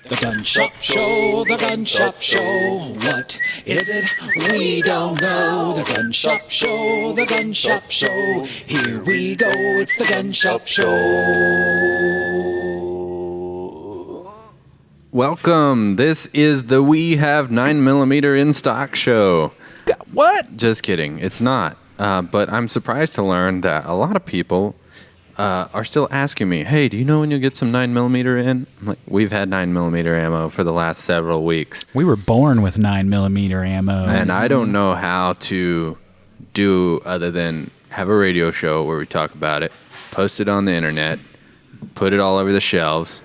The Gun Shop Show, the Gun Shop Show. What is it? We don't know. The Gun Shop Show, the Gun Shop Show. Here we go, it's the Gun Shop Show. Welcome. This is the We Have 9mm in Stock show. What? Just kidding. It's not. But I'm surprised to learn that a lot of people are still asking me, hey, do you know when you'll get some 9mm in? I'm like, we've had 9mm ammo for the last several weeks. We were born with 9mm ammo. And I don't know how to do other than have a radio show where we talk about it, post it on the internet, put it all over the shelves.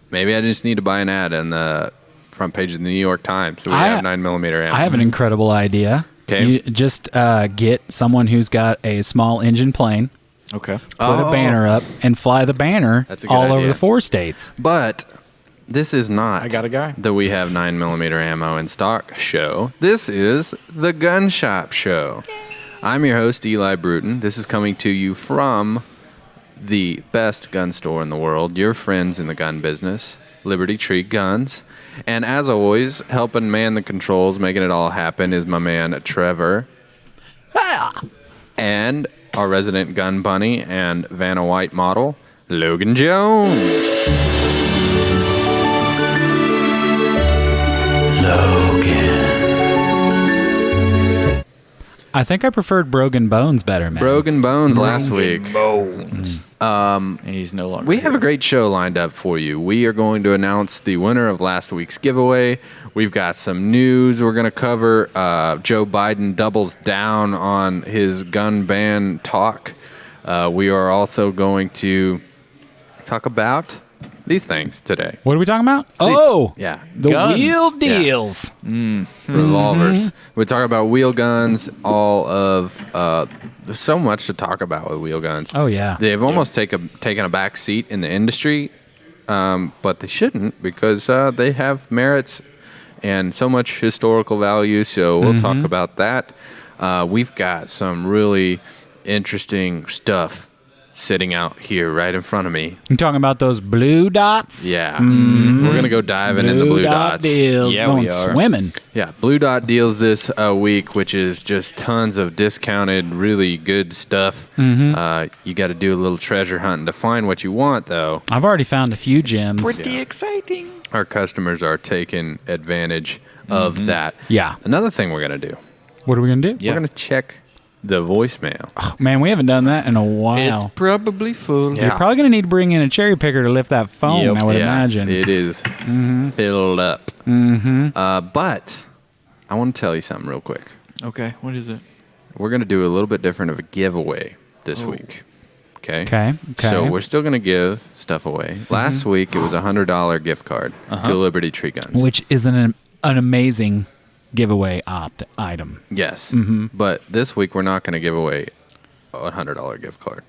Maybe I just need to buy an ad on the front page of the New York Times so we have 9mm ammo. I have an incredible idea. Okay. You just get someone who's got a small engine plane. Okay. Put a banner up and fly the banner That's a good all over idea. the 4 states. But this is not I got a guy. the We Have 9mm ammo in stock show. This is the Gun Shop show. I'm your host, Eli Bruton. This is coming to you from the best gun store in the world, your friends in the gun business, LibertyTreeguns. And as always, helping man the controls, making it all happen, is my man, Trevor. And our resident gun bunny and Vanna White model, Logan Jones. I think I preferred Broken Bones better, man. Broken Bones last week. Bones. And he's no longer We have a great show lined up for you. We are going to announce the winner of last week's giveaway. We've got some news we're going to cover. Joe Biden doubles down on his gun ban talk. We are also going to talk about these things today. What are we talking about? Oh, Yeah. the Guns. wheel Yeah. deals. Revolvers. We talk about wheel guns, all of there's so much to talk about with wheel guns. Oh, yeah. They've almost taken a back seat in the industry, but they shouldn't because they have merits and so much historical value. So we'll talk about that. We've got some really interesting stuff sitting out here right in front of me. You talking about those blue dots? Yeah. We're going to go diving in the blue dot dots. deals. Yeah, Going we are. swimming. Yeah, Blue Dot deals this week, which is just tons of discounted, really good stuff. You got to do a little treasure hunting to find what you want, though. I've already found a few gems. pretty exciting. Our customers are taking advantage of that. Yeah. Another thing we're going to do, What are we going to do? Yeah. we're going to check the voicemail. Man, we haven't done that in a while. It's probably full. Yeah. You're probably going to need to bring in a cherry picker to lift that phone, Yep. I would Yeah, imagine. it is filled up. But I want to tell you something real quick. Okay, what is it? We're going to do a little bit different of a giveaway this week. Okay? Okay. So we're still going to give stuff away. Last week, it was a $100 gift card to Liberty Tree Guns. Which is an amazing giveaway item. Yes. But this week, we're not going to give away a $100 gift card.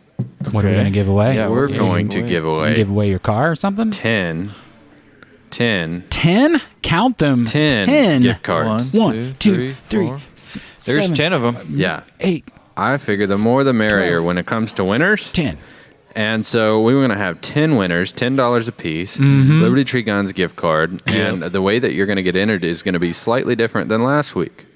What are we going to give away? Yeah, We're what are you going gonna to give away? give away Give away your car or something? 10 10? Count them. 10 gift cards. 1, 2, 3. four. There's 7, 10 of them. Yeah. 8, I figure the more the merrier 12. when it comes to winners. 10. And so we were going to have 10 winners, $10 a piece, Liberty Tree Guns gift card. And the way that you're going to get entered is going to be slightly different than last week.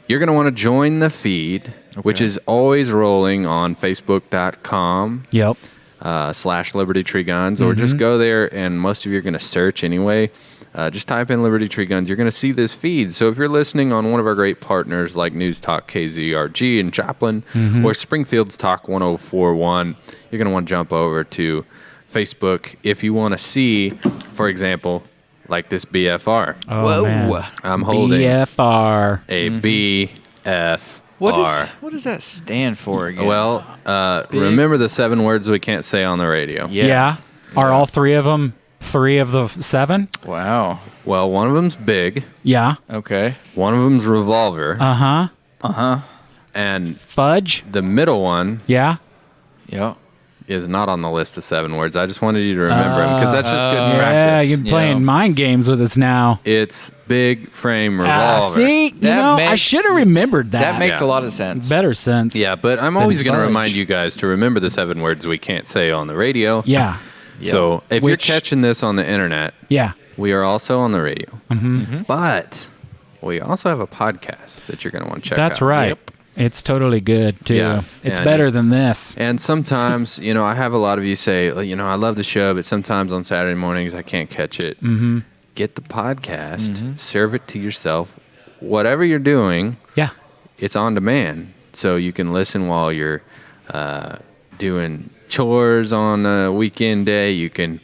You're going to want to join the feed, which is always rolling on facebook.com Yep. /Liberty Tree Guns, or just go there, and most of you are going to search anyway. Just type in Liberty Tree Guns. You're going to see this feed. So if you're listening on one of our great partners like News Talk KZRG in Joplin or Springfield's Talk 1041, you're going to want to jump over to Facebook if you want to see, for example, like this BFR. Oh, man. I'm holding BFR. a BFR. What does that stand for again? Well, remember the 7 words we can't say on the radio. Yeah. Are all 3 of them 3 of the 7? Wow. Well, one of them's big, Yeah. Okay. one of them's revolver, Uh-huh. and Fudge? the middle one Yeah. Yeah. is not on the list of 7 words. I just wanted you to remember them because that's just good Yeah, practice. you're playing Yeah. mind games with us now. It's big frame revolver. See? You That know, I makes- should have remembered that. That makes Yeah. a lot of sense. better sense. Yeah, but I'm always going to fudge. remind you guys to remember the 7 words we can't say on the radio. Yeah. So if you're Which- catching this on the internet, Yeah. we are also on the radio. But we also have a podcast that you're going to want to check out. That's right. Yep. It's totally good, too. Yeah. It's And- better than this. And sometimes, I have a lot of you say, I love the show, but sometimes on Saturday mornings I can't catch it. Mm-hmm. Get the podcast, serve it to yourself. Whatever you're doing, Yeah. it's on demand. So you can listen while you're doing chores on a weekend day. You can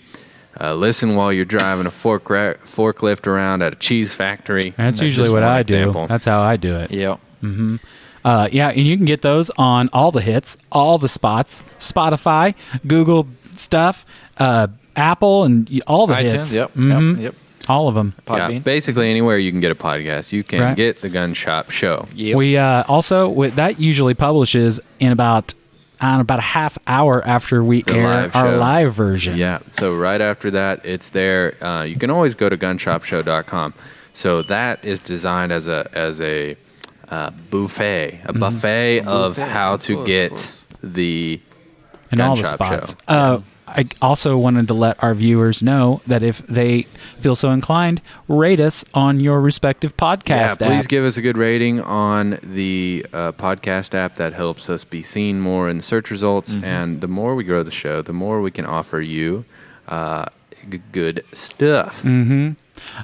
listen while you're driving a forklift around at a cheese factory. That's That's usually just what one I example. do. That's how I do it. Yep. Yeah, and you can get those on all the hits, all the spots, Spotify, Google stuff, Apple, and all the hits. iTunes. Yep. Mhm. Yep. All of them. Yeah, Podbean. basically anywhere you can get a podcast, you can Right. get the Gun Shop Show. Yep. We also that usually publishes in about a half hour after we The air live our show. live version. Yeah, so right after that, it's there. You can always go to gunshopshow.com. So that is designed as a buffet, a buffet of buffet, how of to course, get of course. the and Gun all the Shop spots. Show. I also wanted to let our viewers know that if they feel so inclined, rate us on your respective podcast Yeah, please app. give us a good rating on the podcast app. That helps us be seen more in the search results. And the more we grow the show, the more we can offer you good stuff.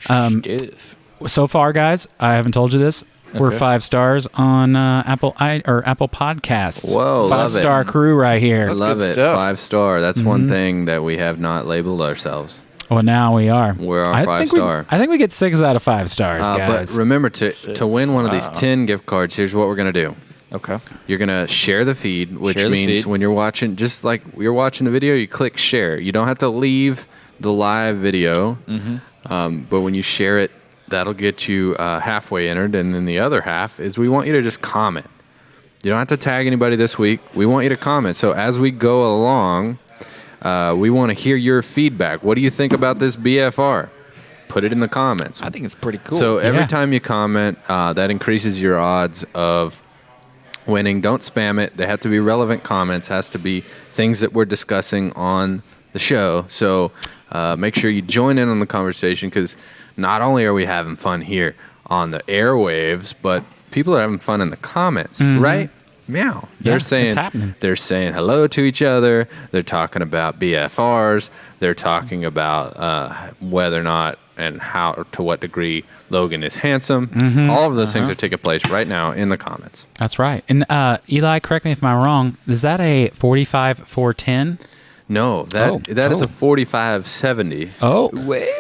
Stuff. So far, guys, I haven't told you this. We're Okay. 5 stars on Apple Podcasts. Whoa, love it. 5-star crew right here. I love good it. stuff. 5-star. That's one thing that we have not labeled ourselves. Well, now we are. We're our I 5-star. I think we get 6 out of 5 stars, But guys. remember, to win one of these 10 gift cards, here's what we're going to do. Okay. You're going to share the feed, which Share the means feed. when you're watching, just like you're watching the video, you click share. You don't have to leave the live video, but when you share it, that'll get you halfway entered. And then the other half is we want you to just comment. You don't have to tag anybody this week. We want you to comment. So as we go along, we want to hear your feedback. What do you think about this BFR? Put it in the comments. I think it's pretty cool. So every Yeah. time you comment, that increases your odds of winning. Don't spam it. They have to be relevant comments. Has to be things that we're discussing on the show. So make sure you join in on the conversation, because not only are we having fun here on the airwaves, but people are having fun in the comments, right? Meow. Yeah, it's happening. They're saying hello to each other. They're talking about BFRs. They're talking about whether or not and how, to what degree Logan is handsome. All of those things are taking place right now in the comments. That's right. And Eli, correct me if I'm wrong. Is that a 45-410? No, that is a 4570. Oh,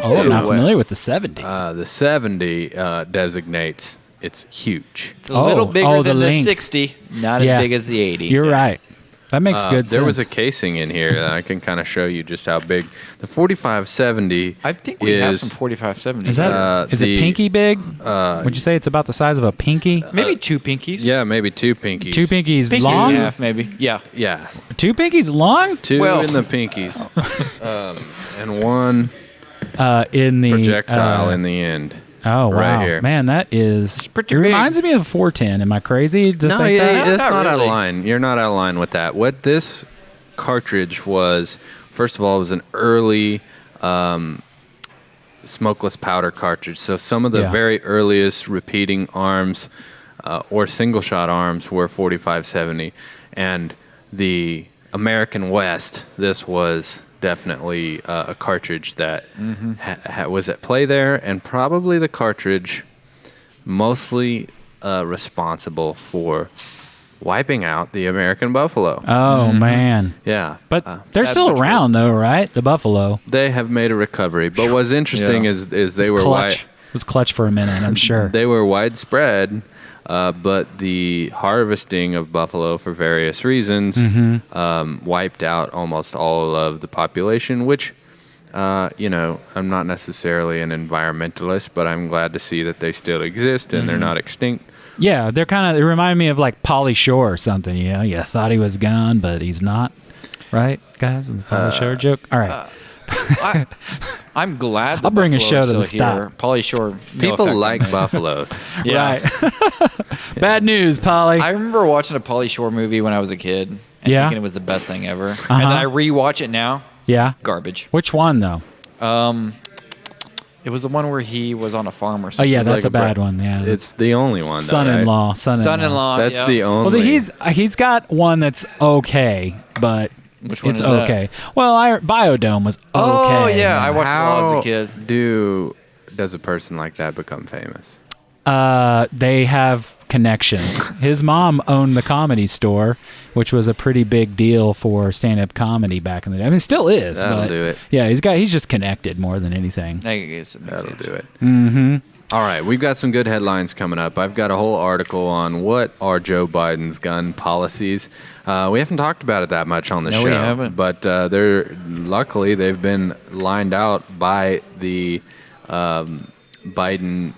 I'm not familiar with the 70. The 70 designates it's huge. it's a little bigger the than the length. 60, not Yeah. as big as the 80. You're right. That makes good sense. There was a casing in here that I can kind of show you just how big. The 4570 I think we have is some 4570. Is that is it the- pinky big? Would you say it's about the size of a pinky? maybe 2 pinkies? yeah, maybe 2 pinkies. 2 pinkies Pinky long? and a half, maybe. Yeah. Yeah, 2 pinkies long? 2 Well- in the pinkies, and 1 In the projectile in the end. Oh wow, right here. man, that is. pretty it big. reminds me of 410. Am I crazy to No, think that? that's Not not out of really. line. You're not out of line with that. What this cartridge was, first of all, it was an early smokeless powder cartridge. So some of the Yeah. very earliest repeating arms or single shot arms were 4570, and the American West, this was definitely a cartridge that was at play there, and probably the cartridge mostly responsible for wiping out the American buffalo. Oh man, Yeah. but they're still but true. around though, right? The buffalo. They have made a recovery. But what's interesting Yeah. is they It were clutch. It was clutch for a minute. I'm sure. They were widespread, but the harvesting of buffalo for various reasons wiped out almost all of the population, which, I'm not necessarily an environmentalist, but I'm glad to see that they still exist and they're not extinct. Yeah, they're kind of. They remind me of like Pauly Shore or something. You know, you thought he was gone, but he's not. Right, guys? The Pauly Shore joke. All right. I'm glad the I'll bring a Buffalo's show to the still here. stop. Pauly Shore. no People effect on like me. buffaloes. Yeah. Right. Bad news, Pauly. I remember watching a Pauly Shore movie when I was a kid and Yeah? thinking it was the best thing ever. And then I rewatch it now. Yeah. Garbage. Which one though? It was the one where he was on a farm or Oh something. yeah, that's like a a bad one. Yeah. It's the only one. Though, son-in-law. right? Son-in-law. That's yeah. the only. Well, he's got one that's okay, but Which one it's is that? okay. Well, Biodome was okay. Oh yeah, I watched it when I was How a kid. does a person like that become famous? They have connections. His mom owned the Comedy Store, which was a pretty big deal for stand-up comedy back in the day. I mean, it still is. That'll but do it. Yeah, he's just connected more than anything. I guess it makes That'll sense. do it. Mm-hmm. All right, we've got some good headlines coming up. I've got a whole article on what are Joe Biden's gun policies. We haven't talked about it that much on the show. No, we haven't. But luckily they've been lined out by the Biden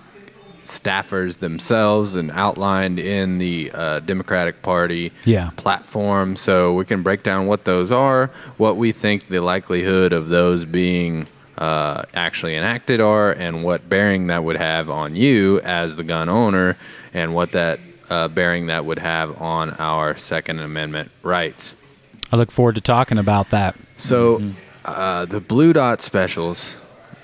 staffers themselves and outlined in the Democratic Party platform. So we can break down what those are, what we think the likelihood of those being actually enacted are, and what bearing that would have on you as the gun owner, and what that bearing that would have on our Second Amendment rights. I look forward to talking about that. So the Blue Dot specials.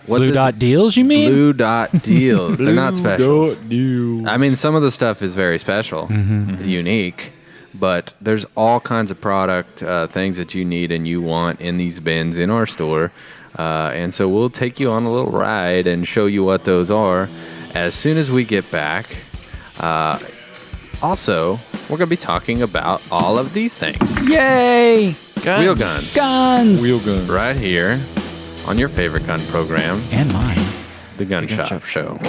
Blue Dot deals, you mean? Blue Dot deals. They're not specials. I mean, some of the stuff is very special, unique, but there's all kinds of product things that you need and you want in these bins in our store. And so we'll take you on a little ride and show you what those are as soon as we get back. Also, we're going to be talking about all of these things. Yay! Guns. Wheel guns. Guns! Wheel gun. Right here on your favorite gun program, And mine. The Gun Shop Show.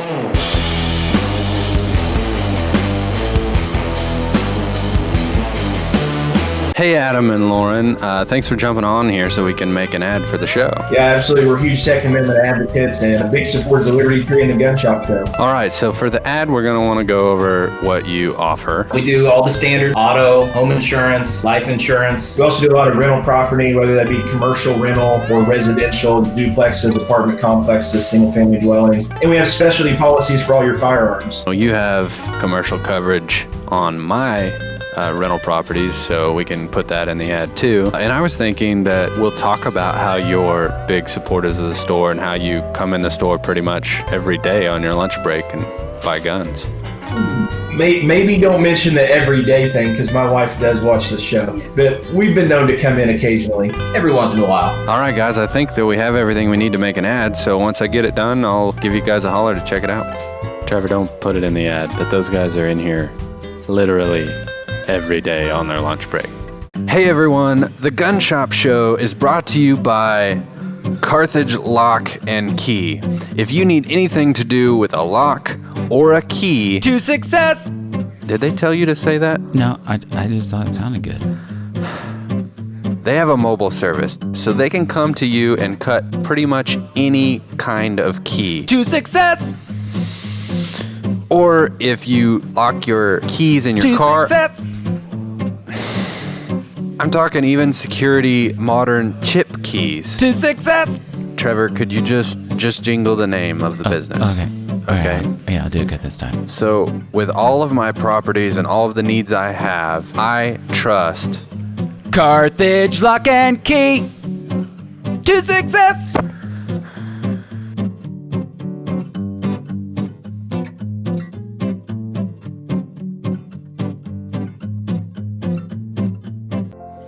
Hey, Adam and Lauren. Thanks for jumping on here so we can make an ad for the show. Yeah, absolutely. We're huge Second Amendment advocates and big supporters of Liberty Tree and the Gun Shop Show. All right, so for the ad, we're going to want to go over what you offer. We do all the standard auto, home insurance, life insurance. We also do a lot of rental property, whether that be commercial rental or residential, duplexes, apartment complexes, single-family dwellings. And we have specialty policies for all your firearms. You have commercial coverage on my rental properties, so we can put that in the ad too. And I was thinking that we'll talk about how you're big supporters of the store and how you come in the store pretty much every day on your lunch break and buy guns. Maybe don't mention the everyday thing because my wife does watch the show, but we've been known to come in occasionally. Every once in a while. All right, guys, I think that we have everything we need to make an ad, so once I get it done, I'll give you guys a holler to check it out. Trevor, don't put it in the ad, but those guys are in here literally every day on their lunch break. Hey everyone, the Gun Shop Show is brought to you by Carthage Lock and Key. If you need anything to do with a lock or a key... To success! Did they tell you to say that? No, I just thought it sounded good. They have a mobile service, so they can come to you and cut pretty much any kind of key. To success! Or if you lock your keys in your To car... success! I'm talking even security modern chip keys. To success! Trevor, could you just jingle the name of the business? Okay. Yeah, I'll do it good this time. So, with all of my properties and all of the needs I have, I trust Carthage Lock and Key! To success!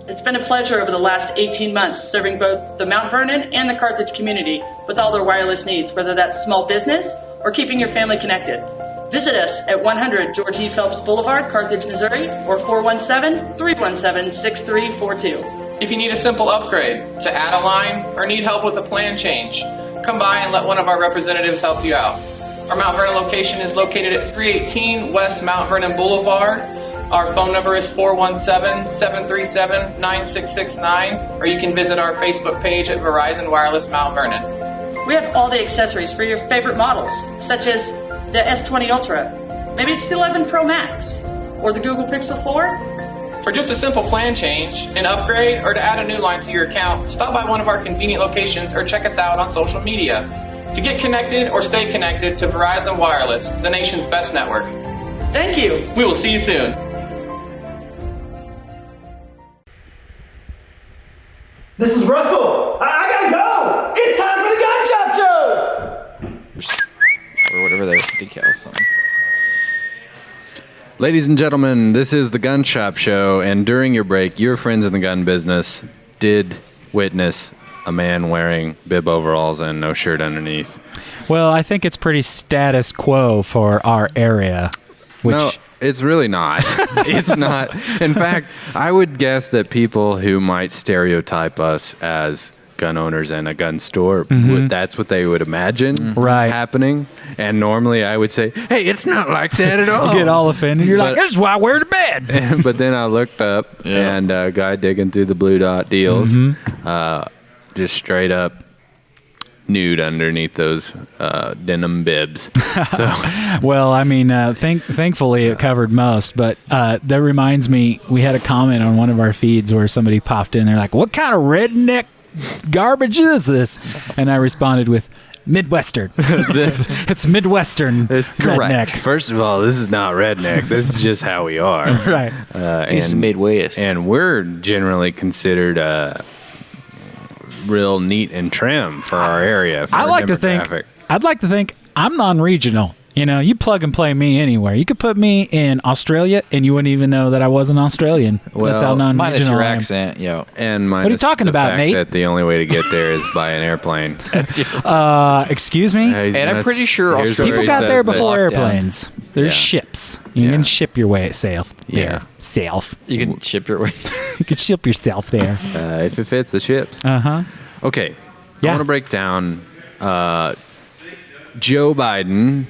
It's been a pleasure over the last 18 months serving both the Mount Vernon and the Carthage community with all their wireless needs, whether that's small business or keeping your family connected. Visit us at 100 George E. Phelps Boulevard, Carthage, Missouri, or 417-317-6342. If you need a simple upgrade, to add a line, or need help with a plan change, come by and let one of our representatives help you out. Our Mount Vernon location is located at 318 West Mount Vernon Boulevard. Our phone number is 417-737-9669, or you can visit our Facebook page at Verizon Wireless Mount Vernon. We have all the accessories for your favorite models, such as the S20 Ultra, maybe it's the 11 Pro Max, or the Google Pixel 4. For just a simple plan change, an upgrade, or to add a new line to your account, stop by one of our convenient locations or check us out on social media. To get connected or stay connected to Verizon Wireless, the nation's best network. Thank you. We will see you soon. This is Russell. I decals on. Ladies and gentlemen, this is the Gun Shop Show, and during your break, your friends in the gun business did witness a man wearing bib overalls and no shirt underneath. Well, I think it's pretty status quo for our area. Which No, it's really not. It's not. In fact, I would guess that people who might stereotype us as gun owners in a gun store, that's what they would imagine happening. And normally I would say, hey, it's not like that at all. You get all offended. You're like, this is why I wear the bed. But then I looked up and a guy digging through the blue dot deals, just straight up nude underneath those denim bibs. So, well, I mean, thankfully it covered most, but that reminds me, we had a comment on one of our feeds where somebody popped in. They're like, what kind of redneck garbage is this? And I responded with Midwestern. it's Midwestern redneck. First of all, this is not redneck. This is just how we are. Right. This is Midwest. And we're generally considered real neat and trim for our area. For I'd like to think I'm non-regional. You know, you plug and play me anywhere. You could put me in Australia, and you wouldn't even know that I was an Australian. Well, that's how non-regional Minus your I am. accent, yo. And What are you talking about, fact Nate? That the only way to get there is by an airplane. Excuse me? And I'm pretty sure here's Australia- where People he got says there that- before Lockdown. airplanes. There's Yeah. ships. You Yeah. can ship your way south. Yeah. There. South. You can ship your way. You could ship yourself there. If it fits the ships. Uh-huh. Okay. Yeah. I want to break down Joe Biden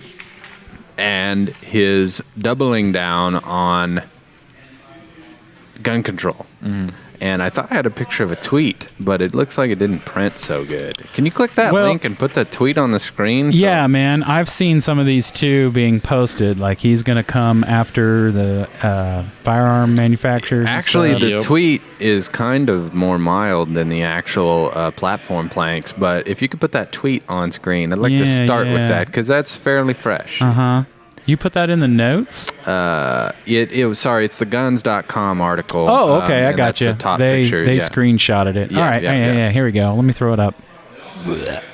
and his doubling down on gun control. And I thought I had a picture of a tweet, but it looks like it didn't print so good. Can you click that Well- link and put the tweet on the screen? Yeah, man. I've seen some of these too being posted. Like he's going to come after the firearm manufacturers. and Actually, stuff. the tweet is kind of more mild than the actual platform planks. But if you could put that tweet on screen, I'd like to Yeah, start with yeah. that because that's fairly fresh. Uh-huh. You put that in the notes? It's the guns.com article. Oh, okay. I and got that's you. The top They picture. they yeah. screenshotted it. Yeah, All right. yeah. Here we go. Let me throw it up.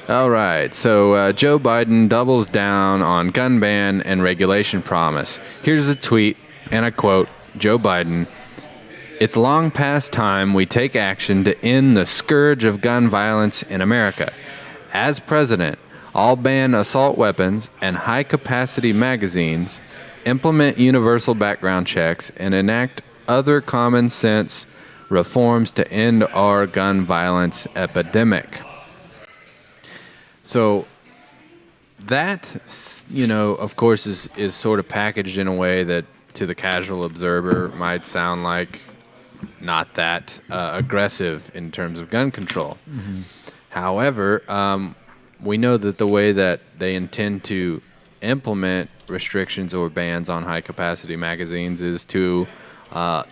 All right. So Joe Biden doubles down on gun ban and regulation promise. Here's a tweet, and I quote Joe Biden. It's long past time we take action to end the scourge of gun violence in America. As president, I'll ban assault weapons and high-capacity magazines, implement universal background checks, and enact other common-sense reforms to end our gun violence epidemic. So that, of course, is sort of packaged in a way that to the casual observer might sound like not that aggressive in terms of gun control. However, we know that the way that they intend to implement restrictions or bans on high-capacity magazines is to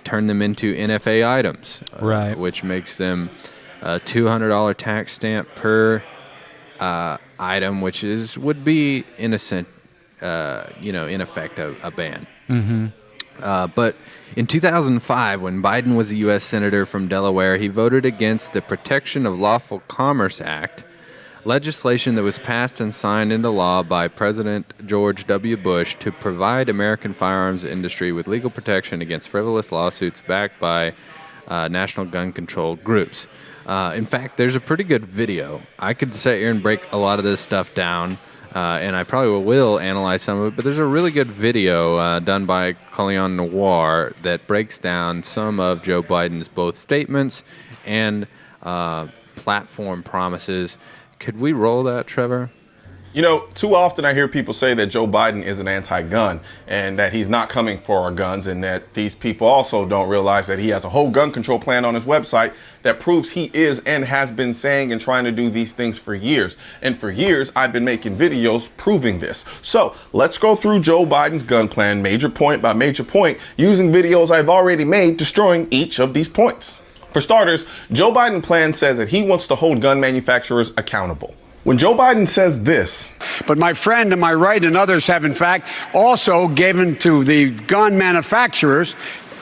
turn them into NFA items, Right. which makes them a $200 tax stamp per item, which would be in effect a ban. But in 2005, when Biden was a U.S. Senator from Delaware, he voted against the Protection of Lawful Commerce Act, legislation that was passed and signed into law by President George W. Bush to provide American firearms industry with legal protection against frivolous lawsuits backed by national gun control groups. In fact, there's a pretty good video. I could sit here and break a lot of this stuff down, and I probably will analyze some of it, but there's a really good video done by Collion Noir that breaks down some of Joe Biden's both statements and platform promises. Could we roll that, Trevor? You know, too often I hear people say that Joe Biden is an anti-gun and that he's not coming for our guns, and that these people also don't realize that he has a whole gun control plan on his website that proves he is and has been saying and trying to do these things for years. And for years, I've been making videos proving this. So let's go through Joe Biden's gun plan, major point by major point, using videos I've already made destroying each of these points. For starters, Joe Biden's plan says that he wants to hold gun manufacturers accountable. When Joe Biden says this, but my friend to my right and others have in fact also given to the gun manufacturers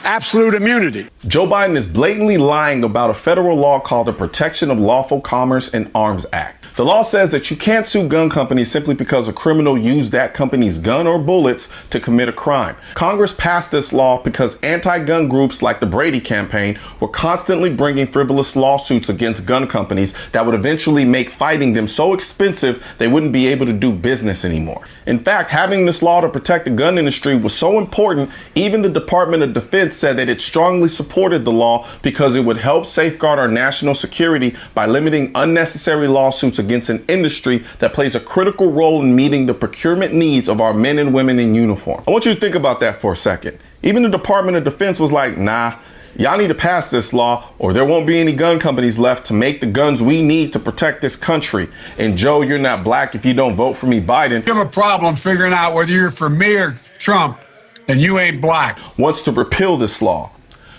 absolute immunity. Joe Biden is blatantly lying about a federal law called the Protection of Lawful Commerce and Arms Act. The law says that you can't sue gun companies simply because a criminal used that company's gun or bullets to commit a crime. Congress passed this law because anti-gun groups like the Brady campaign were constantly bringing frivolous lawsuits against gun companies that would eventually make fighting them so expensive they wouldn't be able to do business anymore. In fact, having this law to protect the gun industry was so important, even the Department of Defense said that it strongly supported the law because it would help safeguard our national security by limiting unnecessary lawsuits against an industry that plays a critical role in meeting the procurement needs of our men and women in uniform. I want you to think about that for a second. Even the Department of Defense was like, nah, y'all need to pass this law or there won't be any gun companies left to make the guns we need to protect this country. And Joe, you're not black if you don't vote for me, Biden. You have a problem figuring out whether you're for me or Trump, and you ain't black. Wants to repeal this law.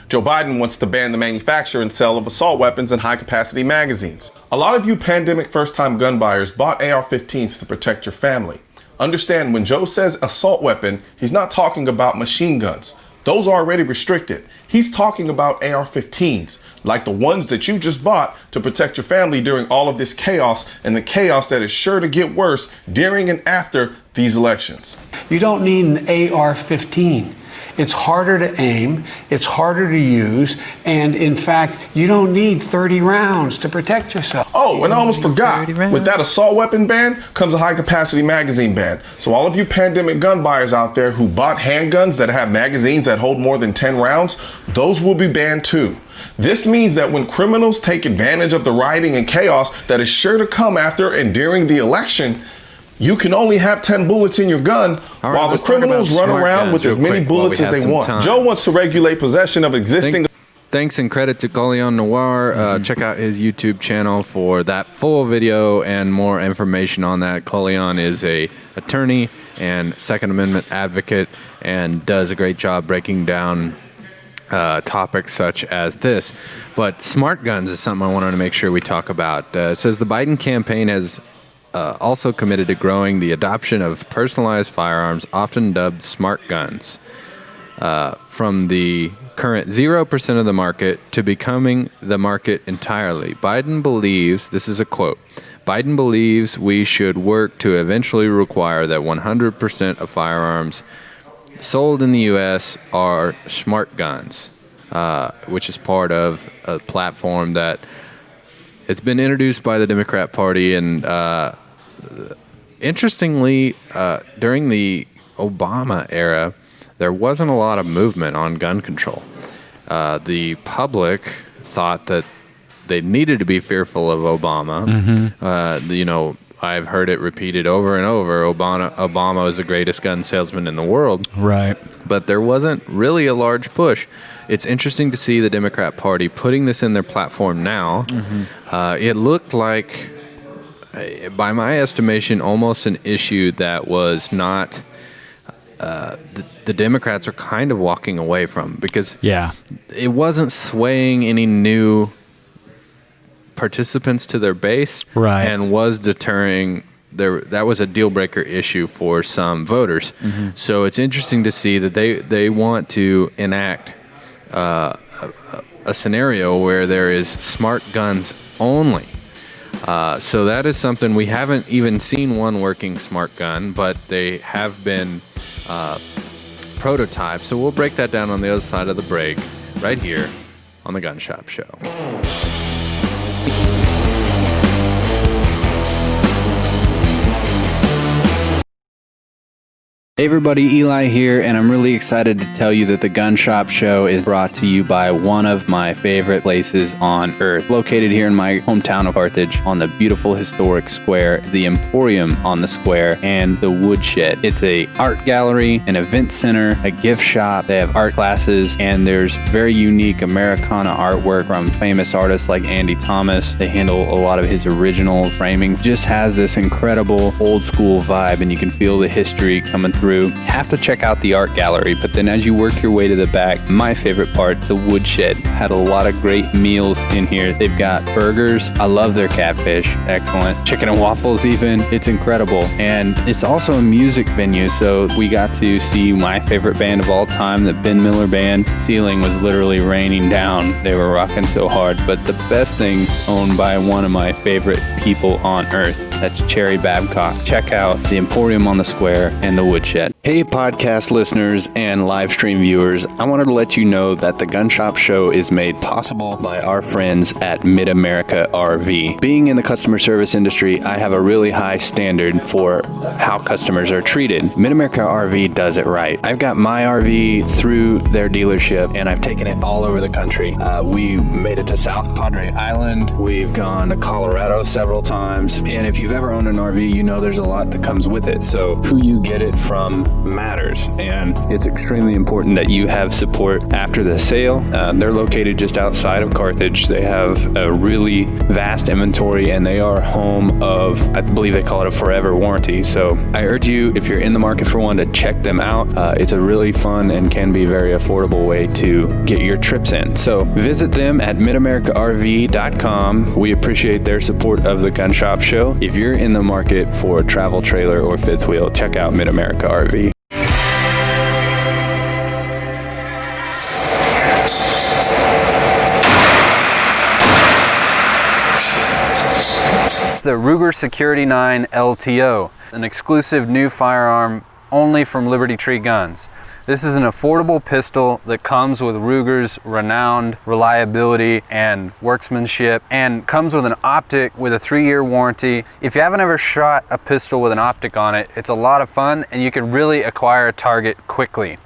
Joe Biden wants to ban the manufacture and sale of assault weapons and high-capacity magazines. A lot of you pandemic first-time gun buyers bought AR-15s to protect your family. Understand, when Joe says assault weapon, he's not talking about machine guns. Those are already restricted. He's talking about AR-15s, like the ones that you just bought to protect your family during all of this chaos and the chaos that is sure to get worse during and after these elections. You don't need an AR-15. It's harder to aim, it's harder to use, and in fact, you don't need 30 rounds to protect yourself. Oh, and I almost forgot, with that assault weapon ban comes a high-capacity magazine ban. So all of you pandemic gun buyers out there who bought handguns that have magazines that hold more than 10 rounds, those will be banned too. This means that when criminals take advantage of the rioting and chaos that is sure to come after and during the election, you can only have 10 bullets in your gun while the criminals run around with as many bullets as they want. Joe wants to regulate possession of existing... Thanks and credit to Coleon Noir. Check out his YouTube channel for that full video and more information on that. Coleon is a attorney and Second Amendment advocate and does a great job breaking down topics such as this. But smart guns is something I wanted to make sure we talk about. It says the Biden campaign has also committed to growing the adoption of personalized firearms, often dubbed smart guns, from the current 0% of the market to becoming the market entirely. Biden believes, this is a quote, Biden believes we should work to eventually require that 100% of firearms sold in the U.S. are smart guns, which is part of a platform that it's been introduced by the Democrat Party. And interestingly, during the Obama era, there wasn't a lot of movement on gun control. The public thought that they needed to be fearful of Obama. Mm-hmm. I've heard it repeated over and over. Obama is the greatest gun salesman in the world. Right. But there wasn't really a large push. It's interesting to see the Democrat Party putting this in their platform now. Mm-hmm. It looked like, by my estimation, almost an issue that was not... the Democrats are kind of walking away from, because it wasn't swaying any new participants to their base, right, and was deterring that was a deal breaker issue for some voters. Mm-hmm. So it's interesting to see that they want to enact a scenario where there is smart guns only. So that is something we haven't even seen one working smart gun, but they have been prototypes. So we'll break that down on the other side of the break, right here on the Gun Shop Show. Hey everybody, Eli here, and I'm really excited to tell you that the Gun Shop Show is brought to you by one of my favorite places on earth. Located here in my hometown of Carthage on the beautiful historic square, the Emporium on the square, and the Woodshed. It's a art gallery, an event center, a gift shop. They have art classes, and there's very unique Americana artwork from famous artists like Andy Thomas. They handle a lot of his original framing. Just has this incredible old school vibe, and you can feel the history coming through through, you have to check out the art gallery. But then as you work your way to the back, my favorite part, the woodshed, had a lot of great meals in here. They've got burgers. I love their catfish. Excellent. Chicken and waffles even. It's incredible. And it's also a music venue. So we got to see my favorite band of all time, the Ben Miller Band. Ceiling was literally raining down. They were rocking so hard. But the best thing, owned by one of my favorite people on earth, that's Cherry Babcock. Check out the Emporium on the Square and the Woodshed. Hey, podcast listeners and live stream viewers, I wanted to let you know that the Gun Shop Show is made possible by our friends at Mid-America RV. Being in the customer service industry, I have a really high standard for how customers are treated. Mid-America RV does it right. I've got my RV through their dealership, and I've taken it all over the country. We made it to South Padre Island. We've gone to Colorado several times. And if you've ever owned an RV, you know there's a lot that comes with it. So who you get it from matters. And it's extremely important that you have support after the sale. They're located just outside of Carthage. They have a really vast inventory, and they are home of, I believe they call it a forever warranty. So I urge you, if you're in the market for one, to check them out. It's a really fun and can be very affordable way to get your trips in. So visit them at midamericarv.com. We appreciate their support of the Gun Shop Show. If you're in the market for a travel trailer or fifth wheel, check out Mid-America RV. The Ruger Security 9 LTO, an exclusive new firearm only from Liberty Tree Guns. This is an affordable pistol that comes with Ruger's renowned reliability and workmanship, and comes with an optic with a 3-year warranty. If you haven't ever shot a pistol with an optic on it, it's a lot of fun, and you can really acquire a target quickly.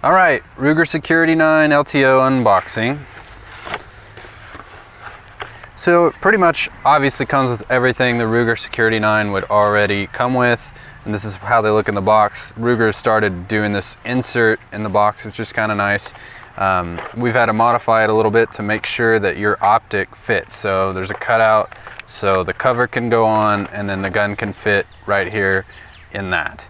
All right, Ruger Security 9 LTO unboxing. So it pretty much obviously comes with everything the Ruger Security 9 would already come with, and this is how they look in the box. Ruger started doing this insert in the box, which is kind of nice. We've had to modify it a little bit to make sure that your optic fits. So there's a cutout so the cover can go on, and then the gun can fit right here in that.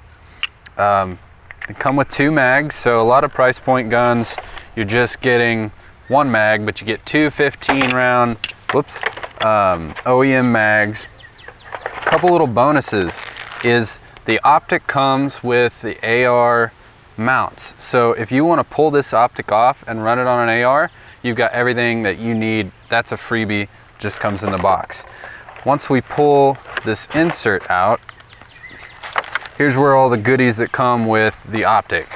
They come with 2 mags, so a lot of price point guns, you're just getting 1 mag, but you get 2 15-round, OEM mags. A couple little bonuses is the optic comes with the AR mounts. So if you want to pull this optic off and run it on an AR, you've got everything that you need. That's a freebie, just comes in the box. Once we pull this insert out, here's where all the goodies that come with the optic.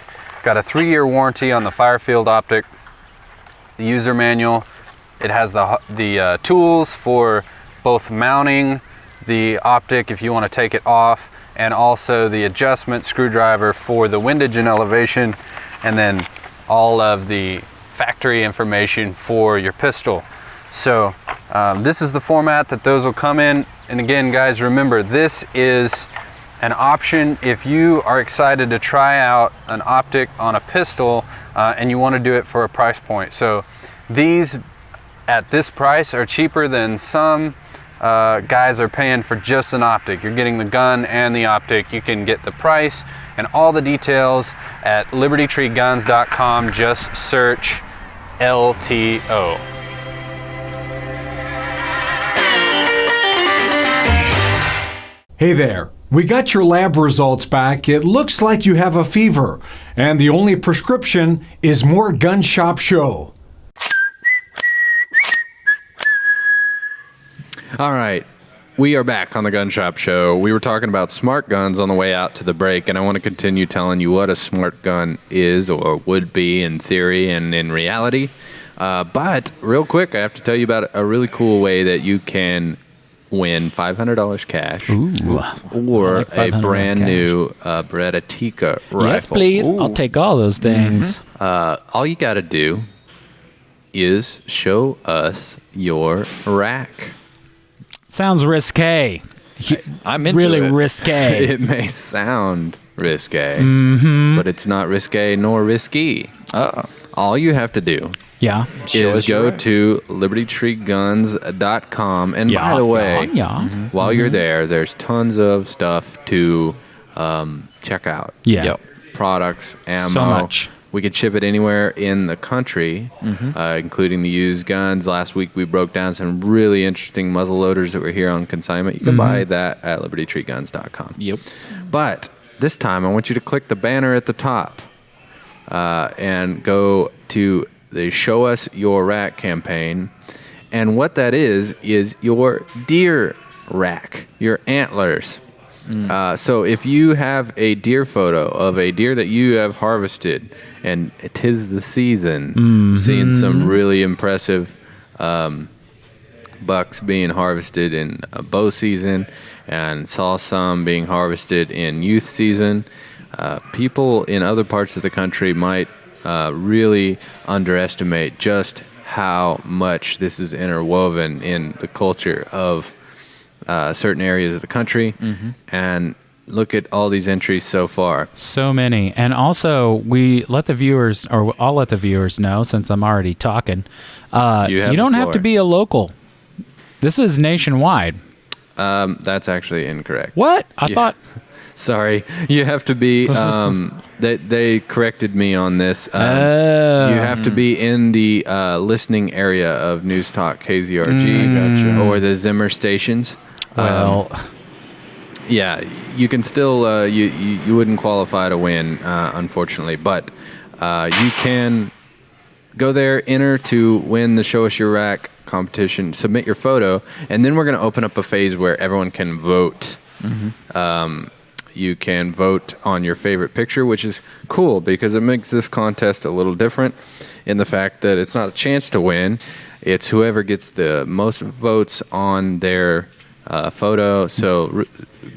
Got a 3-year warranty on the Firefield optic, the user manual. It has the tools for both mounting the optic if you want to take it off, and also the adjustment screwdriver for the windage and elevation, and then all of the factory information for your pistol. So this is the format that those will come in. And again, guys, remember, this is an option if you are excited to try out an optic on a pistol and you want to do it for a price point. So these at this price are cheaper than some guys are paying for just an optic. You're getting the gun and the optic. You can get the price and all the details at libertytreeguns.com. Just search LTO. Hey there. We got your lab results back. It looks like you have a fever, and the only prescription is more Gun Shop Show. All right, we are back on the Gun Shop Show. We were talking about smart guns on the way out to the break, and I want to continue telling you what a smart gun is or would be in theory and in reality. But real quick, I have to tell you about a really cool way that you can win $500 cash. Ooh. Or like a $500 brand cash. new Beretta Tikka rifle. Yes, please. Ooh. I'll take all those things. All you got to do is show us your rack. Sounds risque. I'm into really it. risque. It may sound risque, Mm-hmm. but it's not risque nor risky. All you have to do Yeah. is go to libertytreeguns.com. And by the way, while you're there, there's tons of stuff to check out. Yeah. Yep. Products, ammo. So much. We could ship it anywhere in the country, including the used guns. Last week we broke down some really interesting muzzle loaders that were here on consignment. You can buy that at libertytreeguns.com. Yep. But this time I want you to click the banner at the top and go to the Show Us Your Rack campaign. And what that is your deer rack, your antlers. So if you have a deer photo of a deer that you have harvested, and 'tis the season, seeing some really impressive bucks being harvested in bow season, and saw some being harvested in youth season, people in other parts of the country might really underestimate just how much this is interwoven in the culture of certain areas of the country. And look at all these entries so far. So many. And also, we let the viewers, or I'll let the viewers know, since I'm already talking, you don't have to be a local. This is nationwide. That's actually incorrect. What? I thought... Sorry. You have to be... they corrected me on this. You have to be in the listening area of News Talk KZRG or the Zimmer stations. Well... yeah, you can still... you wouldn't qualify to win, unfortunately. But you can go there, enter to win the Show Us Your Rack competition, submit your photo, and then we're going to open up a phase where everyone can vote. You can vote on your favorite picture, which is cool because it makes this contest a little different in the fact that it's not a chance to win. It's whoever gets the most votes on their photo. So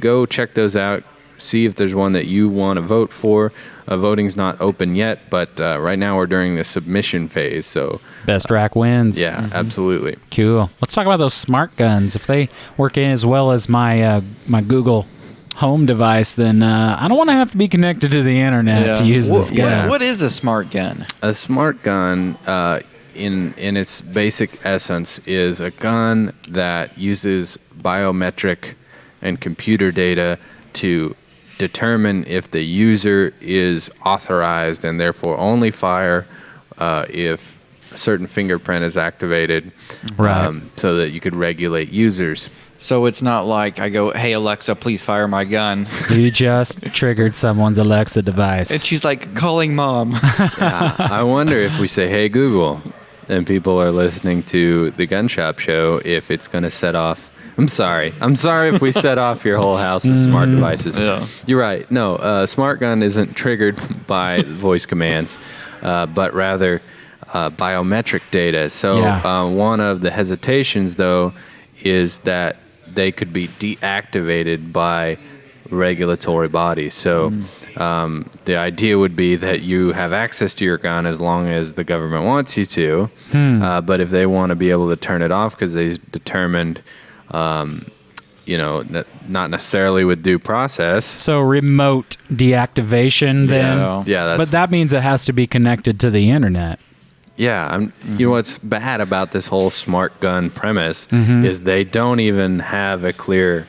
go check those out. See if there's one that you want to vote for. Voting's not open yet, but right now we're during the submission phase. So best rack wins. Yeah, absolutely. Cool. Let's talk about those smart guns. If they work in as well as my my Google Home device, then I don't want to have to be connected to the internet to use this gun. What is a smart gun? A smart gun, in its basic essence, is a gun that uses biometric and computer data to determine if the user is authorized and therefore only fire if a certain fingerprint is activated, so that you could regulate users. So it's not like I go, hey, Alexa, please fire my gun. You just triggered someone's Alexa device. And she's like, calling mom. I wonder if we say, hey, Google, and people are listening to the Gun Shop Show, if it's going to set off. I'm sorry if we set off your whole house with smart devices. Yeah. You're right. No, smart gun isn't triggered by voice commands, but rather biometric data. So one of the hesitations, though, is that they could be deactivated by regulatory bodies. So the idea would be that you have access to your gun as long as the government wants you to. But if they want to be able to turn it off because they determined, not necessarily with due process. So remote deactivation then? Yeah. But that means it has to be connected to the internet. Yeah, you know what's bad about this whole smart gun premise is they don't even have a clear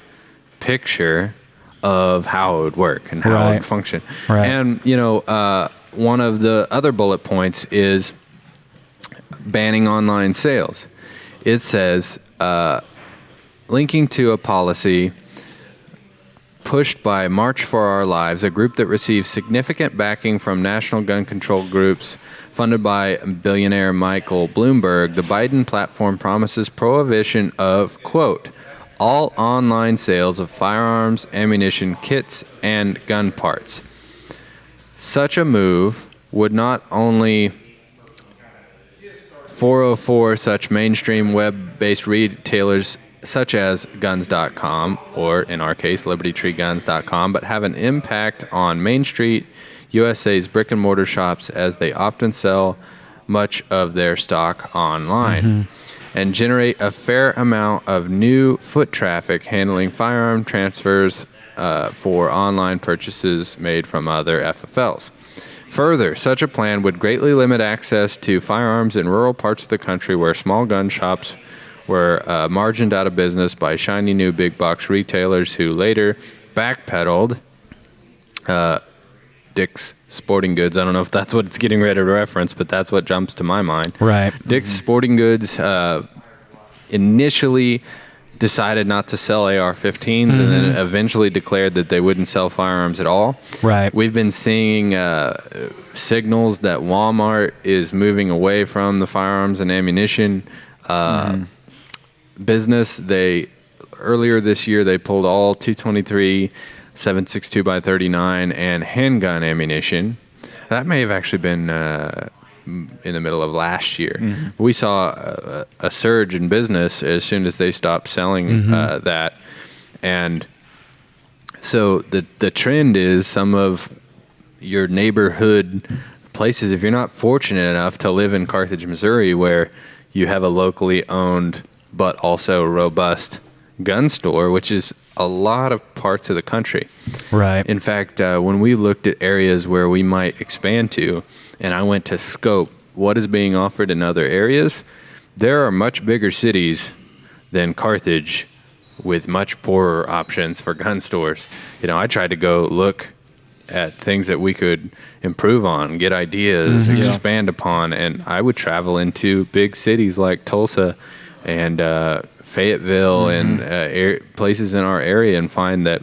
picture of how it would work and how it would function. Right. And, one of the other bullet points is banning online sales. It says, linking to a policy pushed by March for Our Lives, a group that receives significant backing from national gun control groups funded by billionaire Michael Bloomberg, the Biden platform promises prohibition of, quote, all online sales of firearms, ammunition, kits, and gun parts. Such a move would not only 404 such mainstream web-based retailers such as guns.com, or in our case, libertytreeguns.com, but have an impact on Main Street USA's brick and mortar shops, as they often sell much of their stock online and generate a fair amount of new foot traffic handling firearm transfers for online purchases made from other FFLs. Further, such a plan would greatly limit access to firearms in rural parts of the country where small gun shops were margined out of business by shiny new big box retailers who later backpedaled. Dick's Sporting Goods. I don't know if that's what it's getting ready to reference, but that's what jumps to my mind. Right. Dick's Sporting Goods initially decided not to sell AR-15s and then eventually declared that they wouldn't sell firearms at all. Right. We've been seeing signals that Walmart is moving away from the firearms and ammunition business. Earlier this year, they pulled all 223 7.62 by 39 and handgun ammunition. That may have actually been in the middle of last year. We saw a surge in business as soon as they stopped selling that. And so the trend is some of your neighborhood places, if you're not fortunate enough to live in Carthage, Missouri, where you have a locally owned but also robust gun store, which is a lot of parts of the country. Right. In fact, when we looked at areas where we might expand to, and I went to scope what is being offered in other areas, there are much bigger cities than Carthage with much poorer options for gun stores. I tried to go look at things that we could improve on, get ideas, expand upon, and I would travel into big cities like Tulsa and Fayetteville and places in our area and find that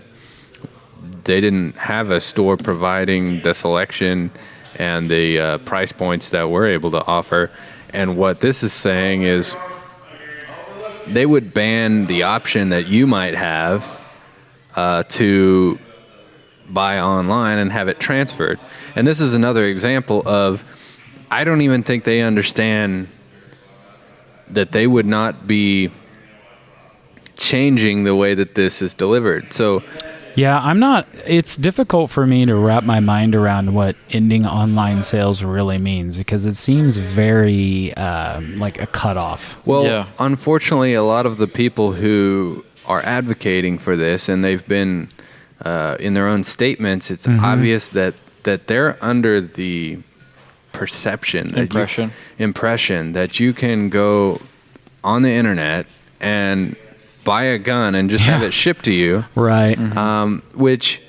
they didn't have a store providing the selection and the price points that we're able to offer. And what this is saying is they would ban the option that you might have to buy online and have it transferred. And this is another example of, I don't even think they understand that they would not be changing the way that this is delivered. So yeah, it's difficult for me to wrap my mind around what ending online sales really means, because it seems very like a cutoff. Well, unfortunately, a lot of the people who are advocating for this, and they've been in their own statements, it's obvious that they're under the perception, impression that you can go on the internet and buy a gun and just have it shipped to you. Right. Which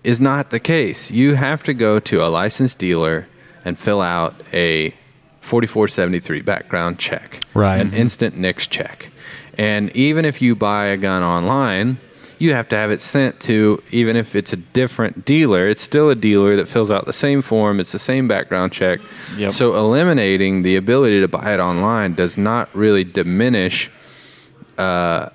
is not the case. You have to go to a licensed dealer and fill out a 4473 background check. Right. An instant NICS check. And even if you buy a gun online, you have to have it sent to, even if it's a different dealer, it's still a dealer that fills out the same form, it's the same background check. Yep. So eliminating the ability to buy it online does not really diminish the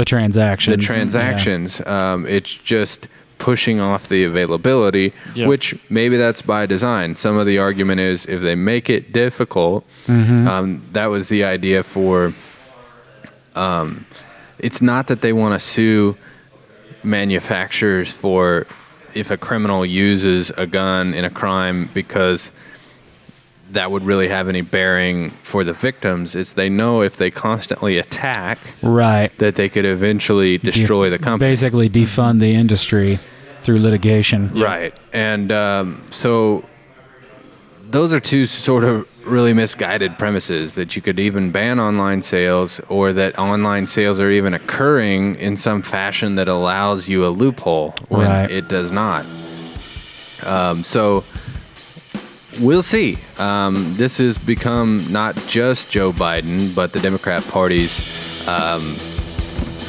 transactions. It's just pushing off the availability, which maybe that's by design. Some of the argument is if they make it difficult, that was the idea for, it's not that they want to sue manufacturers for if a criminal uses a gun in a crime, because that would really have any bearing for the victims. It's they know if they constantly attack, that they could eventually destroy the company. Basically defund the industry through litigation. Right. And so those are two sort of really misguided premises, that you could even ban online sales, or that online sales are even occurring in some fashion that allows you a loophole when it does not. So we'll see. This has become not just Joe Biden, but the Democrat Party's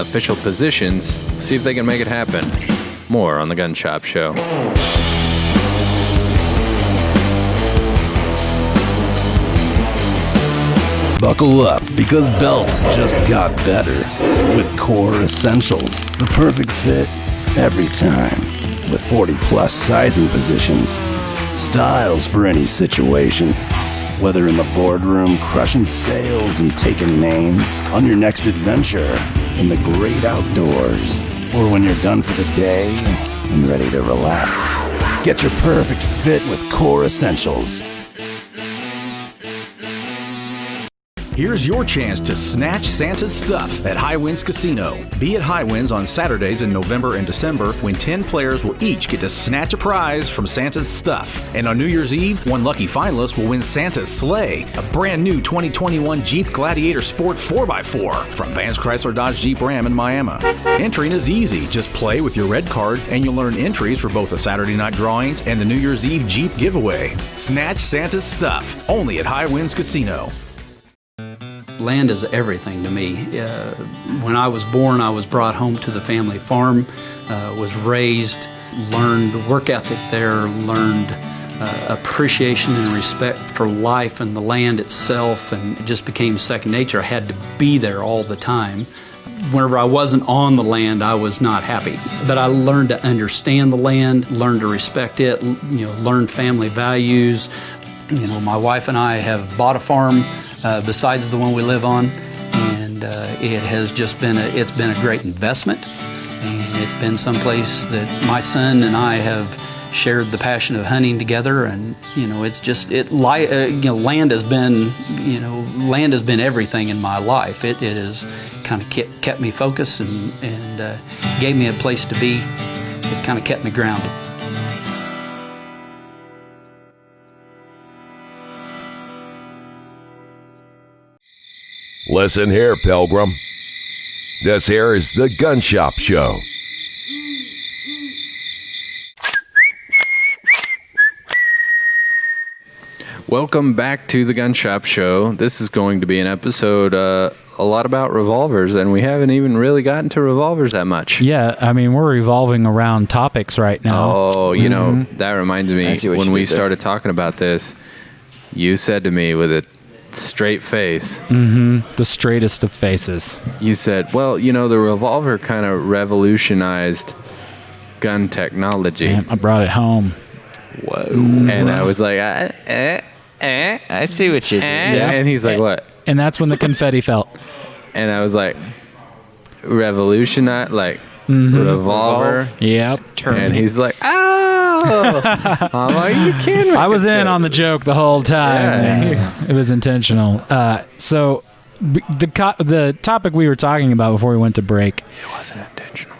official positions. See if they can make it happen. More on the Gun Shop Show. Buckle up, because belts just got better. With Core Essentials, the perfect fit every time. With 40 plus sizing positions. Styles for any situation. Whether in the boardroom, crushing sales and taking names, on your next adventure, in the great outdoors, or when you're done for the day and ready to relax. Get your perfect fit with Core Essentials. Here's your chance to snatch Santa's stuff at High Winds Casino. Be at High Winds on Saturdays in November and December when 10 players will each get to snatch a prize from Santa's stuff. And on New Year's Eve, one lucky finalist will win Santa's sleigh, a brand new 2021 Jeep Gladiator Sport 4x4 from Vance Chrysler Dodge Jeep Ram in Miami. Entering is easy. Just play with your red card and you'll earn entries for both the Saturday night drawings and the New Year's Eve Jeep giveaway. Snatch Santa's stuff, only at High Winds Casino. Land is everything to me. When I was born, I was brought home to the family farm, was raised, learned work ethic there, learned appreciation and respect for life and the land itself, and it just became second nature. I had to be there all the time. Whenever I wasn't on the land, I was not happy. But I learned to understand the land, learned to respect it, learn family values. My wife and I have bought a farm besides the one we live on, and it has just been a great investment, and it's been someplace that my son and I have shared the passion of hunting together, and land has been everything in my life. It has kind of kept me focused and gave me a place to be. It's kind of kept me grounded. Listen here, Pilgrim. This here is the Gun Shop Show. Welcome back to the Gun Shop Show. This is going to be an episode a lot about revolvers, and we haven't even really gotten to revolvers that much. Yeah, I mean, we're revolving around topics right now. Oh, that reminds me, when we started talking about this, you said to me with a straight face. The straightest of faces. You said, well, the revolver kind of revolutionized gun technology. Man, I brought it home. Whoa. And I was like, I see what you did. Yeah. And he's like, what? And that's when the confetti fell. And I was like, revolutionize, like, revolver. Yep. And he's like, oh. I'm like, you can't. I was in on the joke the whole time. It was intentional. So the topic we were talking about before we went to break. It wasn't intentional.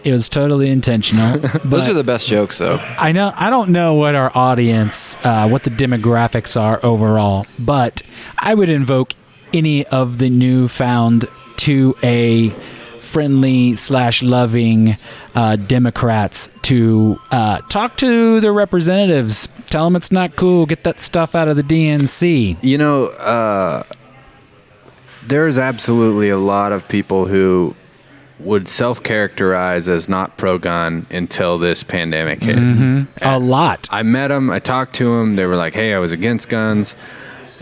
It was totally intentional. Those are the best jokes, though. I know. I don't know what our audience, what the demographics are overall, but I would invoke any of the newfound 2A friendly / loving Democrats to talk to their representatives. Tell them it's not cool. Get that stuff out of the DNC. There's absolutely a lot of people who would self-characterize as not pro-gun until this pandemic hit. A lot. I met them. I talked to them. They were like, hey, I was against guns,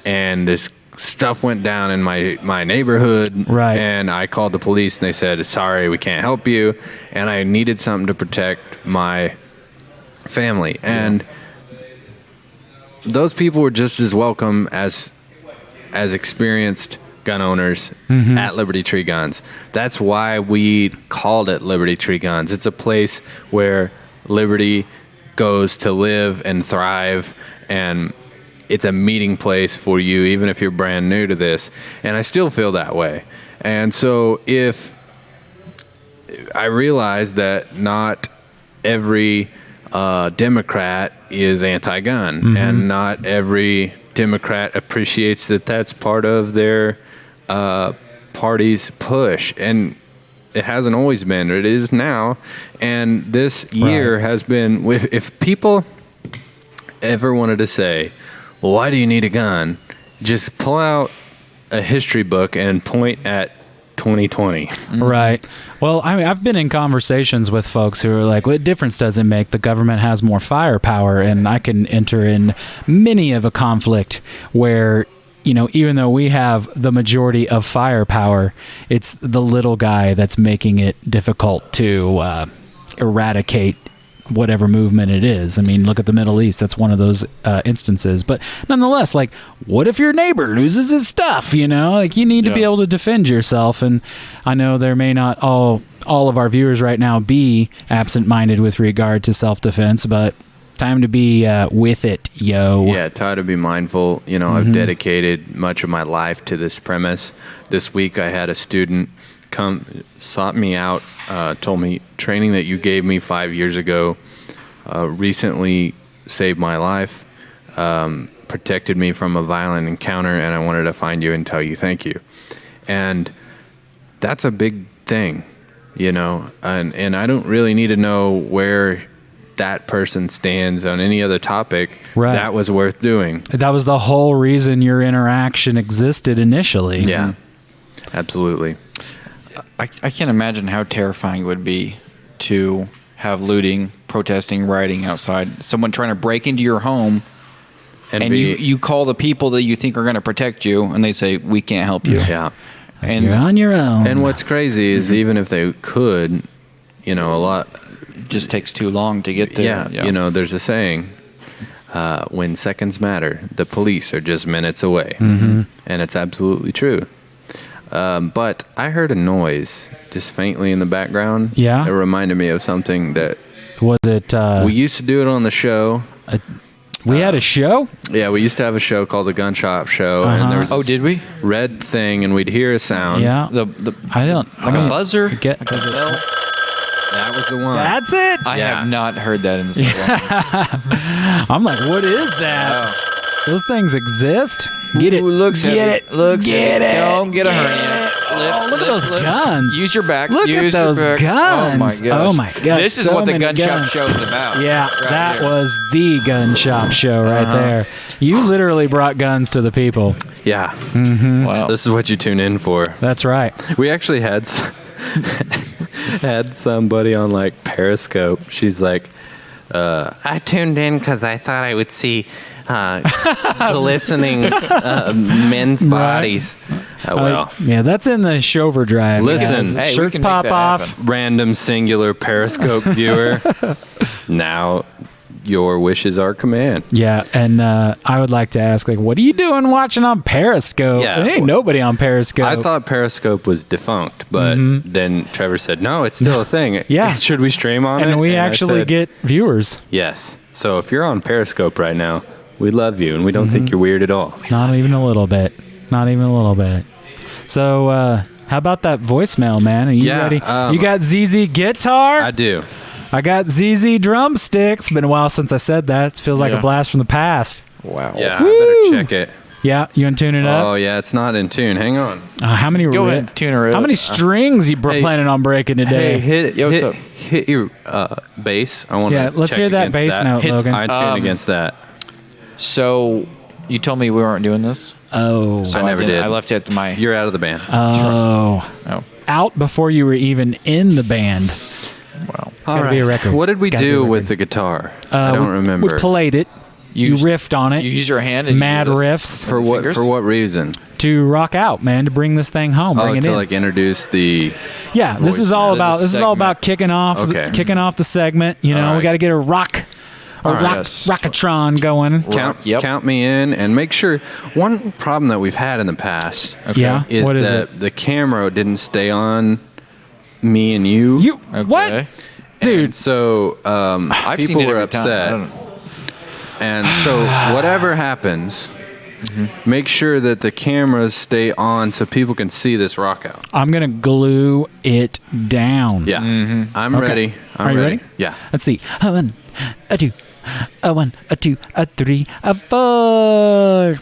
and this stuff went down in my neighborhood. Right. And I called the police, and they said, sorry, we can't help you. And I needed something to protect my family. And those people were just as welcome as experienced gun owners at Liberty Tree Guns. That's why we called it Liberty Tree Guns. It's a place where liberty goes to live and thrive, and it's a meeting place for you, even if you're brand new to this. And I still feel that way. And so if I realize that not every Democrat is anti-gun, and not every Democrat appreciates that that's part of their party's push, and it hasn't always been. It is now, and this year has been. If people ever wanted to say, well, why do you need a gun? Just pull out a history book and point at 2020. Right. Well, I mean, I've been in conversations with folks who are like, what difference does it make? The government has more firepower, and I can enter in many of a conflict where, even though we have the majority of firepower, it's the little guy that's making it difficult to eradicate whatever movement it is. I mean, look at the Middle East. That's one of those instances. But nonetheless, like, what if your neighbor loses his stuff? You know, like, you need to be able to defend yourself. And I know there may not all of our viewers right now be absent-minded with regard to self-defense, but time to be with it, yo. Yeah, time to be mindful. You know, I've dedicated much of my life to this premise. This week I had a student sought me out, told me training that you gave me 5 years ago recently saved my life, protected me from a violent encounter, and I wanted to find you and tell you thank you. And that's a big thing, you know, and I don't really need to know where that person stands on any other topic. Right. That was worth doing. That was the whole reason your interaction existed initially. Yeah, absolutely. I can't imagine how terrifying it would be to have looting, protesting, rioting outside, someone trying to break into your home, and you call the people that you think are going to protect you, and they say, we can't help you. Yeah. And you're on your own. And what's crazy is even if they could, you know, a lot... It just takes too long to get there. Yeah, you know, there's a saying, when seconds matter, the police are just minutes away. And it's absolutely true. But I heard a noise just faintly in the background. Yeah. It reminded me of something that... Was it... we used to do it on the show. We had a show? Yeah, we used to have a show called the Gun Shop Show. And there was this did we? red thing, and we'd hear a sound. Yeah. I don't... Like a buzzer? That was the one. That's it? I have not heard that in so long. I'm like, what is that? Those things exist? Get it. Looks get heavy. it. Looks get heavy. it. Don't get a hernia. Look at those guns. Use your back. Look Use at those your back. guns. Oh my gosh. Oh my gosh. This is so what the many Gun guns. Shop Show is about. Yeah, that here. was the Gun Shop Show right there. You literally brought guns to the people. Yeah. Wow. This is what you tune in for. That's right. We actually had somebody on like Periscope. She's like, I tuned in because I thought I would see glistening men's bodies. Well, yeah, that's in the Shover Drive. listen, guys. Shirts pop off. Random singular Periscope viewer. Now your wishes are command. Yeah, and I would like to ask, like, what are you doing watching on Periscope? Yeah. There ain't nobody on Periscope. I thought Periscope was defunct, but then Trevor said, no, it's still a thing. Yeah. Should we stream on it? and we I actually said, get viewers. yes. So if you're on Periscope right now, we love you, and we don't think you're weird at all. Not even a little bit. Not even a little bit. So, how about that voicemail, man? Are you ready? You got ZZ guitar? I do. I got ZZ drumsticks. Been a while since I said that. It feels like a blast from the past. Wow. Yeah, I better check it. Yeah, you want to tune it up? Oh, yeah, it's not in tune. Hang on. How many Go ahead, tune her up. How many strings you planning on breaking today? Hey, what's up? hit your bass. I want to let's hear that bass note, Logan. I tune against that. So, you told me we weren't doing this? Oh. So I never did. I left it to my... You're out of the band. Oh. Out before you were even in the band. Wow. It's gotta be a record. What did we It's gotta be do a with record. the guitar? I don't remember. We played it. You riffed on it. You use your hand and mad you do this riffs. For what? For what reason? To rock out, man. To bring this thing home. Bring it to in. like introduce the. Yeah, this is all about. This is all about kicking off. Kicking off the segment. You know, we got to get a rockatron going. Count me in, and make sure. One problem that we've had in the past, Yeah? is What is that the camera didn't stay on me and you. What? Dude, so I've seen people it were every time. I upset. don't know. And so whatever happens, make sure that the cameras stay on so people can see this rock out. I'm gonna glue it down. Yeah, I'm Okay. ready. Are you ready? Yeah. Let's see. A 1, a 2, a 1, a 2, a 3, a 4. Are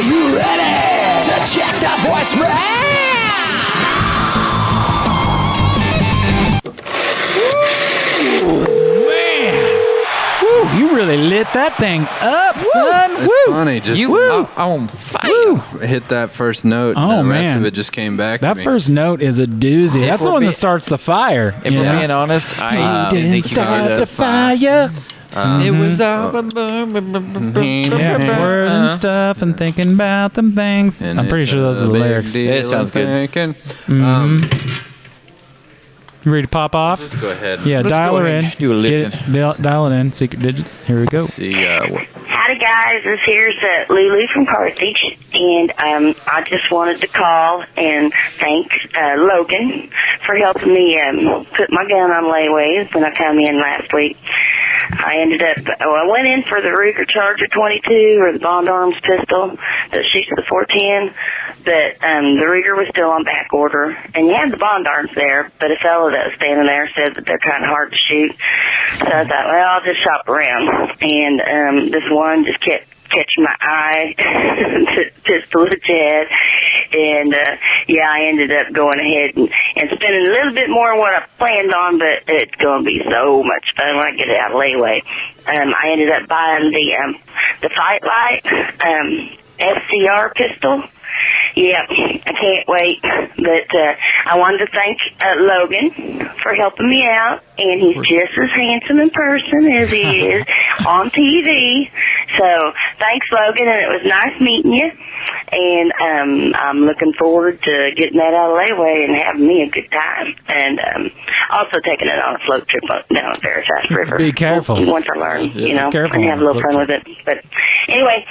you ready to check the voicemail? You really lit that thing up, son. It's Woo! funny. Just I'm on fire. hit that first note. Oh, and the rest man. of it just came back That to me. first note is a doozy. That's the we're one being- that starts the fire. If you we're know? being honest, I You didn't didn't think you could hear start that. the fire. It was all... Yeah, words and stuff and thinking about them things. And I'm pretty it's sure those a are the big lyrics. deal It sounds good. thinking. You ready to pop off? Let's go ahead. Yeah, Let's dial go her ahead in. and do a listen. Dial it in. Secret digits. Here we go. See, Howdy guys, here's Lulu from Carthage, and I just wanted to call and thank Logan for helping me put my gun on layaway when I come in last week. I went in for the Ruger Charger 22 or the Bond Arms pistol that shoots the 410, but the Ruger was still on back order, and you had the Bond Arms there, but a fellow that was standing there said that they're kind of hard to shoot. So I thought, well, I'll just shop around, and this one just kept catching my eye, pistol at its head, and I ended up going ahead and spending a little bit more than what I planned on, but it's going to be so much fun when I get it out of layaway. I ended up buying the Fight Light SCR pistol. Yeah, I can't wait. But I wanted to thank Logan for helping me out, and he's just as handsome in person as he is on TV. So thanks, Logan, and it was nice meeting you. And I'm looking forward to getting that out of layaway and having me a good time. And also taking it on a float trip down the Veritas River. Be careful. Once I learn, careful and have a little fun with it. But anyway,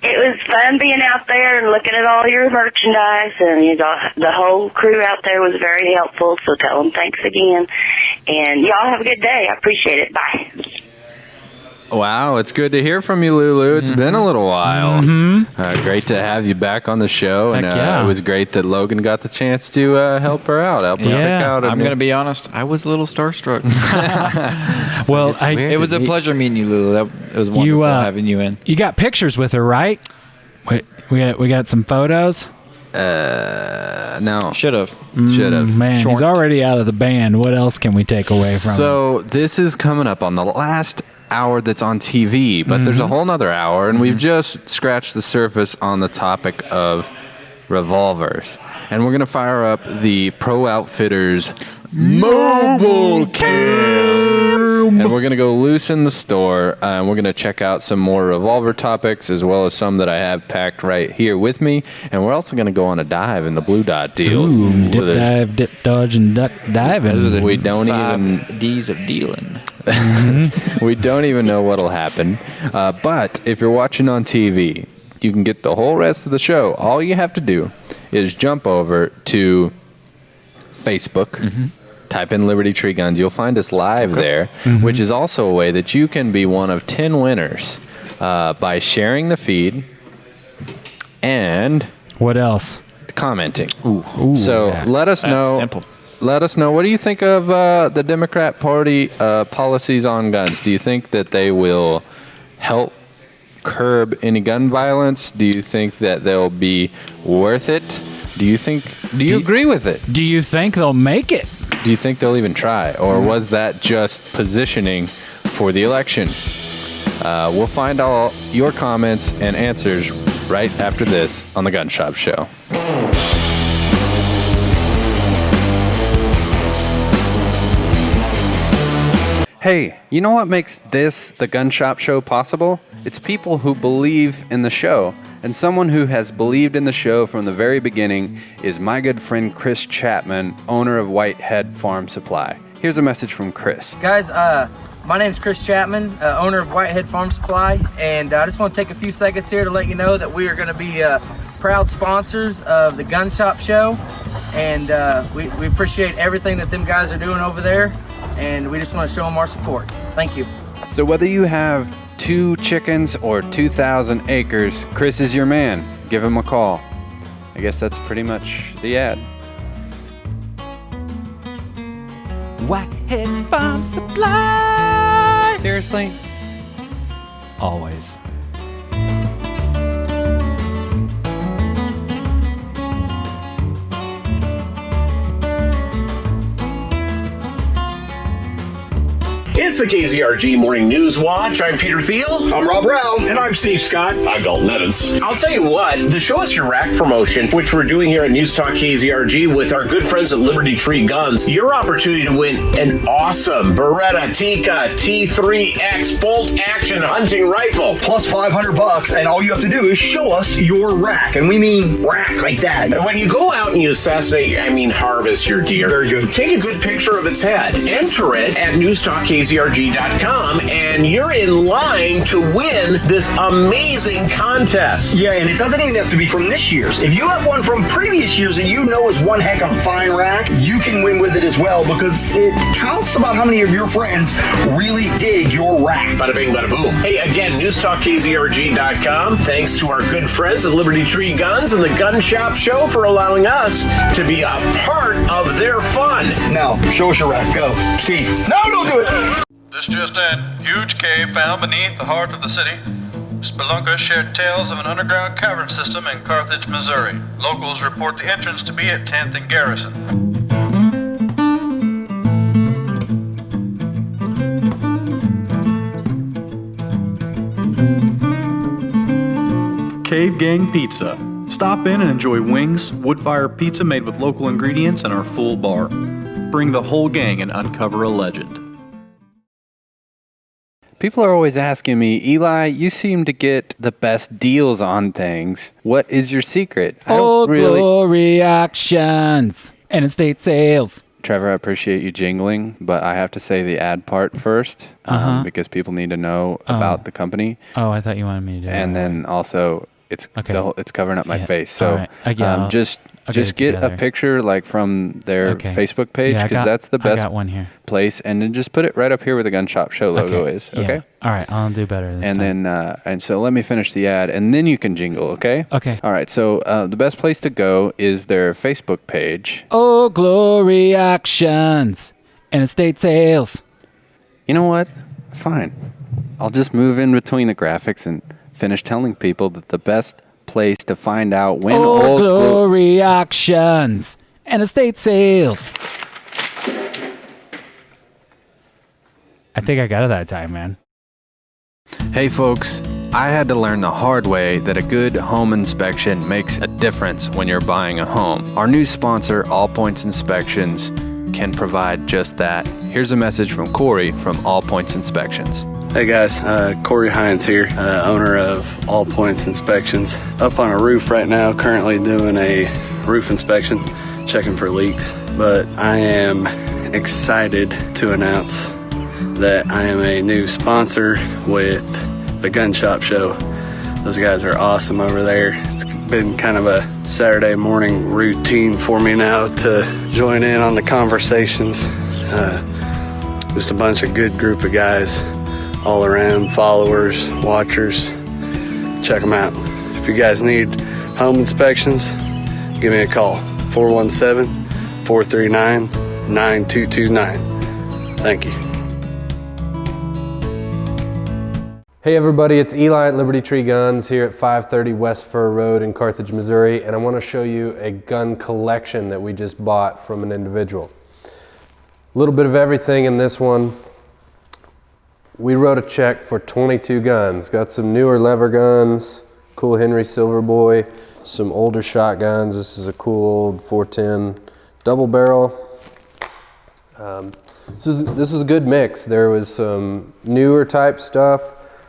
it was fun being out there and looking at all your merchandise, and the whole crew out there was very helpful, so tell them thanks again. And y'all have a good day. I appreciate it. Bye. Wow, it's good to hear from you, Lulu. It's been a little while. Great to have you back on the show, and it was great that Logan got the chance to help her out. Help her pick out. I'm going to be honest, I was a little starstruck. Well, it was a pleasure meeting you, Lulu. It was wonderful having you in. You got pictures with her, right? We got some photos. No. Should have. Man, he's already out of the band. What else can we take away from him? So this is coming up on the last hour that's on TV, but there's a whole nother hour, and we've just scratched the surface on the topic of revolvers. And we're going to fire up the Pro Outfitters mobile cam, and we're going to go loose in the store, and we're going to check out some more revolver topics as well as some that I have packed right here with me, and we're also going to go on a dive in the blue dot deals. Dive, dip, dodge, and duck diving. We don't even D's of dealing. We don't even know what'll happen, but if you're watching on TV, you can get the whole rest of the show. All you have to do is jump over to Facebook, type in Liberty Tree Guns. You'll find us live there, which is also a way that you can be one of 10 winners by sharing the feed and what else? Commenting. Let us know. Simple. Let us know. What do you think of the Democrat Party policies on guns? Do you think that they will help curb any gun violence? Do you think that they'll be worth it? Do you agree with it? Do you think they'll make it? Do you think they'll even try? Or was that just positioning for the election? We'll find all your comments and answers right after this on the Gun Shop Show. Hey, you know what makes this, the Gun Shop Show, possible? It's people who believe in the show. And someone who has believed in the show from the very beginning is my good friend Kriss Chapman, owner of Whitehead Farm Supply. Here's a message from Kriss. Guys, my name's Kriss Chapman, owner of Whitehead Farm Supply, and I just want to take a few seconds here to let you know that we are going to be proud sponsors of the Gun Shop Show, and we appreciate everything that them guys are doing over there, and we just want to show them our support. Thank you. So whether you have 2 chickens or 2,000 acres, Kriss is your man. Give him a call. I guess that's pretty much the ad. Whitehead Farm Supply. Seriously? Always. It's the KZRG Morning News Watch. I'm Peter Thiel. I'm Rob Brown. And I'm Steve Scott. I'm Dalton Evans. I'll tell you what, the Show Us Your Rack promotion, which we're doing here at News Talk KZRG with our good friends at Liberty Tree Guns, your opportunity to win an awesome Beretta Tikka T3X bolt action hunting rifle. Plus $500, and all you have to do is show us your rack. And we mean rack like that. And when you go out and you assassinate, harvest your deer. Very good. Take a good picture of its head. Enter it at newstalkkzrg.com, and you're in line to win this amazing contest. Yeah, and it doesn't even have to be from this year's. If you have one from previous years that you know is one heck of a fine rack, you can win with it as well, because it counts about how many of your friends really dig your rack. Bada bing, bada boom. Hey, again, newstalkkzrg.com. Thanks to our good friends at Liberty Tree Guns and the Gun Shop Show for allowing us to be a part of their fun. Now, show us your rack. Go. Steve. No, don't do it. This just in. Huge cave found beneath the heart of the city. Spelunkers shared tales of an underground cavern system in Carthage, Missouri. Locals report the entrance to be at 10th and Garrison. Cave Gang Pizza. Stop in and enjoy wings, wood-fire pizza made with local ingredients, and our full bar. Bring the whole gang and uncover a legend. People are always asking me, Eli, you seem to get the best deals on things. What is your secret? Glory actions and estate sales. Trevor, I appreciate you jingling, but I have to say the ad part first because people need to know about the company. Oh, I thought you wanted me to do it. And then also, it's it's covering up my face. So right. just get a picture like from their Facebook page, because that's the best place, and then just put it right up here where the Gun Shop Show logo is. Okay. All right. I'll do better this time. Then so let me finish the ad, and then you can jingle. Okay. Okay. All right. So the best place to go is their Facebook page. Oh, glory actions and estate sales. You know what? Fine. I'll just move in between the graphics and finish telling people that the best place to find out when Old Glory actions and estate sales. I think I got it that time, man. Hey folks, I had to learn the hard way that a good home inspection makes a difference when you're buying a home. Our new sponsor, All Points Inspections, can provide just that. Here's a message from Corey from All Points Inspections. Hey guys, Corey Hines here, owner of All Points Inspections. Up on a roof right now, currently doing a roof inspection, checking for leaks. But I am excited to announce that I am a new sponsor with the Gun Shop Show. Those guys are awesome over there. It's been kind of a Saturday morning routine for me now to join in on the conversations. Just a bunch of good group of guys all around, followers, watchers. Check them out. If you guys need home inspections, give me a call. 417-439-9229. Thank you. Hey everybody, it's Eli at Liberty Tree Guns here at 530 West Fur Road in Carthage, Missouri, and I want to show you a gun collection that we just bought from an individual. A little bit of everything in this one. We wrote a check for 22 guns. Got some newer lever guns, cool Henry Silver Boy, some older shotguns. This is a cool old 410 double barrel. This was a good mix. There was some newer type stuff,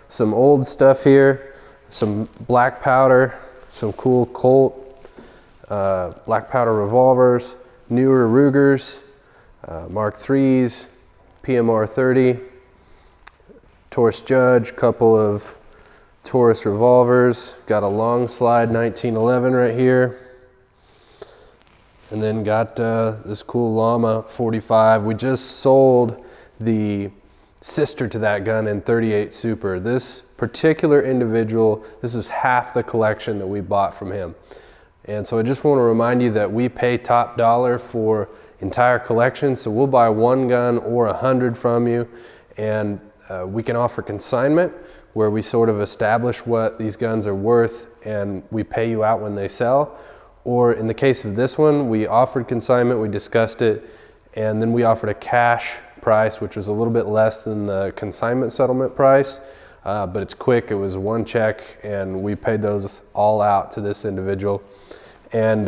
some old stuff here, some black powder, some cool Colt, black powder revolvers, newer Rugers, Mark IIIs, PMR 30, Taurus Judge, couple of Taurus revolvers, got a long slide 1911 right here, and then got this cool Llama 45. We just sold the sister to that gun in 38 Super. This particular individual, this was half the collection that we bought from him. And so I just want to remind you that we pay top dollar for entire collection, so we'll buy one gun or 100 from you, and we can offer consignment where we sort of establish what these guns are worth and we pay you out when they sell. Or in the case of this one, we offered consignment, we discussed it, and then we offered a cash price, which was a little bit less than the consignment settlement price, but it's quick. It was one check, and we paid those all out to this individual. And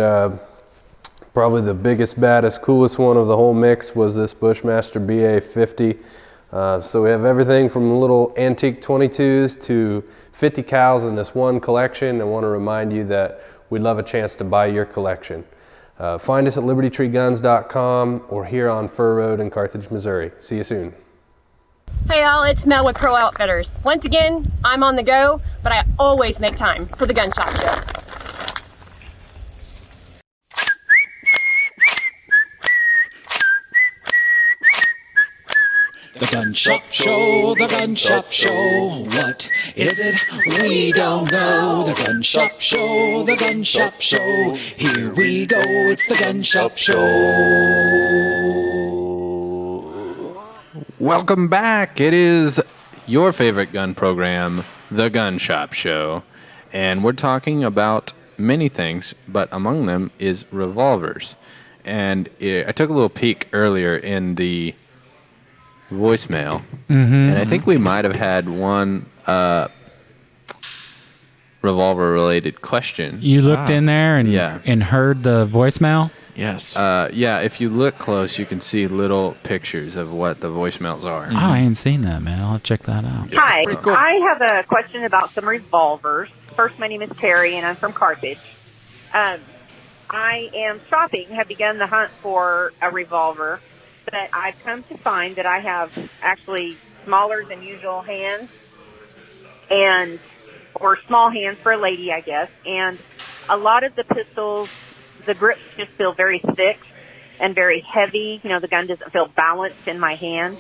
probably the biggest, baddest, coolest one of the whole mix was this Bushmaster BA-50. So we have everything from little antique 22s to 50 cals in this one collection, and want to remind you that we'd love a chance to buy your collection. Find us at libertytreeguns.com or here on Fur Road in Carthage, Missouri. See you soon. Hey all, it's Mel with Pro Outfitters. Once again, I'm on the go, but I always make time for the Gun Shop Show. The Gun Shop Show, the Gun Shop Show. What is it? We don't know. The Gun Shop Show, the Gun Shop Show. Here we go, it's the Gun Shop Show. Welcome back. It is your favorite gun program, the Gun Shop Show. And we're talking about many things, but among them is revolvers. And I took a little peek earlier in the voicemail, and I think we might have had one revolver related question. You looked in there and heard the voicemail? Yes. Yeah, if you look close, you can see little pictures of what the voicemails are. Oh, I ain't seen that, man. I'll have to check that out. Hi, I have a question about some revolvers. First, my name is Terry, and I'm from Carthage. I am shopping, have begun the hunt for a revolver, but I've come to find that I have actually smaller than usual hands, or small hands for a lady, I guess, and a lot of the pistols, the grips just feel very thick and very heavy. You know, the gun doesn't feel balanced in my hand.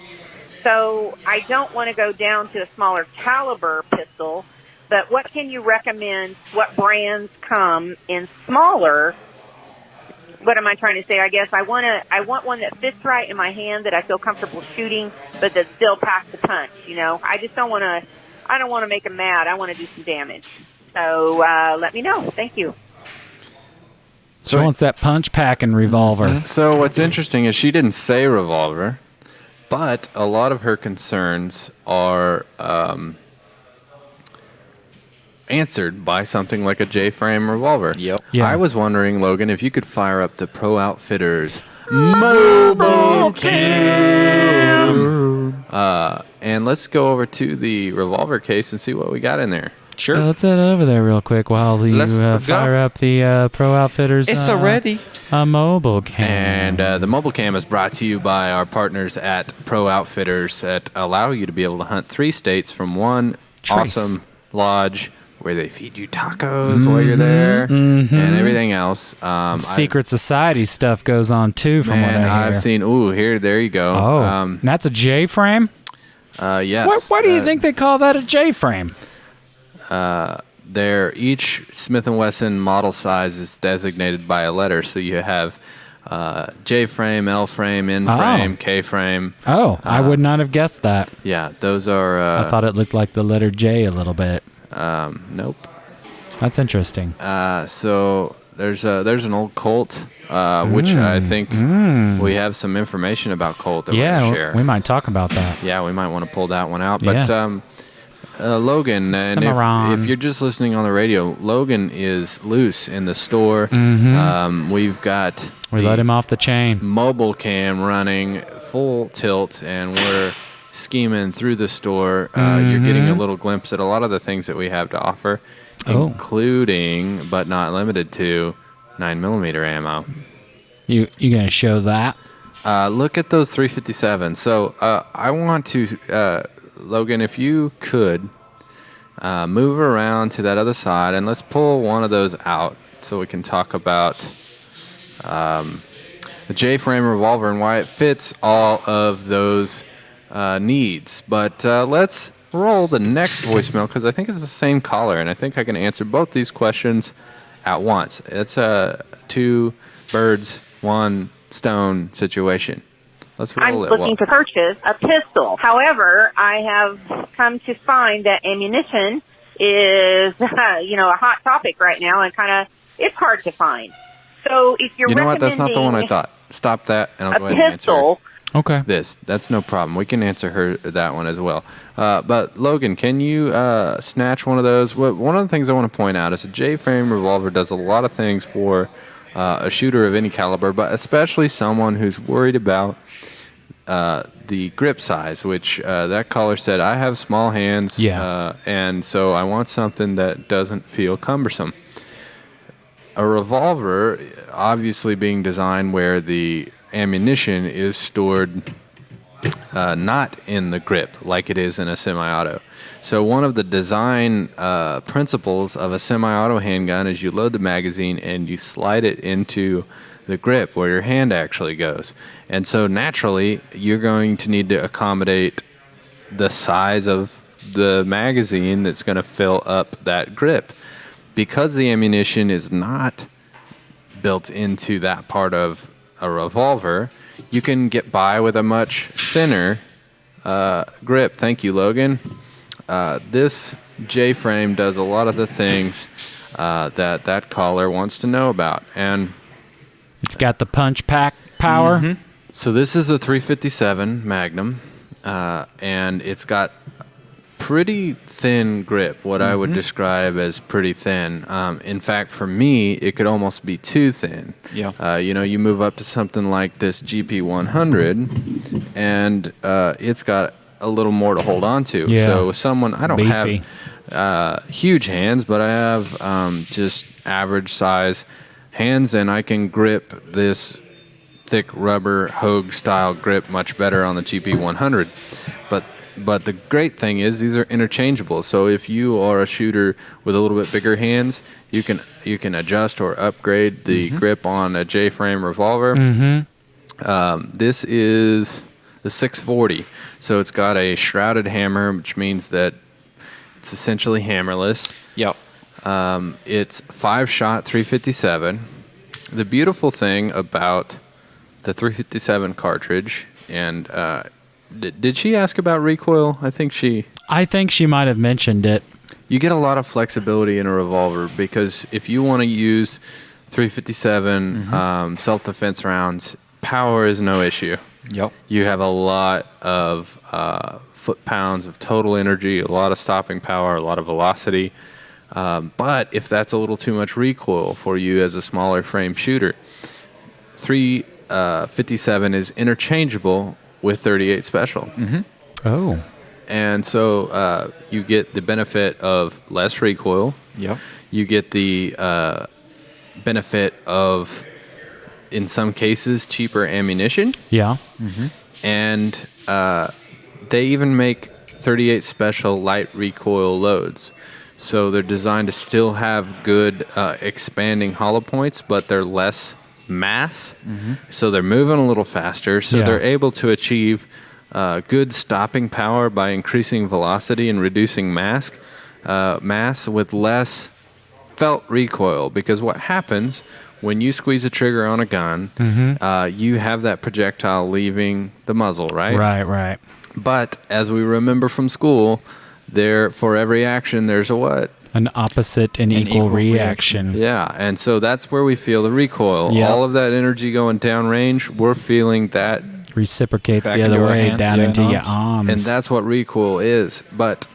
So I don't want to go down to a smaller caliber pistol, but what can you recommend? What brands come in smaller? What am I trying to say? I guess I want one that fits right in my hand, that I feel comfortable shooting, but that still packs the punch. You know, I don't want to make them mad. I want to do some damage. So let me know. Thank you. She wants that punch packing revolver. So what's interesting is she didn't say revolver, but a lot of her concerns are answered by something like a J-frame revolver. Yep. Yeah. I was wondering, Logan, if you could fire up the Pro Outfitters mobile cam. And let's go over to the revolver case and see what we got in there. Sure. Let's head over there real quick while you fire up the Pro Outfitters. It's already a mobile cam. And the mobile cam is brought to you by our partners at Pro Outfitters that allow you to be able to hunt 3 states from one awesome lodge where they feed you tacos while you're there and everything else. Secret society stuff goes on too, from what I hear. I've seen. There you go. Oh, that's a J-frame? Yes. Why do you think they call that a J-frame? Each Smith & Wesson model size is designated by a letter. So you have J-frame, L-frame, N-frame, K-frame. Oh, I would not have guessed that. Yeah, those are... I thought it looked like the letter J a little bit. Nope. That's interesting. So there's an old Colt, which I think we have some information about Colt that we can share. We might talk about that. Yeah, we might want to pull that one out. But Logan, and if you're just listening on the radio, Logan is loose in the store. We've got we let him off the chain. Mobile cam running full tilt, and we're scheming through the store. You're getting a little glimpse at a lot of the things that we have to offer, including but not limited to 9mm ammo. You gonna show that? Look at those 357. So I want to, Logan, if you could move around to that other side, and let's pull one of those out so we can talk about the J-frame revolver and why it fits all of those needs. But let's roll the next voicemail, because I think it's the same caller, and I think I can answer both these questions at once. It's a 2 birds, 1 stone situation. Let's roll it. I'm looking to purchase a pistol. However, I have come to find that ammunition is, a hot topic right now, and it's hard to find. So if you're what? That's not the one I thought. Stop that, and I'll go ahead and answer it. Okay. That's no problem. We can answer her that one as well. But Logan, can you snatch one of those? One of the things I want to point out is a J-frame revolver does a lot of things for a shooter of any caliber, but especially someone who's worried about the grip size, which that caller said, I have small hands, and so I want something that doesn't feel cumbersome. A revolver, obviously being designed where the ammunition is stored not in the grip like it is in a semi-auto. So one of the design principles of a semi-auto handgun is you load the magazine and you slide it into the grip where your hand actually goes. And so naturally, you're going to need to accommodate the size of the magazine that's going to fill up that grip. Because the ammunition is not built into that part of a revolver, you can get by with a much thinner grip. Thank you, Logan. This J-frame does a lot of the things that caller wants to know about. And it's got the punch pack power. Mm-hmm. So this is a 357 Magnum, and it's got pretty thin grip, what I would describe as pretty thin. In fact, for me, it could almost be too thin. Yeah. You move up to something like this GP100, and it's got a little more to hold on to. Yeah. So someone, I don't Beefy. have huge hands, but I have just average size hands, and I can grip this thick rubber Hogue style grip much better on the GP100. But the great thing is these are interchangeable. So if you are a shooter with a little bit bigger hands, you can adjust or upgrade the grip on a J-frame revolver. This is the 640. So it's got a shrouded hammer, which means that it's essentially hammerless. Yep. It's 5-shot 357. The beautiful thing about the 357 cartridge, and did she ask about recoil? I think she might have mentioned it. You get a lot of flexibility in a revolver because if you want to use 357 self-defense rounds, power is no issue. Yep. You have a lot of foot-pounds of total energy, a lot of stopping power, a lot of velocity. But if that's a little too much recoil for you as a smaller frame shooter, 357 is interchangeable with 38 Special. Oh. And so you get the benefit of less recoil. Yep. You get the benefit of, in some cases, cheaper ammunition. Yeah. And they even make 38 Special light recoil loads. So they're designed to still have good expanding hollow points, but they're less mass. So they're moving a little faster. So they're able to achieve good stopping power by increasing velocity and reducing mass with less felt recoil. Because what happens when you squeeze a trigger on a gun, you have that projectile leaving the muzzle, right? Right. But as we remember from school, for every action, there's a what? An opposite and equal reaction. Yeah, and so that's where we feel the recoil. Yep. All of that energy going downrange, we're feeling that reciprocates the other way down into your arms. And that's what recoil is. But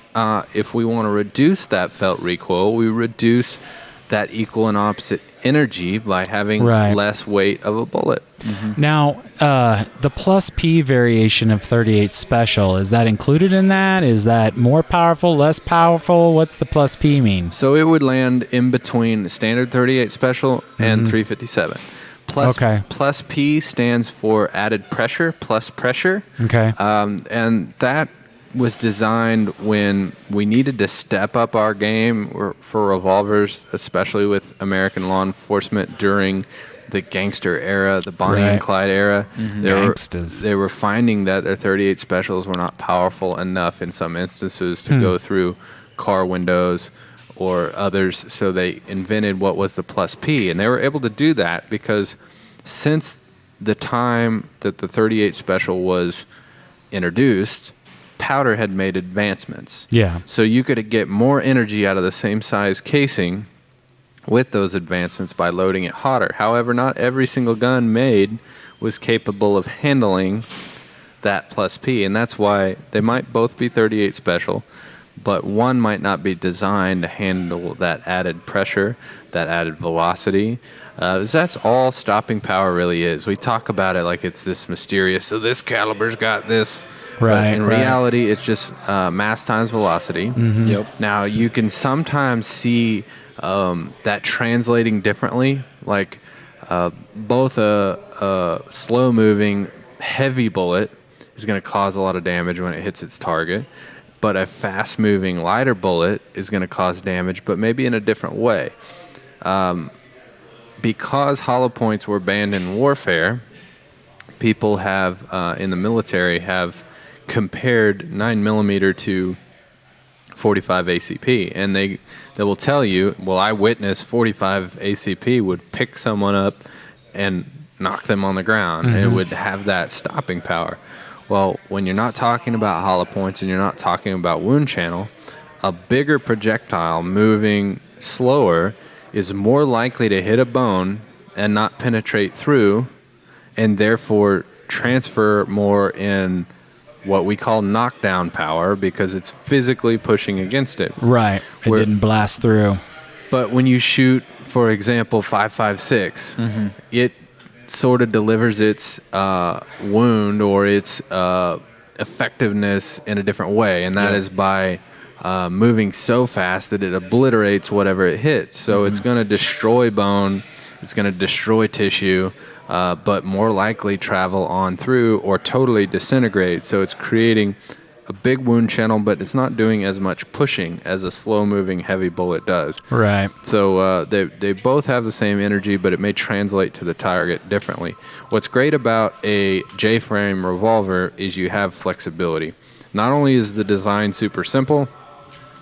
if we want to reduce that felt recoil, we reduce that equal and opposite energy by having less weight of a bullet. Now, the plus P variation of 38 Special, is that included in that? Is that more powerful, less powerful? What's the plus P mean? So it would land in between standard 38 Special and 357. Plus P stands for added pressure, plus pressure. Okay. And that was designed when we needed to step up our game for revolvers, especially with American law enforcement during the gangster era, the Bonnie and Clyde era. They were finding that their 38 Specials were not powerful enough in some instances to go through car windows or others, so they invented what was the plus P. And they were able to do that because since the time that the 38 Special was introduced, powder had made advancements. Yeah. So you could get more energy out of the same size casing with those advancements by loading it hotter. However, not every single gun made was capable of handling that plus P, and that's why they might both be 38 special, but one might not be designed to handle that added pressure, that added velocity. That's all stopping power really is. We talk about it like it's this mysterious, so this caliber's got this. Right. But in reality, it's just mass times velocity. Mhm. Yep. Now, you can sometimes see that translating differently, like both a slow-moving, heavy bullet is going to cause a lot of damage when it hits its target, but a fast-moving, lighter bullet is going to cause damage, but maybe in a different way. Because hollow points were banned in warfare, people have, in the military, have compared 9mm to 45 ACP, and they will tell you, well, I witnessed 45 ACP would pick someone up and knock them on the ground, and it would have that stopping power. Well, when you're not talking about hollow points and you're not talking about wound channel, a bigger projectile moving slower is more likely to hit a bone and not penetrate through, and therefore transfer more in what we call knockdown power, because it's physically pushing against it. Right. It didn't blast through. But when you shoot, for example, 5.56, it sort of delivers its wound or its effectiveness in a different way, and that is by moving so fast that it obliterates whatever it hits. So it's going to destroy bone, it's going to destroy tissue, but more likely travel on through or totally disintegrate. So it's creating a big wound channel, but it's not doing as much pushing as a slow-moving heavy bullet does. Right. So they both have the same energy, but it may translate to the target differently. What's great about a J-frame revolver is you have flexibility. Not only is the design super simple,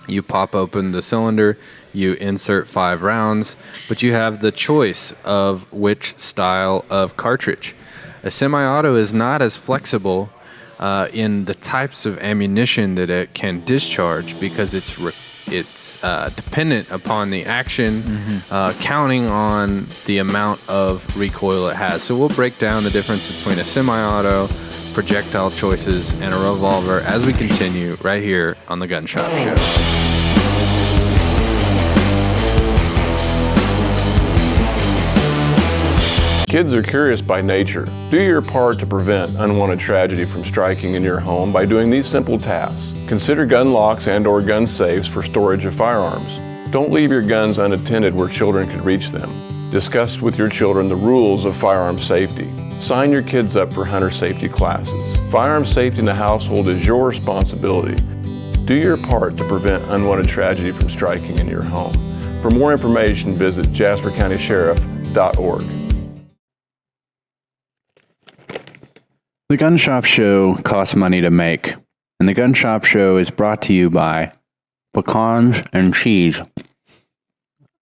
you pop open the cylinder, you insert 5 rounds, but you have the choice of which style of cartridge. A semi-auto is not as flexible in the types of ammunition that it can discharge, because it's dependent upon the action, counting on the amount of recoil it has. So we'll break down the difference between a semi-auto, projectile choices, and a revolver as we continue right here on the Gun Shop Show. Kids are curious by nature. Do your part to prevent unwanted tragedy from striking in your home by doing these simple tasks. Consider gun locks and/or gun safes for storage of firearms. Don't leave your guns unattended where children could reach them. Discuss with your children the rules of firearm safety. Sign your kids up for hunter safety classes. Firearm safety in the household is your responsibility. Do your part to prevent unwanted tragedy from striking in your home. For more information, visit jaspercountysheriff.org. The Gun Shop Show costs money to make, and the Gun Shop Show is brought to you by pecans and cheese.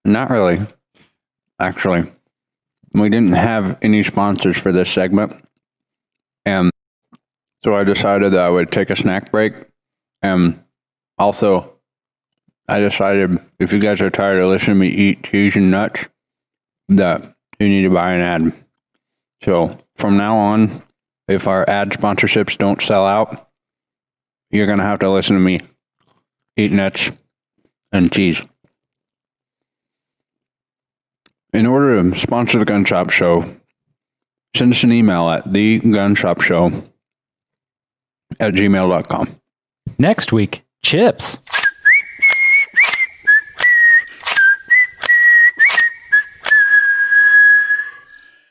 Not really. Actually, we didn't have any sponsors for this segment, and so I decided that I would take a snack break, and also I decided if you guys are tired of listening to me eat cheese and nuts, that you need to buy an ad. So from now on, if our ad sponsorships don't sell out, you're going to have to listen to me eat nuts and cheese. In order to sponsor the Gun Shop Show, send us an email at thegunshopshow@gmail.com. Next week, chips.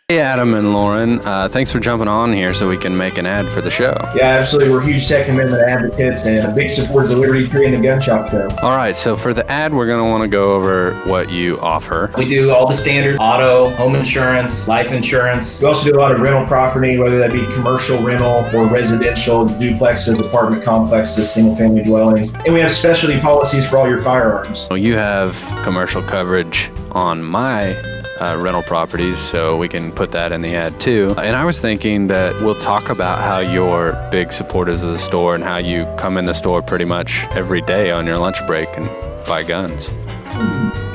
Hey, Adam and Lauren. Thanks for jumping on here so we can make an ad for the show. Yeah, absolutely. We're huge Second Amendment advocates and big supporters of Liberty Tree and the Gun Shop Show. All right, so for the ad, we're going to want to go over what you offer. We do all the standard auto, home insurance, life insurance. We also do a lot of rental property, whether that be commercial rental or residential, duplexes, apartment complexes, single-family dwellings. And we have specialty policies for all your firearms. You have commercial coverage on my rental properties, so we can put that in the ad too. And I was thinking that we'll talk about how you're big supporters of the store and how you come in the store pretty much every day on your lunch break and buy guns.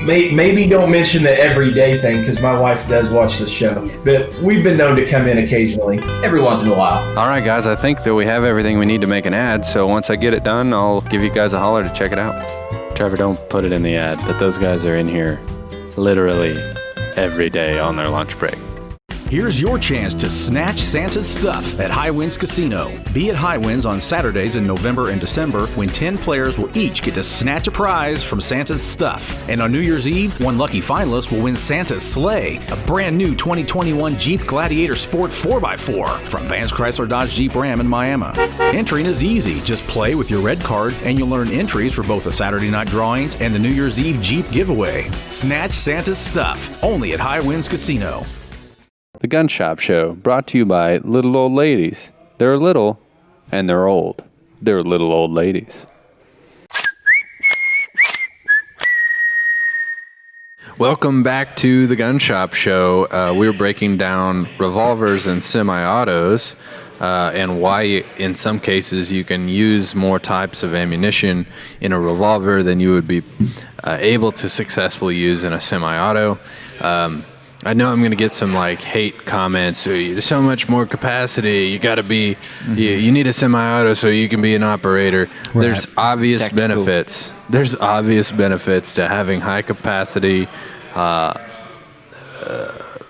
Maybe don't mention the everyday thing because my wife does watch the show, but we've been known to come in occasionally. Every once in a while. All right, guys, I think that we have everything we need to make an ad, so once I get it done, I'll give you guys a holler to check it out. Trevor, don't put it in the ad, but those guys are in here literally every day on their lunch break. Here's your chance to snatch Santa's stuff at High Winds Casino. Be at High Winds on Saturdays in November and December when 10 players will each get to snatch a prize from Santa's stuff. And on New Year's Eve, one lucky finalist will win Santa's sleigh, a brand new 2021 Jeep Gladiator Sport 4x4 from Vance Chrysler Dodge Jeep Ram in Miami. Entering is easy. Just play with your red card and you'll earn entries for both the Saturday night drawings and the New Year's Eve Jeep giveaway. Snatch Santa's stuff, only at High Winds Casino. The Gun Shop Show, brought to you by little old ladies. They're little and they're old. They're little old ladies. Welcome back to the Gun Shop Show. We're breaking down revolvers and semi-autos and why, in some cases, you can use more types of ammunition in a revolver than you would be able to successfully use in a semi-auto. I know I'm going to get some hate comments. There's so much more capacity. You got to be, you need a semi-auto so you can be an operator. Right. There's obvious benefits. There's obvious benefits to having high capacity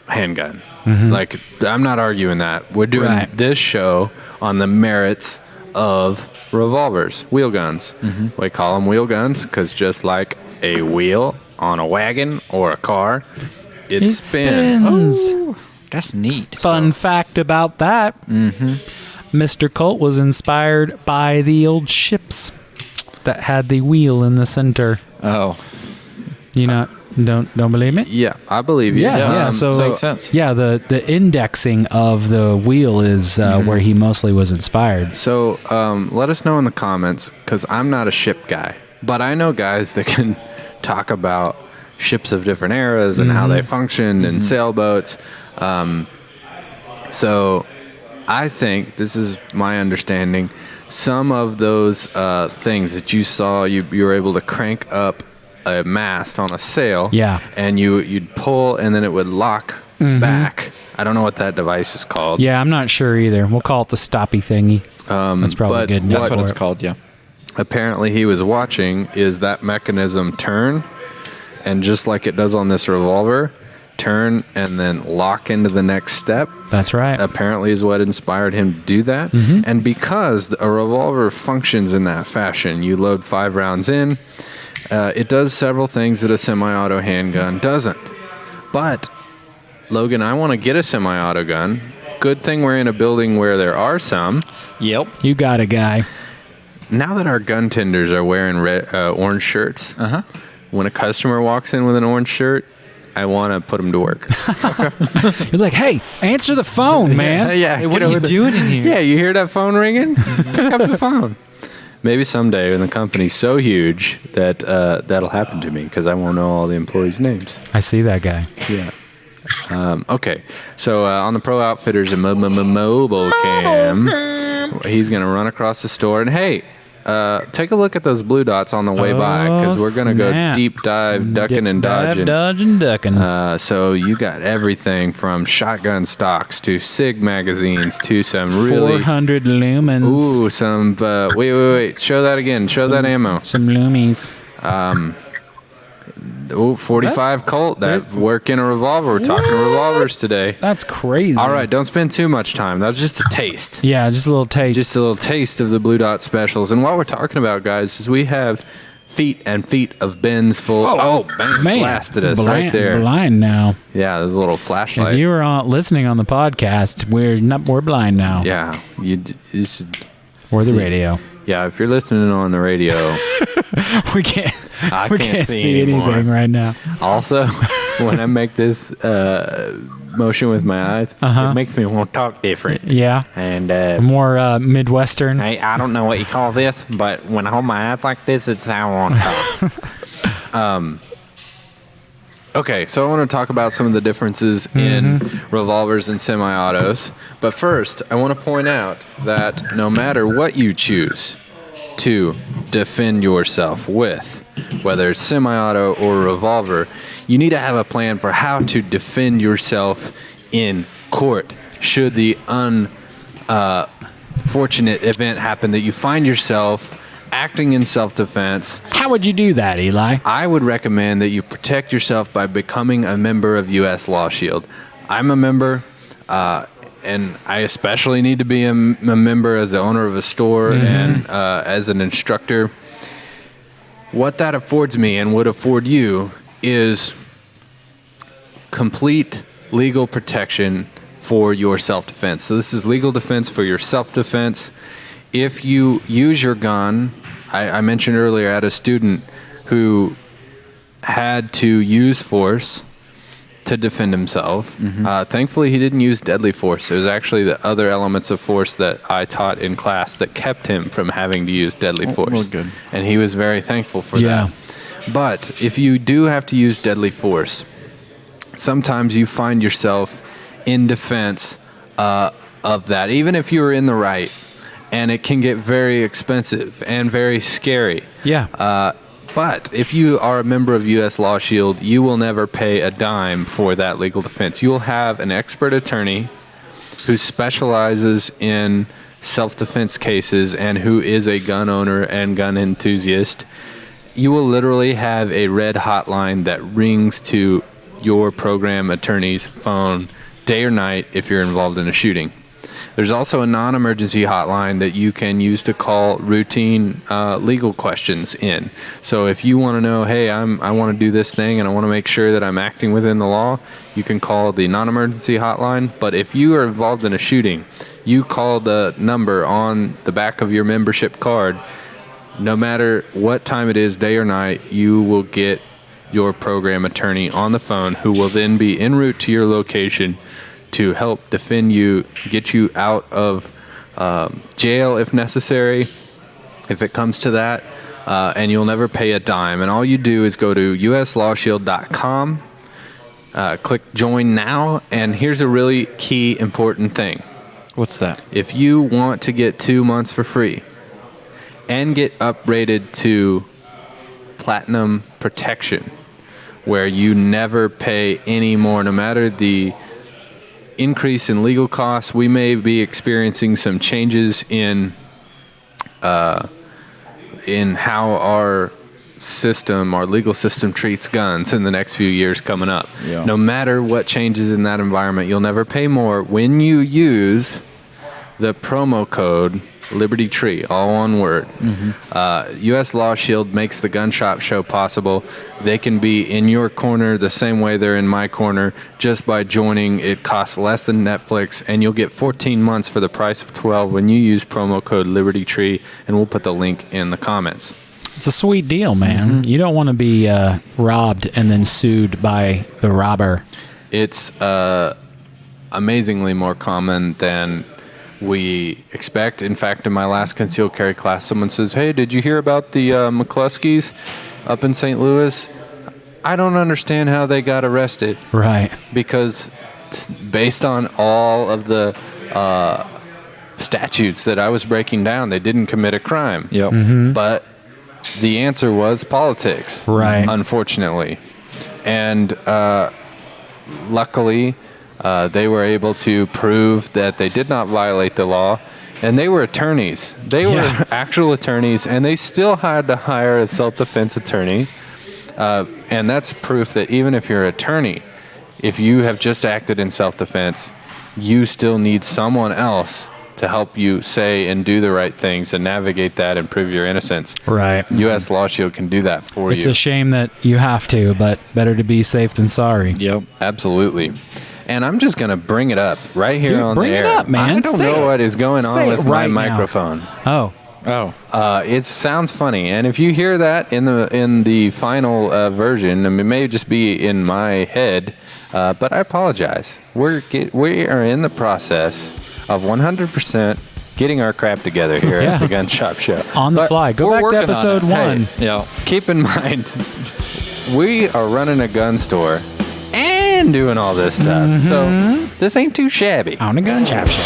handgun. I'm not arguing that. We're doing this show on the merits of revolvers, wheel guns. We call them wheel guns because just like a wheel on a wagon or a car, it spins. Oh, that's neat. Fun fact about that. Mr. Colt was inspired by the old ships that had the wheel in the center. Oh. You don't believe me? Yeah, I believe you. Yeah. So makes sense. Yeah, the indexing of the wheel is where he mostly was inspired. So let us know in the comments, because I'm not a ship guy, but I know guys that can talk about ships of different eras and how they functioned and sailboats. So I think, this is my understanding, some of those things that you saw, you were able to crank up a mast on a sail, and you'd pull and then it would lock back. I don't know what that device is called. Yeah, I'm not sure either. We'll call it the stoppy thingy. That's probably good. That's what it's called, yeah. Apparently he was watching is that mechanism turn, and just like it does on this revolver, turn and then lock into the next step. That's right. Apparently is what inspired him to do that. And because a revolver functions in that fashion, you load 5 rounds in, it does several things that a semi-auto handgun doesn't. But, Logan, I want to get a semi-auto gun. Good thing we're in a building where there are some. Yep. You got a guy. Now that our gun tenders are wearing orange shirts, when a customer walks in with an orange shirt, I want to put them to work. He's like, hey, answer the phone, man. Yeah. Hey, what are you doing in here? Yeah, you hear that phone ringing? Pick up the phone. Maybe someday when the company's so huge that that'll happen to me because I won't know all the employees' names. I see that guy. Yeah. Okay. So on the Pro Outfitters and mobile cam, he's going to run across the store and, hey, take a look at those blue dots on the way by because we're going to go deep dive ducking and dodging. So you got everything from shotgun stocks to SIG magazines to some really 400 lumens. Ooh, some wait. Show that again. Show that ammo. Some loomies. 45 Colt that work in a revolver. We're talking revolvers today. That's crazy. All right, don't spend too much time. That was just a taste. Yeah, just a little taste. Just a little taste of the blue dot specials. And what we're talking about, guys, is we have feet and feet of bins full. Oh man, blasted us right there. Blind now. Yeah, there's a little flashlight. If you were listening on the podcast, we're blind now. Yeah, you should. Or the radio. Yeah, if you're listening on the radio, we can't see anything right now. Also, when I make this motion with my eyes, it makes me want to talk different. Yeah. And more Midwestern. Hey, I don't know what you call this, but when I hold my eyes like this, it's how I want to talk. Okay, so I want to talk about some of the differences in revolvers and semi-autos. But first, I want to point out that no matter what you choose, to defend yourself with, whether it's semi-auto or revolver. You need to have a plan for how to defend yourself in court should the unfortunate event happen that you find yourself acting in self-defense. How would you do that, Eli? I would recommend that you protect yourself by becoming a member of U.S. Law Shield. I'm a member, and I especially need to be a member as the owner of a store and as an instructor. What that affords me and would afford you is complete legal protection for your self-defense. So this is legal defense for your self-defense. If you use your gun, I mentioned earlier I had a student who had to use force to defend himself. Thankfully, he didn't use deadly force. It was actually the other elements of force that I taught in class that kept him from having to use deadly force. Well, good. And he was very thankful for that. But if you do have to use deadly force, sometimes you find yourself in defense of that, even if you were in the right. And it can get very expensive and very scary. But if you are a member of U.S. Law Shield, you will never pay a dime for that legal defense. You will have an expert attorney who specializes in self-defense cases and who is a gun owner and gun enthusiast. You will literally have a red hotline that rings to your program attorney's phone day or night if you're involved in a shooting. There's also a non-emergency hotline that you can use to call routine legal questions in. So if you want to know, hey, I want to do this thing and I want to make sure that I'm acting within the law, you can call the non-emergency hotline. But if you are involved in a shooting, you call the number on the back of your membership card. No matter what time it is, day or night, you will get your program attorney on the phone who will then be en route to your location to help defend you, get you out of jail if necessary, if it comes to that, and you'll never pay a dime. And all you do is go to uslawshield.com, click join now, and here's a really key important thing. What's that? If you want to get 2 months for free and get upgraded to platinum protection, where you never pay any more, no matter the increase in legal costs, we may be experiencing some changes in how our legal system treats guns in the next few years coming up. No matter what changes in that environment, you'll never pay more when you use the promo code Liberty Tree, all one word. U.S. Law Shield makes the Gun Shop Show possible. They can be in your corner the same way they're in my corner just by joining. It costs less than Netflix, and you'll get 14 months for the price of 12 when you use promo code Liberty Tree, and we'll put the link in the comments. It's a sweet deal, man. You don't want to be robbed and then sued by the robber. It's amazingly more common than we expect. In fact, in my last concealed carry class, someone says, hey, did you hear about the McCluskeys up in St. Louis? I don't understand how they got arrested. Right. Because based on all of the statutes that I was breaking down, they didn't commit a crime. But the answer was politics. Right. Unfortunately. And luckily, they were able to prove that they did not violate the law, and they were attorneys. They were actual attorneys, and they still had to hire a self-defense attorney. And that's proof that even if you're an attorney, if you have just acted in self-defense, you still need someone else to help you say and do the right things and navigate that and prove your innocence. Right. U.S. Law Shield can do that for you. It's a shame that you have to, but better to be safe than sorry. Yep. Absolutely. And I'm just going to bring it up right here on the air. Bring it up, man. I don't know what is going on with my microphone. Oh. It sounds funny, and if you hear that in the final version, I mean, it may just be in my head, but I apologize. We are in the process of 100% getting our crap together here at the Gun Shop Show. On the fly. Go back to episode 1. Hey, keep in mind, we are running a gun store and doing all this stuff, so this ain't too shabby. On the Gun Shop Show.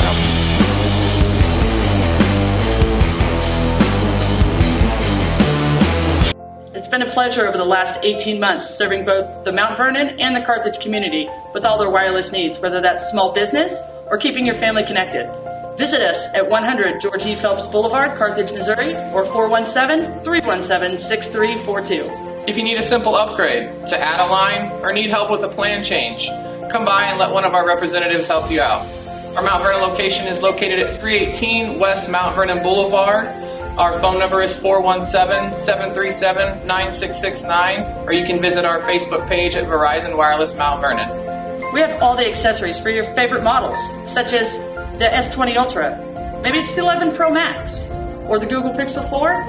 It's been a pleasure over the last 18 months serving both the Mount Vernon and the Carthage community with all their wireless needs, whether that's small business or keeping your family connected. Visit us at 100 George E. Phelps Boulevard, Carthage, Missouri, or 417-317-6342. If you need a simple upgrade, to add a line, or need help with a plan change, come by and let one of our representatives help you out. Our Mount Vernon location is located at 318 West Mount Vernon Boulevard. Our phone number is 417-737-9669, or you can visit our Facebook page at Verizon Wireless Mount Vernon. We have all the accessories for your favorite models, such as the S20 Ultra, maybe it's the 11 Pro Max, or the Google Pixel 4.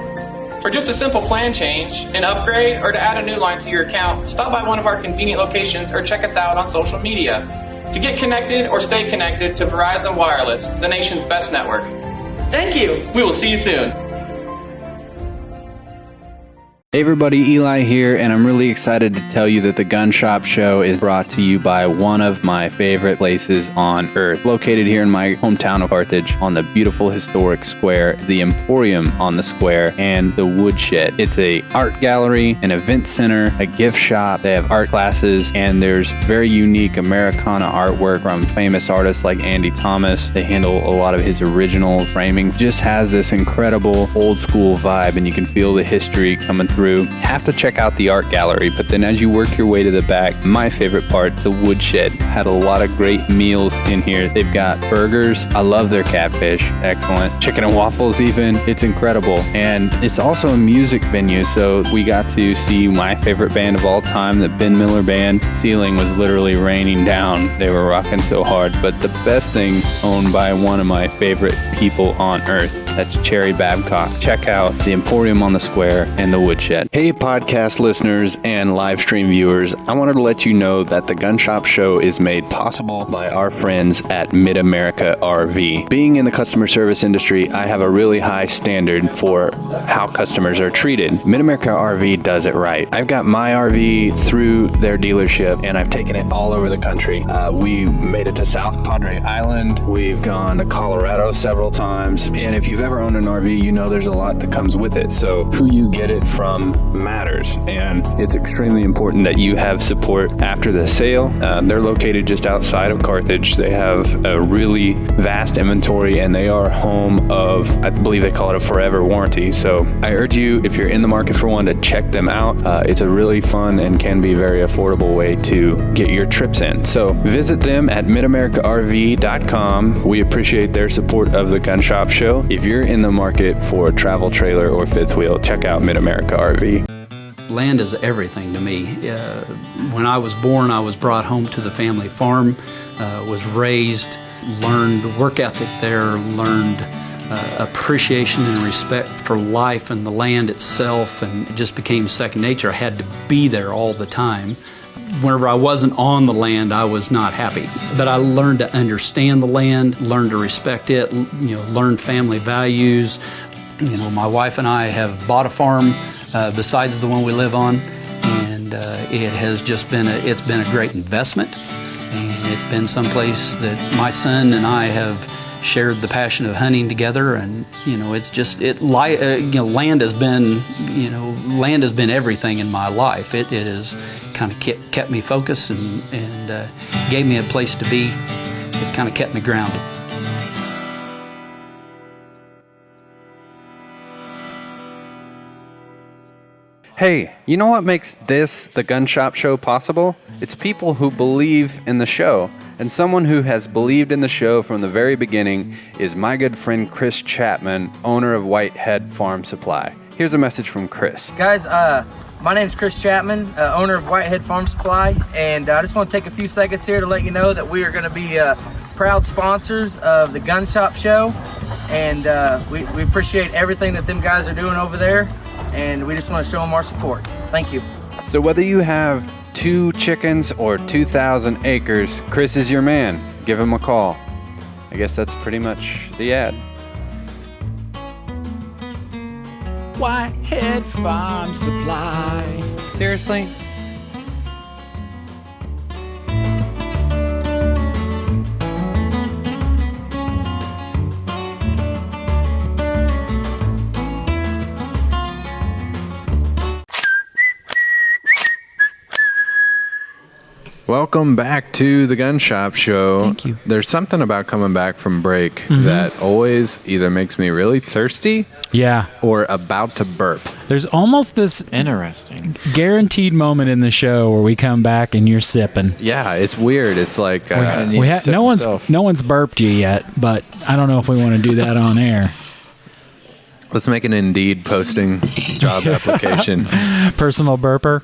For just a simple plan change, an upgrade, or to add a new line to your account, stop by one of our convenient locations or check us out on social media. To get connected or stay connected to Verizon Wireless, the nation's best network. Thank you. We will see you soon. Hey everybody, Eli here, and I'm really excited to tell you that the Gun Shop Show is brought to you by one of my favorite places on earth. Located here in my hometown of Carthage on the beautiful historic square, the Emporium on the square, and the Woodshed. It's a art gallery, an event center, a gift shop. They have art classes, and there's very unique Americana artwork from famous artists like Andy Thomas. They handle a lot of his original framing. Just has this incredible old school vibe, and you can feel the history coming through. Have to check out the art gallery, but then as you work your way to the back, my favorite part, the Woodshed. Had a lot of great meals in here. They've got burgers. I love their catfish. Excellent. Chicken and waffles even. It's incredible. And it's also a music venue, so we got to see my favorite band of all time, the Ben Miller Band. Ceiling was literally raining down. They were rocking so hard. But the best thing, owned by one of my favorite people on earth, that's Cherry Babcock. Check out the Emporium on the Square and the Woodshed. Hey podcast listeners and live stream viewers, I wanted to let you know that the Gun Shop Show is made possible by our friends at Mid-America RV. Being in the customer service industry, I have a really high standard for how customers are treated. Mid-America RV does it right. I've got my RV through their dealership and I've taken it all over the country. We made it to South Padre Island. We've gone to Colorado several times. And if you've ever owned an RV, you know there's a lot that comes with it. So who you get it from matters, and it's extremely important that you have support after the sale. They're located just outside of Carthage. They have a really vast inventory, and they are home of, I believe they call it a forever warranty. So I urge you, if you're in the market for one, to check them out. It's a really fun and can be very affordable way to get your trips in. So visit them at midamericarv.com. We appreciate their support of the Gun Shop Show. If you're in the market for a travel trailer or fifth wheel, check out Mid-America RV. Land is everything to me. When I was born, I was brought home to the family farm, was raised, learned work ethic there, learned appreciation and respect for life and the land itself, and it just became second nature. I had to be there all the time. Whenever I wasn't on the land, I was not happy. But I learned to understand the land, learned to respect it, learned family values. My wife and I have bought a farm besides the one we live on, and it has just been a great investment, and it's been someplace that my son and I have shared the passion of hunting together, and land has been everything in my life. It has kind of kept me focused and gave me a place to be. It's kind of kept me grounded. Hey, you know what makes this, the Gun Shop Show, possible? It's people who believe in the show. And someone who has believed in the show from the very beginning is my good friend Kriss Chapman, owner of Whitehead Farm Supply. Here's a message from Kriss. Guys, my name's Kriss Chapman, owner of Whitehead Farm Supply, and I just want to take a few seconds here to let you know that we are going to be proud sponsors of the Gun Shop Show, and we appreciate everything that them guys are doing over there, and we just want to show them our support. Thank you. So whether you have 2 chickens or 2,000 acres, Kriss is your man. Give him a call. I guess that's pretty much the ad. Whitehead Farm Supply. Seriously? Welcome back to the Gun Shop Show. Thank you. There's something about coming back from break that always either makes me really thirsty, or about to burp. There's almost this interesting guaranteed moment in the show where we come back and you're sipping. Yeah, it's weird. It's like no one's burped you yet, but I don't know if we want to do that on air. Let's make an Indeed posting job application. Personal burper.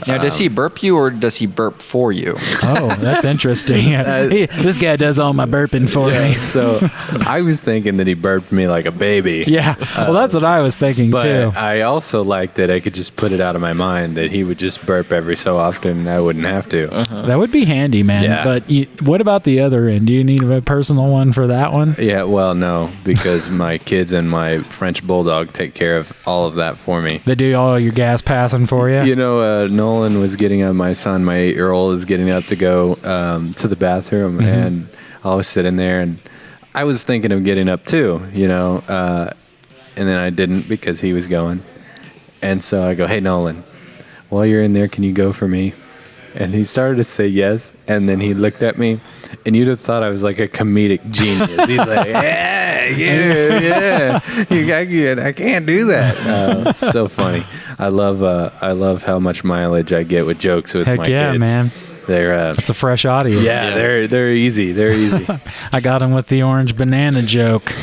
Now, does he burp you or does he burp for you? Oh, that's interesting. This guy does all my burping for me. So I was thinking that he burped me like a baby. Yeah, well, that's what I was thinking but too. I also like that I could just put it out of my mind that he would just burp every so often and I wouldn't have to. That would be handy, man. Yeah. But what about the other end? Do you need a personal one for that one? Yeah, well, no, because my kids and my French Bulldog take care of all of that for me. They do all your gas passing for you? You know, Nolan was getting up, my son, my 8-year-old, is getting up to go to the bathroom, and I was sitting there, and I was thinking of getting up too, you know, and then I didn't because he was going. And so I go, hey, Nolan, while you're in there, can you go for me? And he started to say yes, and then he looked at me, and you'd have thought I was like a comedic genius. He's like, yeah, I can't do that. It's so funny. I love how much mileage I get with jokes with my kids. Heck yeah, man. It's a fresh audience. Yeah, they're easy. They're easy. I got him with the orange banana joke.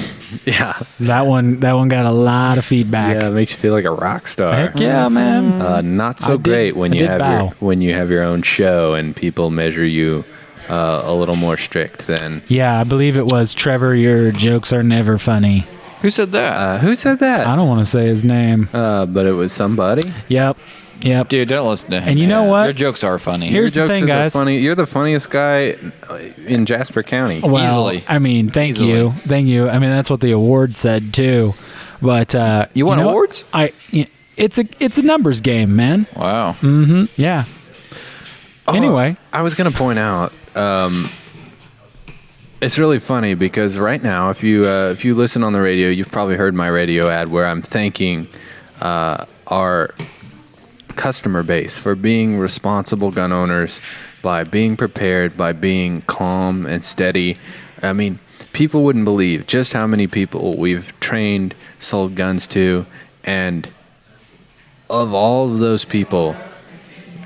Yeah, that one got a lot of feedback. Yeah, it makes you feel like a rock star. Heck yeah, man. Not so great when you have your own show and people measure you a little more strict than. Yeah, I believe it was Trevor. Your jokes are never funny. Who said that? I don't want to say his name. But it was somebody. Yep. Dude, don't listen to him. And you know what? Your jokes are funny. Here's the thing, guys. You're the funniest guy in Jasper County. Well, easily. I mean, thank you. I mean, that's what the award said too. But you won awards? It's a numbers game, man. Wow. Yeah. Anyway, I was gonna point out. It's really funny because right now, if you listen on the radio, you've probably heard my radio ad where I'm thanking our customer base for being responsible gun owners by being prepared, by being calm and steady. I mean, people wouldn't believe just how many people we've trained, sold guns to, and of all of those people,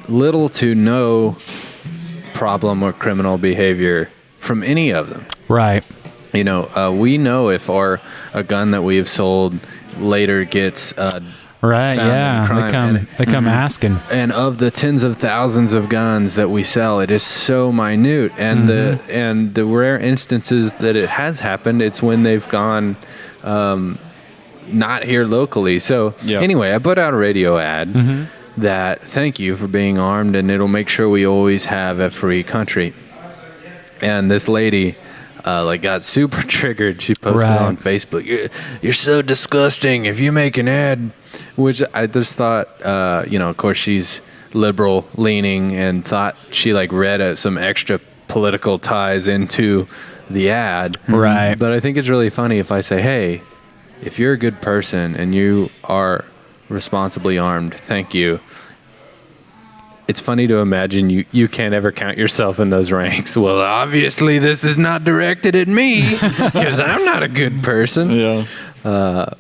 little to no problem or criminal behavior from any of them. Right. You know, we know if a gun that we've sold later gets right, yeah, they come asking. And of the tens of thousands of guns that we sell, it is so minute. And the rare instances that it has happened, it's when they've gone not here locally. So anyway, I put out a radio ad that thank you for being armed, and it'll make sure we always have a free country. And this lady got super triggered. She posted on Facebook, you're so disgusting if you make an ad. Which I just thought, of course she's liberal leaning and thought she read some extra political ties into the ad. Right. But I think it's really funny if I say, hey, if you're a good person and you are responsibly armed, thank you. It's funny to imagine you can't ever count yourself in those ranks. Well, obviously this is not directed at me because I'm not a good person. Yeah.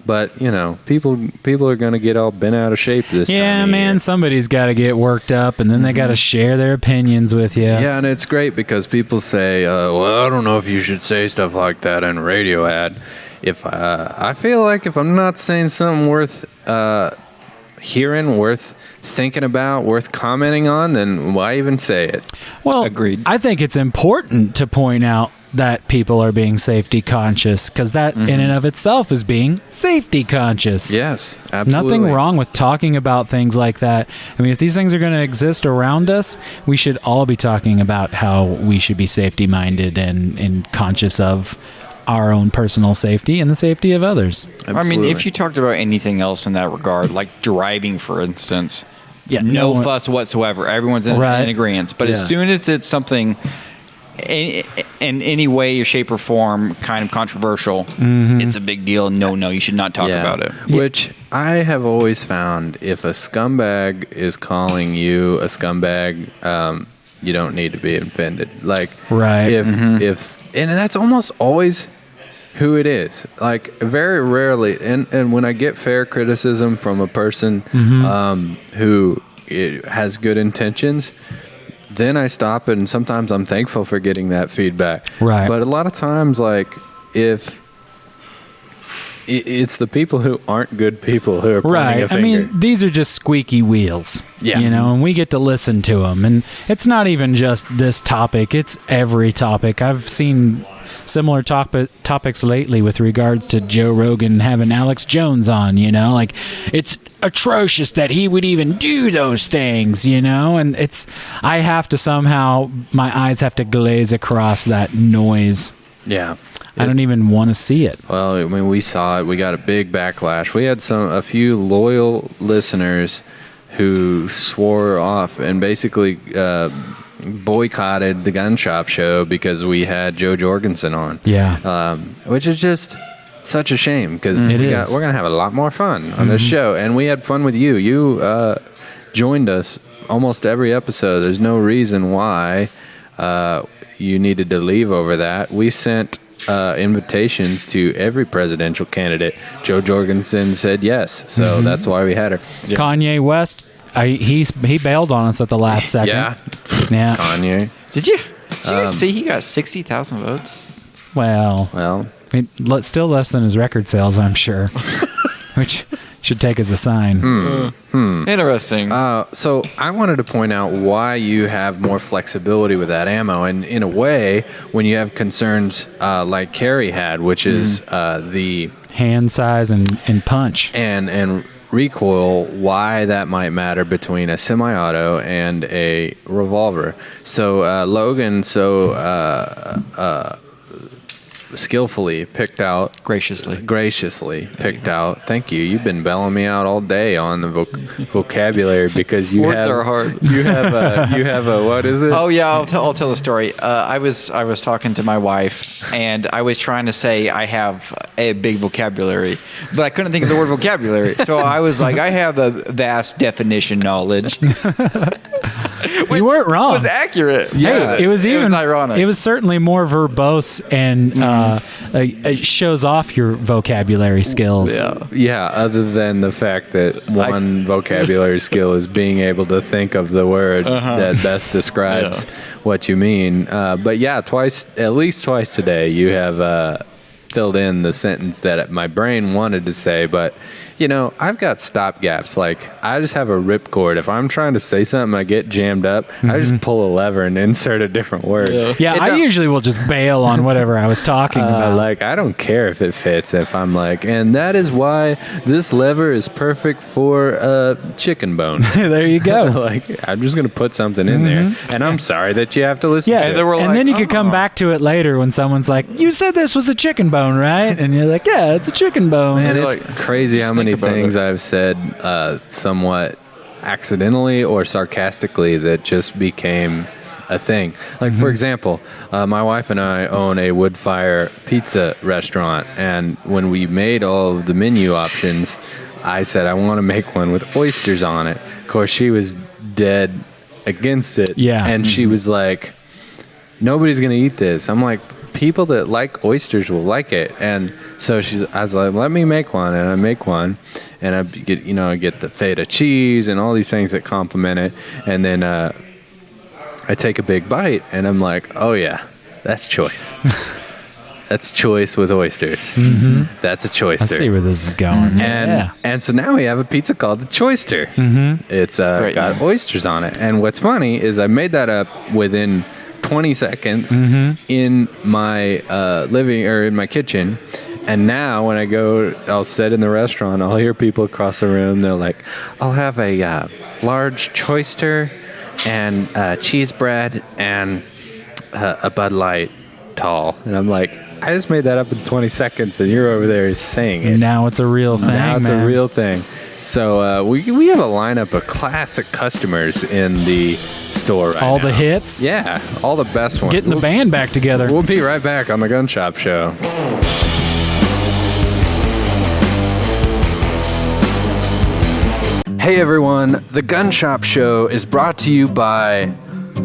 But people are going to get all bent out of shape this time. Yeah, man, somebody's got to get worked up, and then they got to share their opinions with you. Yeah, and it's great because people say, well, I don't know if you should say stuff like that in a radio ad. If I feel like if I'm not saying something worth hearing, worth thinking about, worth commenting on, then why even say it? Well, agreed. I think it's important to point out that people are being safety conscious, because that in and of itself is being safety conscious. Yes, absolutely. Nothing wrong with talking about things like that. I mean, if these things are going to exist around us, we should all be talking about how we should be safety minded and conscious of our own personal safety and the safety of others. Absolutely. I mean, if you talked about anything else in that regard, like driving, for instance, yeah, no fuss whatsoever. Everyone's in agreement. But as soon as it's something in any way, shape, or form, kind of controversial, it's a big deal. No, you should not talk about it. Which I have always found, if a scumbag is calling you a scumbag, you don't need to be offended. Like, right? If and that's almost always who it is. Like, very rarely, and when I get fair criticism from a person who has good intentions, then I stop, and sometimes I'm thankful for getting that feedback. Right. But a lot of times, like, if it's the people who aren't good people who are pointing a finger. I mean, these are just squeaky wheels. Yeah. You know, and we get to listen to them. And it's not even just this topic, it's every topic. I've seen similar topics lately with regards to Joe Rogan having Alex Jones on, you know? Like, it's atrocious that he would even do those things, you know? And I have to somehow, my eyes have to glaze across that noise. Yeah. I don't even want to see it. Well, I mean, we saw it. We got a big backlash. We had a few loyal listeners who swore off and basically boycotted the gun shop show because we had Joe Jorgensen on. Yeah. Which is just such a shame because we're going to have a lot more fun on this show. And we had fun with you. You joined us almost every episode. There's no reason why you needed to leave over that. We sent invitations to every presidential candidate. Joe Jorgensen said yes, so that's why we had her. Yes. Kanye West, he bailed on us at the last second. Yeah. Kanye. Did you guys see he got 60,000 votes? Well, still less than his record sales, I'm sure, which should take as a sign. Interesting. So I wanted to point out why you have more flexibility with that ammo, and in a way, when you have concerns like Carrie had, which is the hand size and punch and recoil, why that might matter between a semi-auto and a revolver. So Logan skillfully picked out graciously picked out. Thank you. You've been bailing me out all day on the vocabulary because you words are hard. You have a what is it? Oh yeah, I'll tell the story. I was talking to my wife and I was trying to say I have a big vocabulary, but I couldn't think of the word vocabulary. So I was like, I have a vast definition knowledge. You weren't wrong. It was accurate. Yeah, it was ironic. It was certainly more verbose and it shows off your vocabulary skills. Yeah. Other than the fact that one vocabulary skill is being able to think of the word that best describes what you mean. But yeah, at least twice today, you have filled in the sentence that my brain wanted to say, but you know, I've got stop gaps. Like, I just have a ripcord. If I'm trying to say something, I get jammed up, I just pull a lever and insert a different word. Yeah, I usually will just bail on whatever I was talking about. Like, I don't care if it fits. If I'm like, and that is why this lever is perfect for a chicken bone. There you go. Like, I'm just going to put something in there. And I'm sorry that you have to listen to it. And then you could come back to it later when someone's like, you said this was a chicken bone, right? And you're like, yeah, it's a chicken bone. And it's crazy how many things I've said somewhat accidentally or sarcastically that just became a thing. Like, for example, my wife and I own a wood fire pizza restaurant, and when we made all of the menu options, I said I want to make one with oysters on it. Of course, she was dead against it. Yeah. And she was like, nobody's going to eat this. I'm like, people that like oysters will like it. And so I was like, let me make one. And I make one, and I get the feta cheese and all these things that complement it. And then I take a big bite, and I'm like, oh yeah, that's choice. That's choice with oysters. That's a choister. I see where this is going. And so now we have a pizza called the Choister. It's got oysters on it. And what's funny is I made that up within 20 seconds in my living or in my kitchen. And now when I go, I'll sit in the restaurant, I'll hear people across the room. They're like, I'll have a large Choister and cheese bread and a Bud Light tall. And I'm like, I just made that up in 20 seconds and you're over there saying it. Now it's a real thing. Now it's a real thing. So we have a lineup of classic customers in the store right now. All the hits? Yeah, all the best ones. Getting the band back together. We'll be right back on the Gun Shop Show. Hey everyone, the Gun Shop Show is brought to you by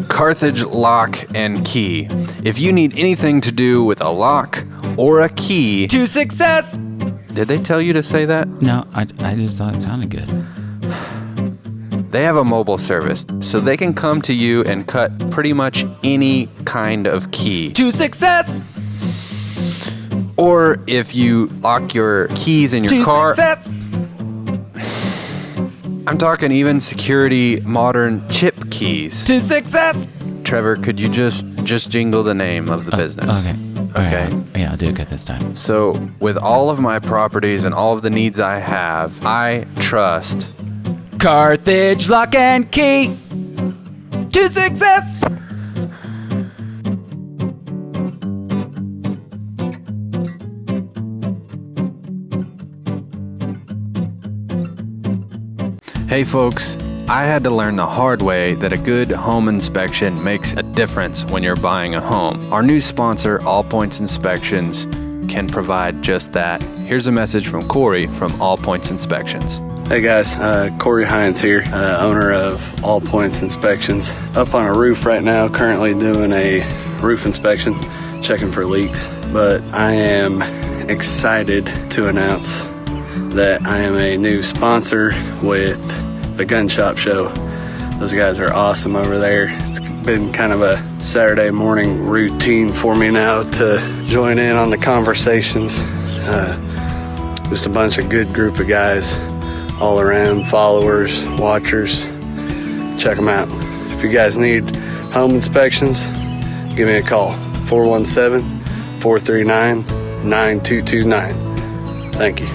Carthage Lock and Key. If you need anything to do with a lock or a key... To success! Did they tell you to say that? No, I just thought it sounded good. They have a mobile service, so they can come to you and cut pretty much any kind of key. To success! Or if you lock your keys in your car... Success! I'm talking even security modern chip keys. To success! Trevor, could you just jingle the name of the business? Okay. Yeah, I'll do it good this time. So, with all of my properties and all of the needs I have, I trust Carthage Lock and Key to success! Hey folks, I had to learn the hard way that a good home inspection makes a difference when you're buying a home. Our new sponsor, All Points Inspections, can provide just that. Here's a message from Corey from All Points Inspections. Hey guys, Corey Hines here, owner of All Points Inspections. Up on a roof right now, currently doing a roof inspection, checking for leaks. But I am excited to announce that I am a new sponsor with the Gun Shop Show. Those guys are awesome over there. It's been kind of a Saturday morning routine for me now to join in on the conversations. Just a bunch of good group of guys all around, followers, watchers. Check them out. If you guys need home inspections, give me a call, 417-439-9229. Thank you.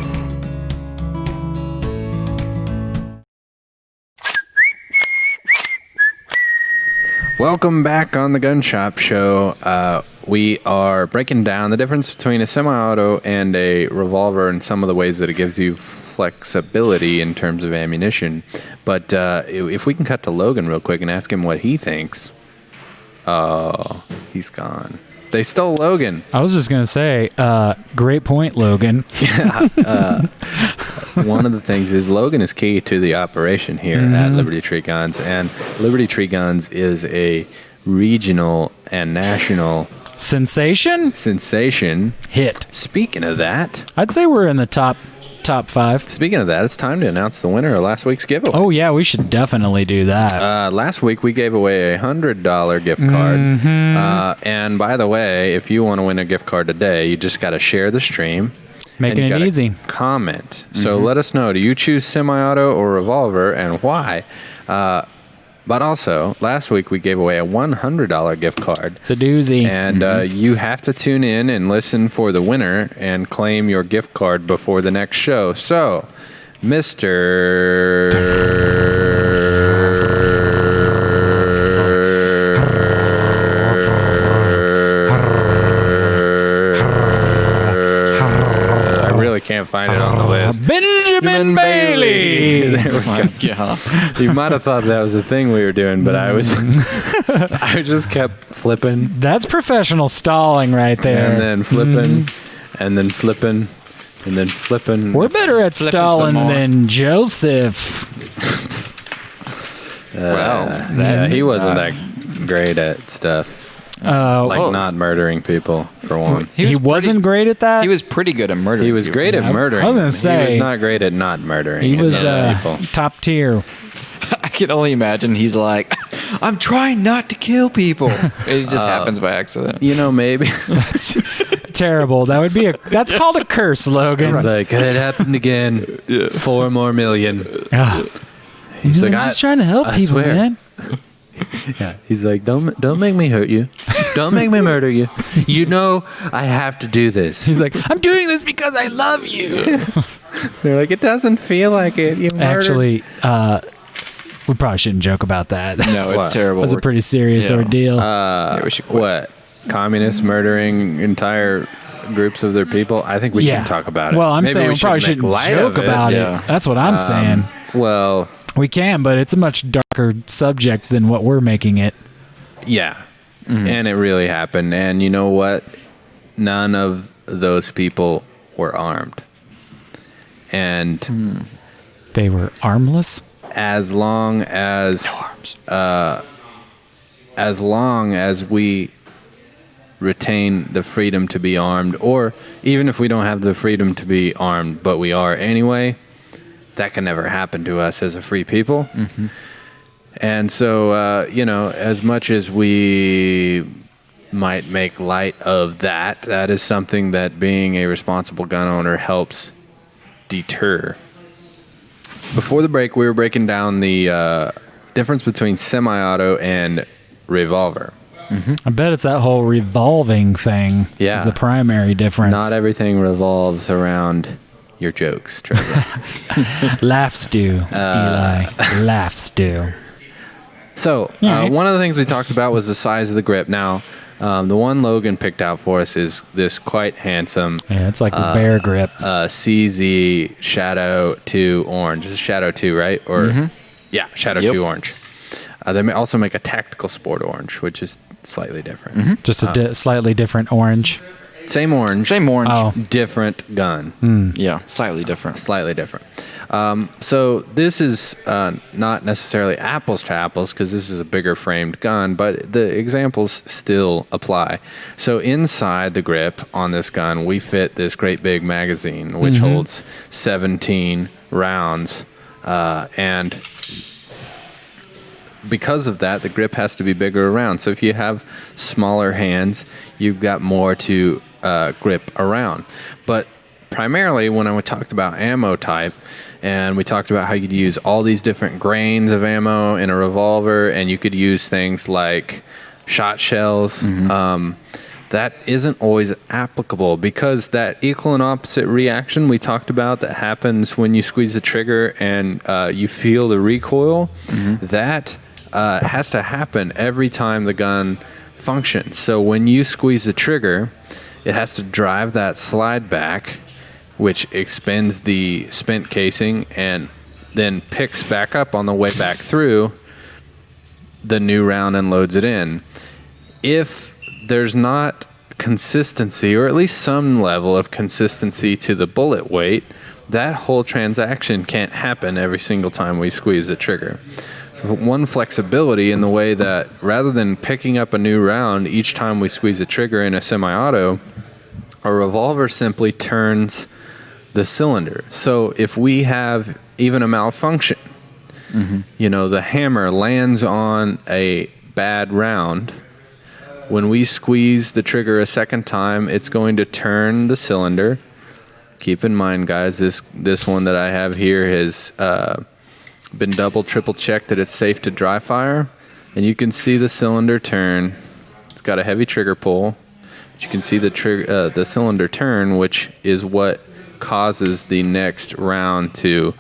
Welcome back on the Gun Shop Show. We are breaking down the difference between a semi-auto and a revolver and some of the ways that it gives you flexibility in terms of ammunition. But if we can cut to Logan real quick and ask him what he thinks. Oh, he's gone. They stole Logan. I was just going to say, great point, Logan. Yeah. One of the things is Logan is key to the operation here at Liberty Tree Guns, and Liberty Tree Guns is a regional and national sensation hit. Speaking of that, I'd say we're in the top 5. Speaking of that, it's time to announce the winner of last week's giveaway. Oh yeah, we should definitely do that. Last week we gave away a $100 gift card, and by the way, if you want to win a gift card today, you just got to share the stream. Making it easy. Comment. So let us know. Do you choose semi-auto or revolver, and why? But also, last week we gave away a $100 gift card. It's a doozy. And you have to tune in and listen for the winner and claim your gift card before the next show. So, can't find it on the list. Benjamin Bailey. There we go. God. You might have thought that was the thing we were doing, but I just kept flipping. That's professional stalling right there. And then flipping, and then flipping, and then flipping. We're better at stalling than Joseph. He wasn't that great at stuff. Not murdering people, for one. He wasn't great at that? He was pretty good at murdering. He was great at murdering. I was going to say. He was not great at not murdering. He was people. top tier. I can only imagine he's like, I'm trying not to kill people. It just happens by accident. You know, maybe. That's terrible. That's called a curse, Logan. It's like, it happened again. 4 more million. He's like, I'm just trying to help people, man. Yeah, he's like, don't make me hurt you. Don't make me murder you. You know I have to do this. He's like, I'm doing this because I love you. They're like, it doesn't feel like it. You Actually, we probably shouldn't joke about that. No, it's terrible. It was a pretty serious ordeal. We should quit. What? Communists murdering entire groups of their people, I think we should talk about it. Well, I'm Maybe saying we probably shouldn't joke about it. That's what I'm saying. Well, we can, but it's a much darker subject than what we're making it. Yeah. And it really happened. And you know what? None of those people were armed. And they were armless? As long as we retain the freedom to be armed, or even if we don't have the freedom to be armed, but we are anyway, that can never happen to us as a free people. And so, as much as we might make light of that, that is something that being a responsible gun owner helps deter. Before the break, we were breaking down the difference between semi-auto and revolver. I bet it's that whole revolving thing is the primary difference. Not everything revolves around your jokes, Trevor. Laughs do, Eli. Laughs do. So, one of the things we talked about was the size of the grip. Now, the one Logan picked out for us is this quite handsome. Yeah, it's like a bear grip. CZ Shadow 2 orange. This is Shadow 2, right? Or yeah, Shadow 2 orange. They may also make a tactical sport orange, which is slightly different. Just a slightly different orange. Same orange. Different gun. Yeah, slightly different. Slightly different. So this is not necessarily apples to apples because this is a bigger framed gun, but the examples still apply. So inside the grip on this gun, we fit this great big magazine, which holds 17 rounds. And because of that, the grip has to be bigger around. So if you have smaller hands, you've got more to grip around. But primarily when I talked about ammo type, and we talked about how you could use all these different grains of ammo in a revolver, and you could use things like shot shells, that isn't always applicable because that equal and opposite reaction we talked about that happens when you squeeze the trigger and you feel the recoil, that has to happen every time the gun functions. So when you squeeze the trigger, it has to drive that slide back, which expends the spent casing and then picks back up on the way back through the new round and loads it in. If there's not consistency, or at least some level of consistency to the bullet weight, that whole transaction can't happen every single time we squeeze the trigger. So one flexibility in the way that rather than picking up a new round each time we squeeze the trigger in a semi-auto, a revolver simply turns the cylinder. So if we have even a malfunction, the hammer lands on a bad round, when we squeeze the trigger a second time, it's going to turn the cylinder. Keep in mind, guys, this one that I have here has been triple checked that it's safe to dry fire, and you can see the cylinder turn. It's got a heavy trigger pull, but you can see the cylinder turn, which is what causes the next round to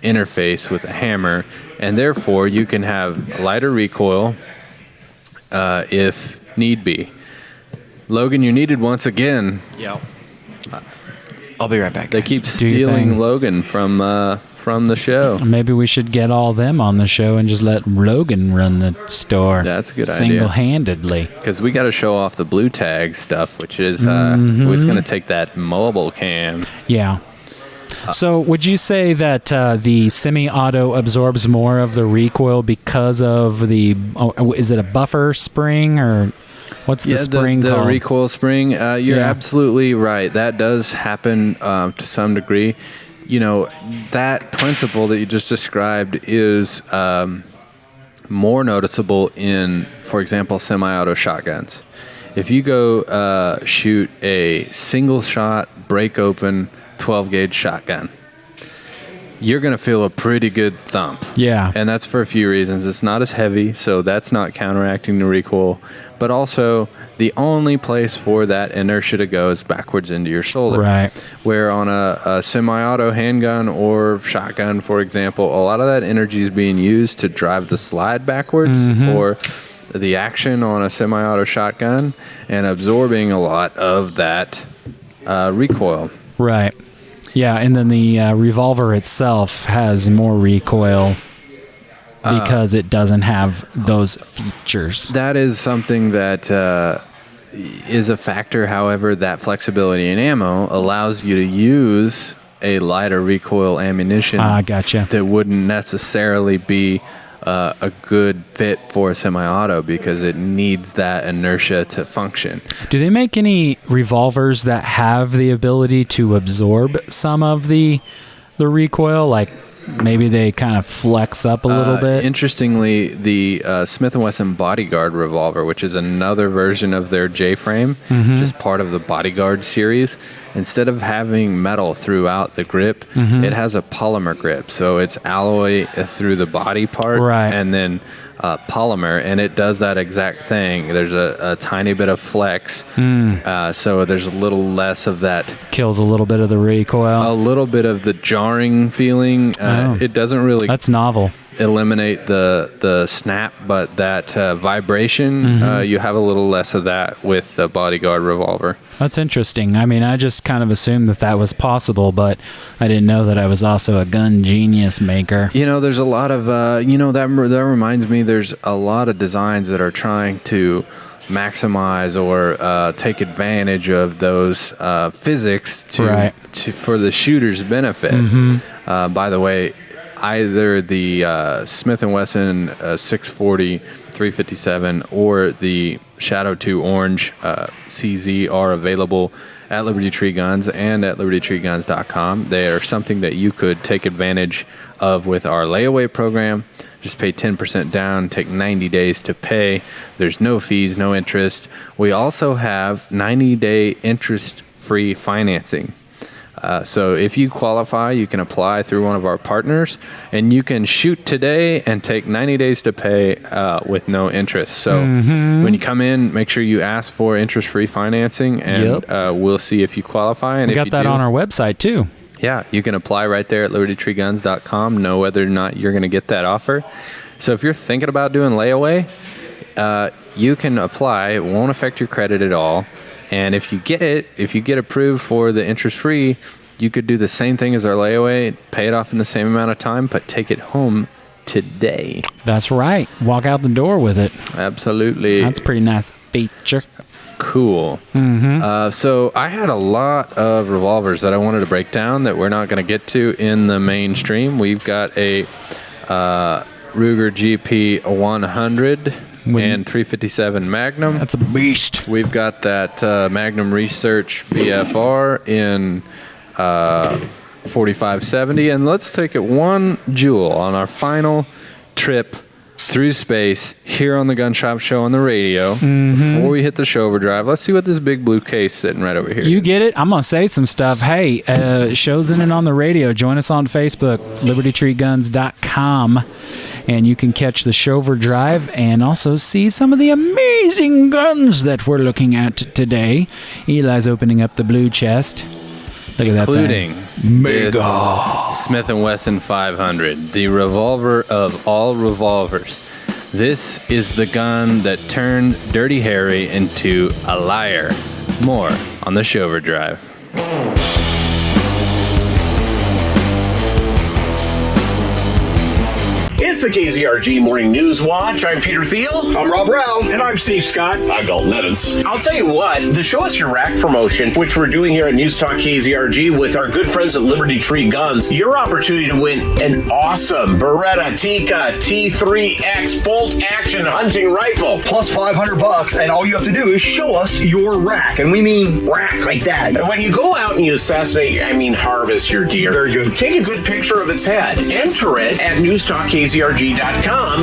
interface with the hammer, and therefore you can have lighter recoil if need be. Logan, you're needed once again. Yeah. I'll be right back. They keep stealing Logan from the show. Maybe we should get all them on the show and just let Logan run the store. That's a good idea. Single-handedly. Because we got to show off the blue tag stuff, which is who's going to take that mobile cam. Yeah. So would you say that the semi-auto absorbs more of the recoil because of is it a buffer spring or what's the spring called? The recoil spring. You're absolutely right. That does happen to some degree. That principle that you just described is more noticeable in, for example, semi-auto shotguns. If you go shoot a single shot, break open 12-gauge shotgun, you're going to feel a pretty good thump. Yeah. And that's for a few reasons. It's not as heavy, so that's not counteracting the recoil. But also, the only place for that inertia to go is backwards into your shoulder. Right. Where on a semi-auto handgun or shotgun, for example, a lot of that energy is being used to drive the slide backwards or the action on a semi-auto shotgun and absorbing a lot of that recoil. Right. Yeah, and then the revolver itself has more recoil because it doesn't have those features. That is something that is a factor. However, that flexibility in ammo allows you to use a lighter recoil ammunition. Gotcha. That wouldn't necessarily be a good fit for semi-auto because it needs that inertia to function. Do they make any revolvers that have the ability to absorb some of the recoil? Like maybe they kind of flex up a little bit? Interestingly, the Smith & Wesson Bodyguard revolver, which is another version of their J-frame, just part of the Bodyguard series, instead of having metal throughout the grip, it has a polymer grip. So it's alloy through the body part and then polymer, and it does that exact thing. There's a tiny bit of flex, so there's a little less of that. Kills a little bit of the recoil. A little bit of the jarring feeling. It doesn't really... That's novel. Eliminate the snap, but that vibration, you have a little less of that with the Bodyguard revolver. That's interesting. I mean, I just kind of assumed that was possible, but I didn't know that I was also a gun genius maker. You know, there's a lot of, that reminds me, there's a lot of designs that are trying to maximize or take advantage of those physics for the shooter's benefit. By the way, either the Smith & Wesson 640 357 or the Shadow 2 Orange CZ are available at Liberty Tree Guns and at libertytreeguns.com. They are something that you could take advantage of with our layaway program. Just pay 10% down, take 90 days to pay. There's no fees, no interest. We also have 90-day interest-free financing. So if you qualify, you can apply through one of our partners, and you can shoot today and take 90 days to pay with no interest. So when you come in, make sure you ask for interest-free financing, and we'll see if you qualify. And we got that on our website, too. Yeah, you can apply right there at libertytreeguns.com, know whether or not you're going to get that offer. So if you're thinking about doing layaway, you can apply. It won't affect your credit at all. And if you get approved for the interest-free, you could do the same thing as our layaway, pay it off in the same amount of time, but take it home today. That's right. Walk out the door with it. Absolutely. That's a pretty nice feature. Cool. So I had a lot of revolvers that I wanted to break down that we're not going to get to in the mainstream. We've got a Ruger GP 100 and 357 Magnum. That's a beast. We've got that Magnum Research BFR in 4570. And let's take it one jewel on our final trip through space here on the Gun Shop Show on the radio. Before we hit the show overdrive, let's see what this big blue case sitting right over here. You get it? I'm going to say some stuff. Hey, shows in and on the radio. Join us on Facebook, libertytreeguns.com. And you can catch the Shover Drive and also see some of the amazing guns that we're looking at today. Eli's opening up the blue chest. Look at that including Mega Smith & Wesson 500, the revolver of all revolvers. This is the gun that turned Dirty Harry into a liar. More on the Shover Drive. It's the KZRG Morning News Watch. I'm Peter Thiel. I'm Rob Brown. And I'm Steve Scott. I'm Dalton Evans. I'll tell you what, the Show Us Your Rack promotion, which we're doing here at News Talk KZRG with our good friends at Liberty Tree Guns, your opportunity to win an awesome Beretta Tikka T3X bolt action hunting rifle. Plus $500, and all you have to do is show us your rack. And we mean rack like that. And when you go out and you harvest your deer, very good. Take a good picture of its head. Enter it at newstalkkzrg.com,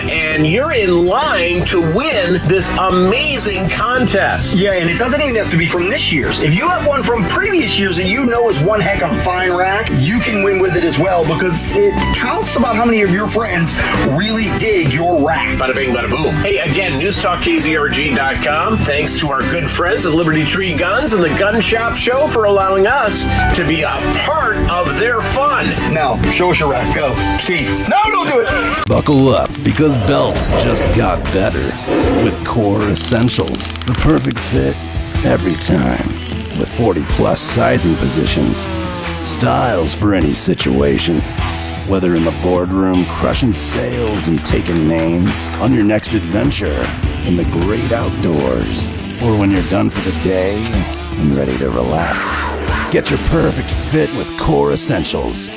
and you're in line to win this amazing contest. Yeah, and it doesn't even have to be from this year's. If you have one from previous years that you know is one heck of a fine rack, you can win with it as well, because it counts about how many of your friends really dig your rack. Bada bing, bada boom. Hey, again, newstalkkzrg.com. Thanks to our good friends at Liberty Tree Guns and the Gun Shop Show for allowing us to be a part of their fun. Now, show us your rack. Go. Steve. No, don't do it. Buckle up, because belts just got better with Core Essentials. The perfect fit every time. with 40 plus sizing positions. Styles for any situation. Whether in the boardroom crushing sales and taking names, on your next adventure, in the great outdoors, or when you're done for the day and ready to relax. Get your perfect fit with Core Essentials.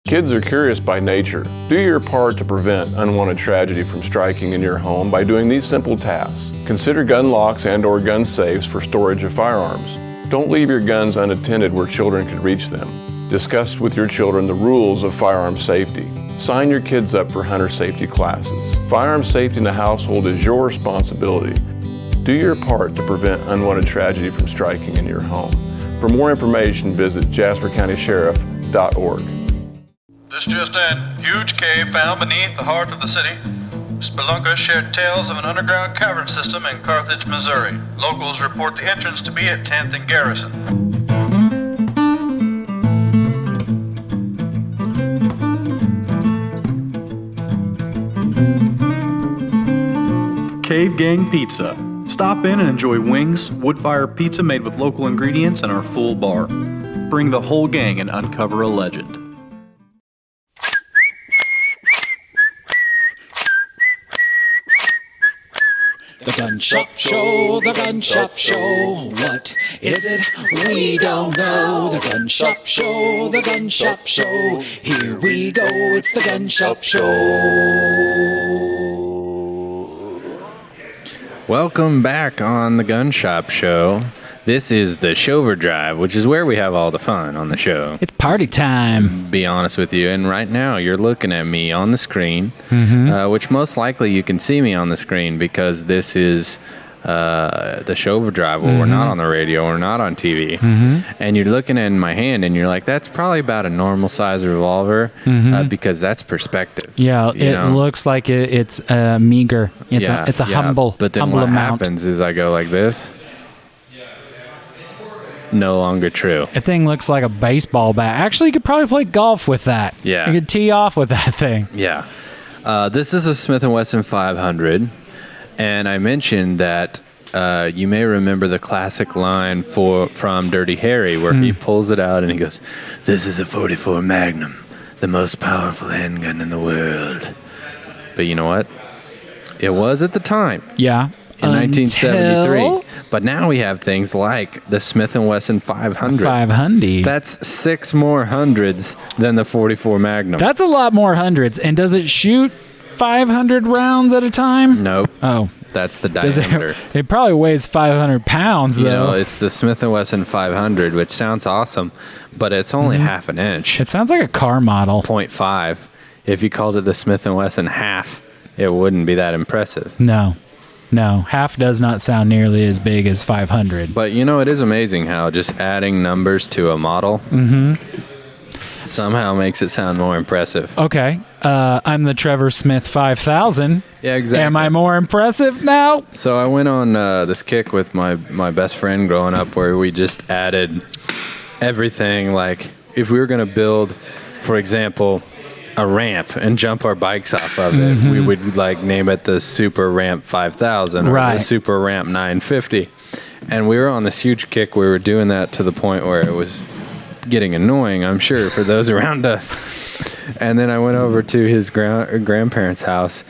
Kids are curious by nature. Do your part to prevent unwanted tragedy from striking in your home by doing these simple tasks. Consider gun locks and/or gun safes for storage of firearms. Don't leave your guns unattended where children could reach them. Discuss with your children the rules of firearm safety. Sign your kids up for hunter safety classes. Firearm safety in the household is your responsibility. Do your part to prevent unwanted tragedy from striking in your home. For more information, visit jaspercountysheriff.org. This just in. Huge cave found beneath the heart of the city. Spelunkers shared tales of an underground cavern system in Carthage, Missouri. Locals report the entrance to be at 10th and Garrison. Cave Gang Pizza. Stop in and enjoy wings, wood-fire pizza made with local ingredients, and our full bar. Bring the whole gang and uncover a legend. The Gun Shop Show, the Gun Shop Show. What is it? We don't know. The Gun Shop Show, the Gun Shop Show. Here we go, it's the Gun Shop Show. Welcome back on the Gun Shop Show. This is the Shover Drive, which is where we have all the fun on the show. It's party time. Be honest with you. And right now, you're looking at me on the screen, which most likely you can see me on the screen because this is the Shover Drive. Well, we're not on the radio. We're not on TV. And you're looking in my hand, and you're like, that's probably about a normal size revolver because that's perspective. Yeah, it looks like it's meager. It's a humble, but then humble what amount. happens is I go like this. No longer true. That thing looks like a baseball bat. Actually, you could probably play golf with that. Yeah. You could tee off with that thing. Yeah. This is a Smith & Wesson 500, and I mentioned that you may remember the classic line from Dirty Harry where he pulls it out and he goes, "This is a 44 Magnum, the most powerful handgun in the world." But you know what? It was at the time. Yeah. In 1973. But now we have things like the Smith & Wesson 500. 500. That's 6 more hundreds than the 44 Magnum. That's a lot more hundreds. And does it shoot 500 rounds at a time? Nope. Oh. That's the diameter. It probably weighs 500 pounds, though. You know, it's the Smith & Wesson 500, which sounds awesome, but it's only half an inch. It sounds like a car model. 0.5. If you called it the Smith & Wesson half, it wouldn't be that impressive. No, half does not sound nearly as big as 500. But you know, it is amazing how just adding numbers to a model somehow makes it sound more impressive. Okay, I'm the Trevor Smith 5000. Yeah, exactly. Am I more impressive now? So I went on this kick with my best friend growing up where we just added everything. Like if we were going to build, for example, a ramp and jump our bikes off of it, we would like name it the Super Ramp 5000 or the Super Ramp 950. And we were on this huge kick. We were doing that to the point where it was getting annoying, I'm sure, for those around us. And then I went over to his grandparents' house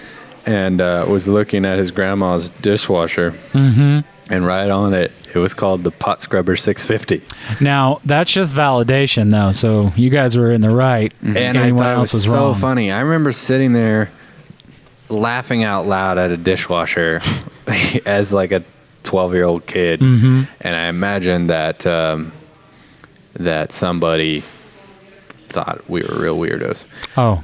and was looking at his grandma's dishwasher. And right on it, it was called the Pot Scrubber 650. Now, that's just validation, though, so you guys were in the right. And anyone else was wrong. So funny. I remember sitting there laughing out loud at a dishwasher as like a 12-year-old kid. And I imagined that that somebody thought we were real weirdos.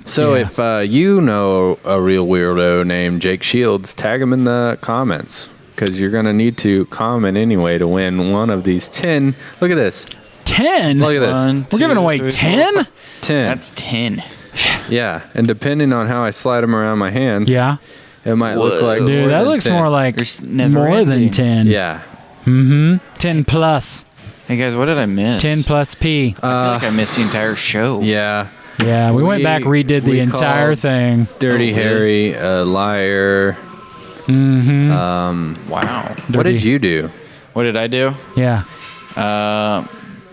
So if you know a real weirdo named Jake Shields, tag him in the comments. Because you're going to need to comment anyway to win one of these 10. Look at this. 10? Look at this. We're giving away 10? 10. That's 10. Yeah. And depending on how I slide them around my hands, it might look like Dude, that looks 10. more like more than 10. Yeah. 10 plus. Hey, guys, what did I miss? 10 plus P. I feel like I missed the entire show. Yeah. Yeah, we went back, redid the entire thing. Dirty Harry, a liar. Mm-hmm. Wow. What did you do? What did I do? Yeah.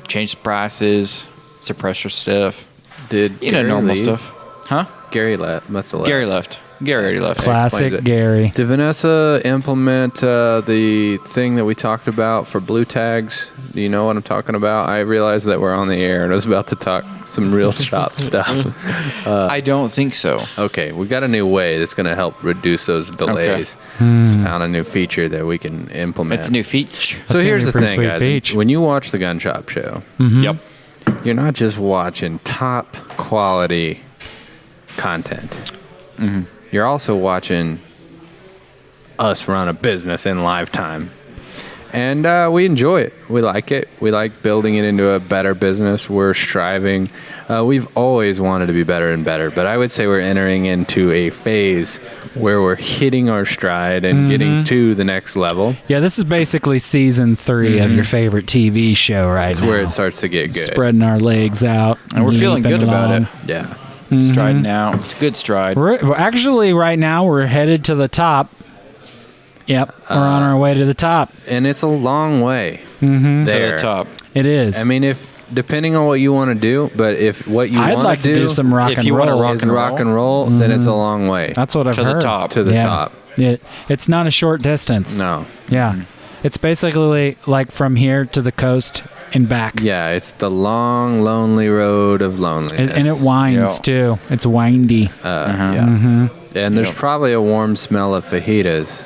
Change the prices, suppressor stuff. Did Gary normal leave? stuff? Huh? Gary left. Must have left. Gary left. Gary already left. Classic Gary. Did Vanessa implement the thing that we talked about for blue tags? Do you know what I'm talking about? I realized that we're on the air and I was about to talk some real shop stuff. I don't think so. Okay, we got a new way that's going to help reduce those delays. Okay. Just found a new feature that we can implement. It's a new feature. So here's the thing, sweet guys. feature. When you watch the Gun Shop Show, Yep. you're not just watching top quality content. You're also watching us run a business in live time. And we enjoy it. We like it. We like building it into a better business. We're striving. We've always wanted to be better and better, but I would say we're entering into a phase where we're hitting our stride and getting to the next level. Yeah, this is basically season 3 of your favorite TV show right That's now. where it starts to get good. Spreading our legs out. And we're feeling leaping good about along. it. Yeah. Striding out. It's a good stride. We're actually, right now, we're headed to the top. Yep, we're on our way to the top. And it's a long way Mm-hmm. there. To the top. It is. I mean, if depending on what you want to do, but if what you I'd want like to do some rock if and you wanna roll. rock and roll, then it's a long way. That's what I've To the heard. top. To the Yeah. top. It's not a short distance. No. Yeah. It's basically like from here to the coast and back. Yeah, it's the long, lonely road of loneliness. And it winds, too. It's windy. Yeah. And there's probably a warm smell of fajitas.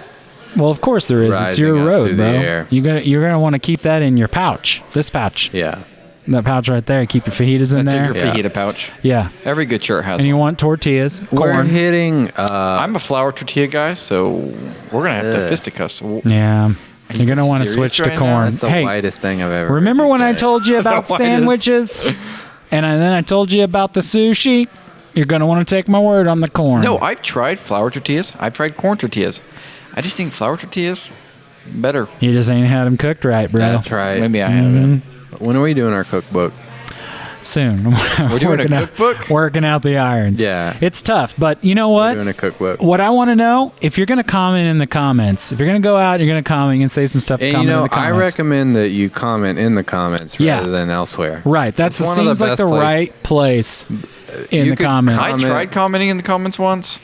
Well, of course there is. It's rising your up road, through bro. the air. You're gonna want to keep that in your pouch. This pouch. Yeah. That pouch right there. Keep your fajitas in That's there. your fajita pouch. Yeah. Every good shirt has And you one. want tortillas, We're corn. hitting. I'm a flour tortilla guy, so we're going to have to fisticuffs. Yeah. You're gonna want to serious switch to right now? corn. That's the Hey, whitest thing I've ever. remember heard you when I say. told you about Whitest. sandwiches? And then I told you about the sushi? You're going to want to take my word on the corn. No, I've tried flour tortillas. I've tried corn tortillas. I just think flour tortillas better. You just ain't had them cooked right, bro. That's right. Maybe I haven't. When are we doing our cookbook? Soon. We're doing a Working out- cookbook? Working out the irons. Yeah. It's tough, but you know what? We're doing a cookbook. What I want to know, if you're going to comment in the comments, if you're going to go out, you're going to comment and say some stuff. And you comment in know, the I comments. recommend that you comment in the comments Yeah. rather than elsewhere. Right. That It's one of the seems like best the place- right place in You the could comments. I comment- tried commenting in the comments once.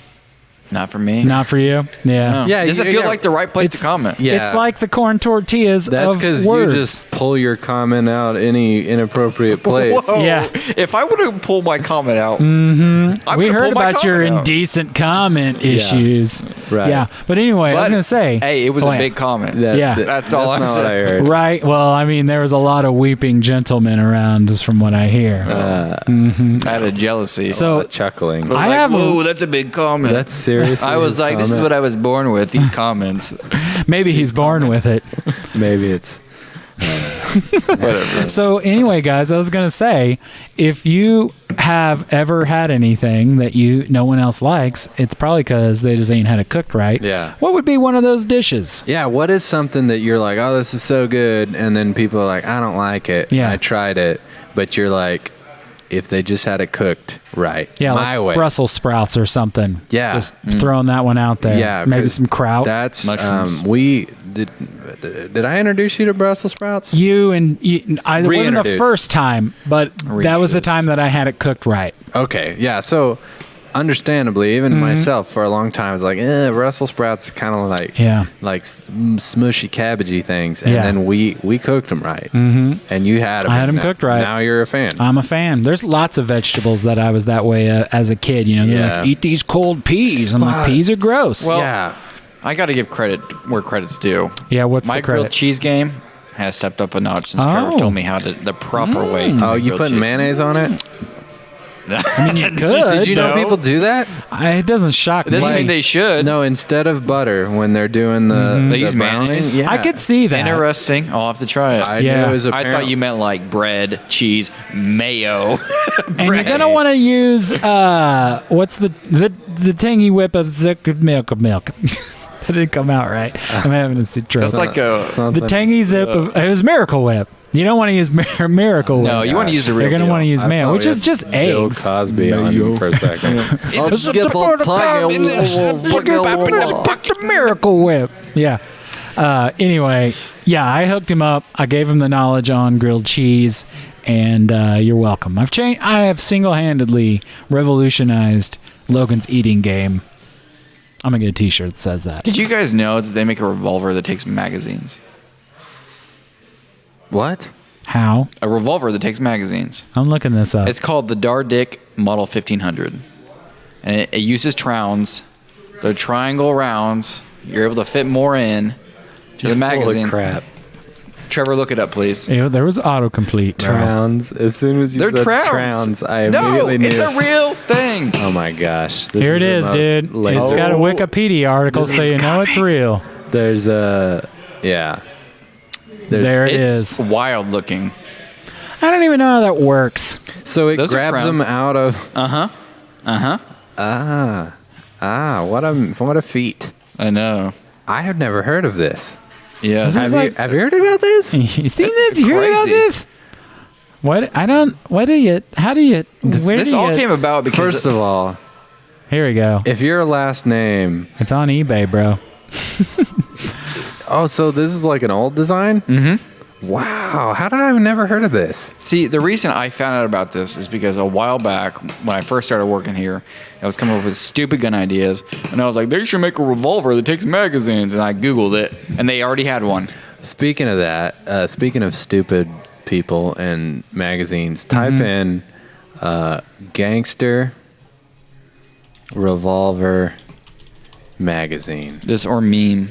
Not for me. Not for you. Yeah. No. Yeah, Does it you feel got- like the right place to comment? Yeah. It's like the corn tortillas That's of because words. you just pull your comment out any inappropriate place. Whoa. Yeah. If I would have pulled my comment out, we heard about your indecent comment issues. Right. Yeah. But anyway, I was But, going to say. hey, it was Oh, a yeah. big comment. Yeah. That's all I'm not what I saying. heard. Right. Well, I mean, there was a lot of weeping gentlemen around, just from what I hear. Out of jealousy. So chuckling. I have a- whoa, that's a big comment. That's seriously. I was his like, this is comment? what I was born with, these comments. maybe he's born with it. Maybe it's. Whatever. So anyway, guys, I was gonna say, if you have ever had anything that no one else likes, it's probably because they just ain't had it cooked right. Yeah. What would be one of those dishes? Yeah. What is something that you're like, oh, this is so good, and then people are like, I don't like it. Yeah. I tried it, but you're like, if they just had it cooked right, Yeah, my like way. Brussels sprouts or something. Yeah. Just throwing that one out there. Yeah, Maybe 'cause some kraut. That's Mushrooms. we did. I introduce you to Brussels sprouts? I wasn't the Reintroduce. first time, but that was the time that I had it cooked right. Okay, yeah. So, understandably, even myself for a long time was like, Brussels sprouts, kind of like smushy cabbagey things, and Yeah. then we cooked them right, and you had them. I had them cooked right. Now you're a fan. I'm a fan. There's lots of vegetables that I was that way as a kid. You know, they're Yeah. like, eat these cold peas. I'm like, peas are gross. Well, yeah. I got to give credit where credit's due. Yeah, what's My the credit? grilled cheese game has stepped up a notch since Trevor Oh. told me how to the proper way. To Oh, make you grilled putting cheese. mayonnaise on it? I mean, you could. Did you know No. people do that? It doesn't shock It doesn't me. mean they should. No, instead of butter when they're doing the They the use browning, mayonnaise? Yeah. I could see that. Interesting. I'll have to try it. I Yeah. knew it was I thought you meant like bread, cheese, mayo. And you're gonna want to use what's the tangy whip of milk. That didn't come out right. I'm having a citrus. That's like a The tangy zip of it was Miracle Whip. You don't want to use Miracle Whip. No, you want to use the real You're going to deal. want to use mayo, which is just Bill eggs. Cosby on for a second. Let's get the Miracle Whip. Yeah. Anyway, yeah, I hooked him up. I gave him the knowledge on grilled cheese, and you're welcome. I have single-handedly revolutionized Logan's eating game. I'm gonna get a T-shirt that says that. Did you guys know that they make a revolver that takes magazines? What? How? A revolver that takes magazines. I'm looking this up. It's called the Dardick Model 1500, and it uses rounds. They're triangle rounds. You're able to fit more in to the magazine. Holy crap. Trevor, look it up, please. There was autocomplete. Rounds. As soon as you said rounds, I immediately knew. It's a real thing. Oh my gosh. Here it is, dude. It's got a Wikipedia article, so you know it's real. There's a, yeah. There it is. It's wild looking. I don't even know how that works. So it Those are grabs them crowns. out of. What a feat. I know. I have never heard of this. Yeah. Have you heard about this? You seen this? You heard about this? What? How do you, This all came about because First of all, here we go. if your last name, It's on eBay, bro. oh, so this is like an old design? Mm-hmm. Wow, how did I have never heard of this? See, the reason I found out about this is because a while back, when I first started working here, I was coming up with stupid gun ideas, and I was like, they should make a revolver that takes magazines, and I Googled it, and they already had one. Speaking of that, speaking of stupid people and magazines, type in gangster revolver magazine. This or meme.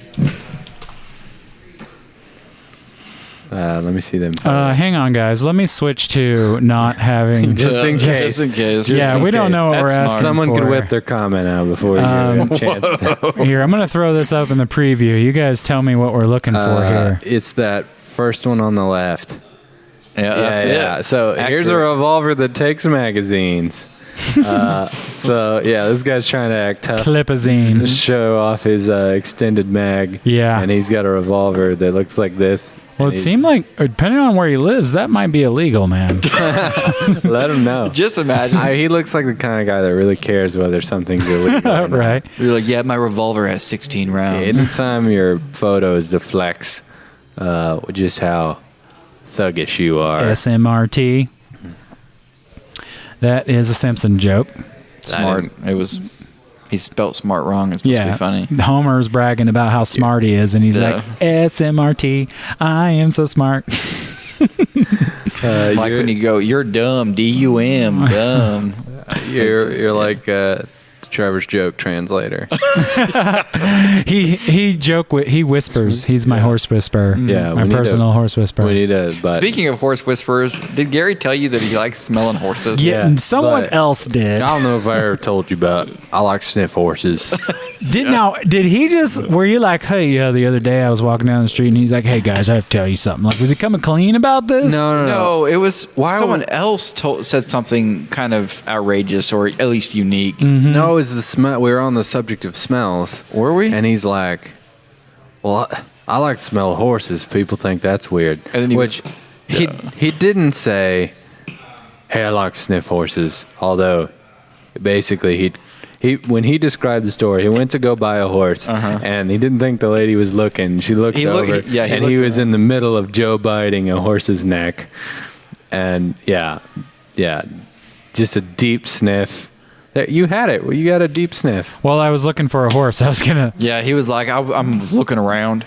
Let me see them. Hang on, guys. Let me switch to not having Just in case. Just in case. Yeah, we don't know what we're asking Someone for. could whip their comment out before you get a chance. Here, I'm going to throw this up in the preview. You guys tell me what we're looking for here. It's that first one on the left. Yeah, that's it. So here's a Accurate. revolver that takes magazines. So yeah, this guy's trying to act tough. Clipazine. Show off his extended mag. Yeah. And he's got a revolver that looks like this. Well, it seemed like, depending on where he lives, that might be illegal, man. Let him know. Just imagine. He looks like the kind of guy that really cares whether something's illegal or not. Right. You're like, yeah, my revolver has 16 rounds. Anytime your photo is to flex just how thuggish you are. SMRT. That is a Simpson joke. Smart. He spelt smart wrong. It's supposed to be funny. Homer's bragging about how smart he is, and he's like, SMRT, I am so smart. Like when you go, you're dumb, DUM, dumb. You're like Trevor's joke translator. He whispers. He's my horse whisperer. Yeah, my personal horse whisperer. We need a button. Speaking of horse whisperers, did Gary tell you that he likes smelling horses? Yeah, someone else did. I don't know if I ever told you about. I like sniff horses. Did he just? Were you like, hey, the other day I was walking down the street and he's like, hey guys, I have to tell you something. Like, was he coming clean about this? No. It was someone else said something kind of outrageous or at least unique. Mm-hmm. No, it was the smell. We were on the subject of smells. Were we? And he's like, well, I like to smell horses. People think that's weird. And then he didn't say, hey, I like to sniff horses. Although, basically, he when he described the story, he went to go buy a horse, and he didn't think the lady was looking. She looked over, and he was in the middle of Joe biting a horse's neck. And, yeah, just a deep sniff. You had it. You got a deep sniff. Well, I was looking for a horse. I was gonna. Yeah, he was like, I'm looking around.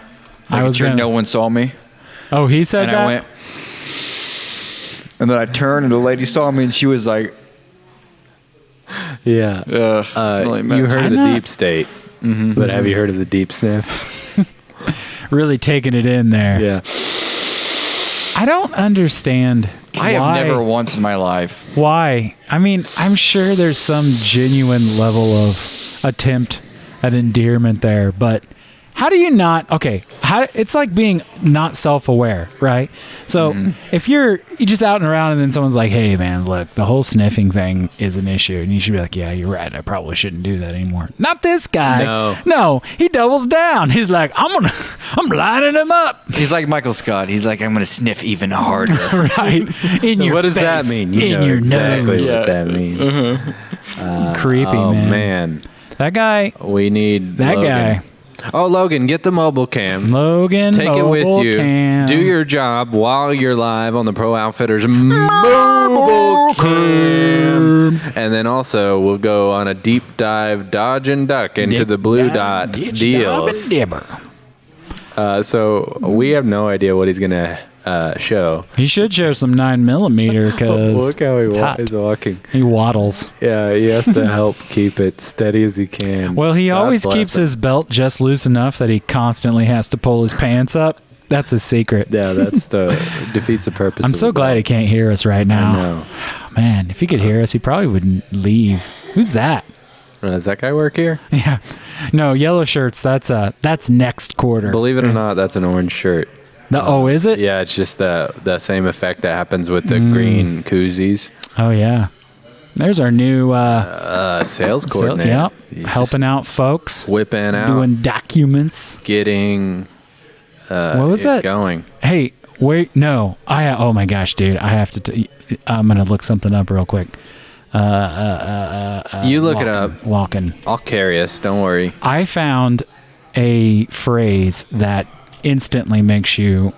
I was sure no one saw me. Oh, he said and that. I went, and then I turned, and the lady saw me, and she was like, "Yeah." You heard of the deep state, but have you heard of the deep sniff? Really taking it in there. Yeah. I don't understand. I have never once in my life. Why? I mean, I'm sure there's some genuine level of attempt at endearment there, but How do you not? Okay, it's like being not self-aware, right? So if you're just out and around, and then someone's like, "Hey, man, look, the whole sniffing thing is an issue," and you should be like, "Yeah, you're right. I probably shouldn't do that anymore." Not this guy. No, he doubles down. He's like, I'm lining him up. He's like Michael Scott. He's like, I'm gonna sniff even harder. Right in your what does face, that mean? You in know your exactly nose. what that means. Creepy, oh, man. That guy. We need that Logan. guy. Oh, Logan, get the mobile cam. Logan, take it with mobile you. cam. Do your job while you're live on the Pro Outfitters mobile cam. And then also we'll go on a deep dive, dodge and duck into the blue dot deals. So we have no idea what he's gonna show. He should show some 9mm because look how he's walking. He waddles. Yeah, he has to help keep it steady as he can. Well, he God always bless keeps him. his belt just loose enough that he constantly has to pull his pants up. That's his secret. Yeah, that's defeats the purpose. I'm so glad he can't hear us right now. I know. Man, if he could hear us, he probably wouldn't leave. Who's that? Does that guy work here? Yeah. No, yellow shirts. That's next quarter. Believe it or not, that's an orange shirt. Is it? Yeah, it's just the same effect that happens with the green koozies. Oh yeah. There's our new sales coordinator. Yep. Helping out folks. Whipping out. Doing documents. Getting what was that? Going. Hey, wait, no. Oh my gosh, dude. I have to I'm going to look something up real quick. You look it up. Walking. I'll carry us. Don't worry. I found a phrase that instantly makes you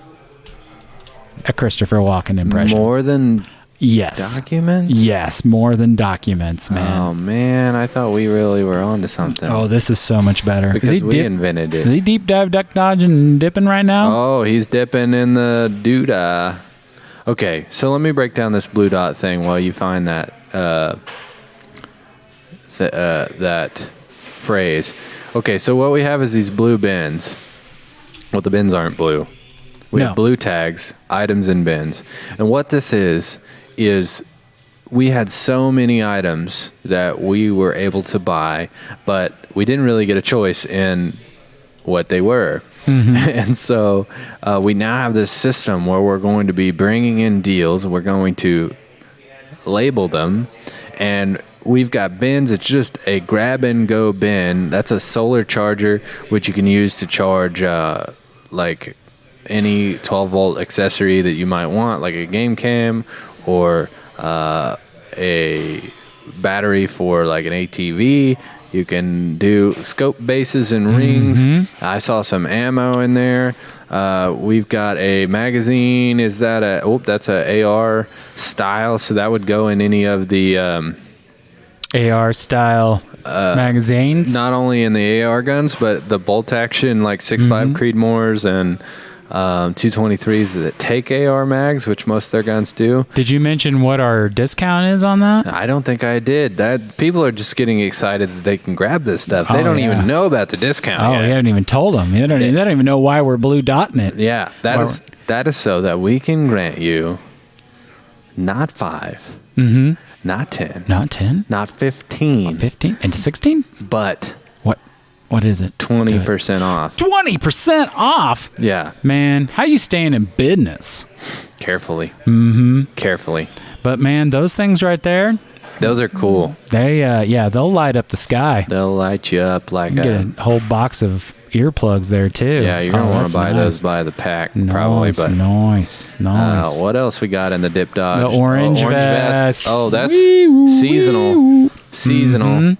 a Christopher Walken impression. More than documents? Yes, more than documents, man. Oh, man. I thought we really were on to something. Oh, this is so much better. Because we invented it. Is he deep dive, duck dodge, and dipping right now? Oh, he's dipping in the doodah. Okay, so let me break down this blue dot thing while you find that that phrase. Okay, so what we have is these blue bins. Well, the bins aren't blue. We have blue tags, items in bins. And what this is we had so many items that we were able to buy, but we didn't really get a choice in what they were. And so we now have this system where we're going to be bringing in deals. We're going to label them, and we've got bins. It's just a grab and go bin. That's a solar charger, which you can use to charge like any 12-volt accessory that you might want, like a game cam or a battery for like an ATV. You can do scope bases and rings. I saw some ammo in there. We've got a magazine. Is that that's a AR style, so that would go in any of the AR style magazines. Not only in the AR guns, but the bolt action like 6.5 Creedmoors and 223s that take AR mags, which most of their guns do. Did you mention what our discount is on that? I don't think I did. That people are just getting excited that they can grab this stuff. They don't even know about the discount. Oh, yet. we haven't even told them. They don't even know why we're blue dotting it. Yeah, that is so that we can grant you not 5, not 10, not 10, not 15, 15 and 16, but what is it? 20% off. 20% off? Yeah. Man, how you staying in business? Carefully. Carefully. But man, those things right there, those are cool. They they'll light up the sky. They'll light you up like you get a whole box of earplugs there too. Yeah, you're gonna want to buy those by the pack, probably. But nice. What else we got in the dip dodge? The orange vest. Oh, that's seasonal. Seasonal.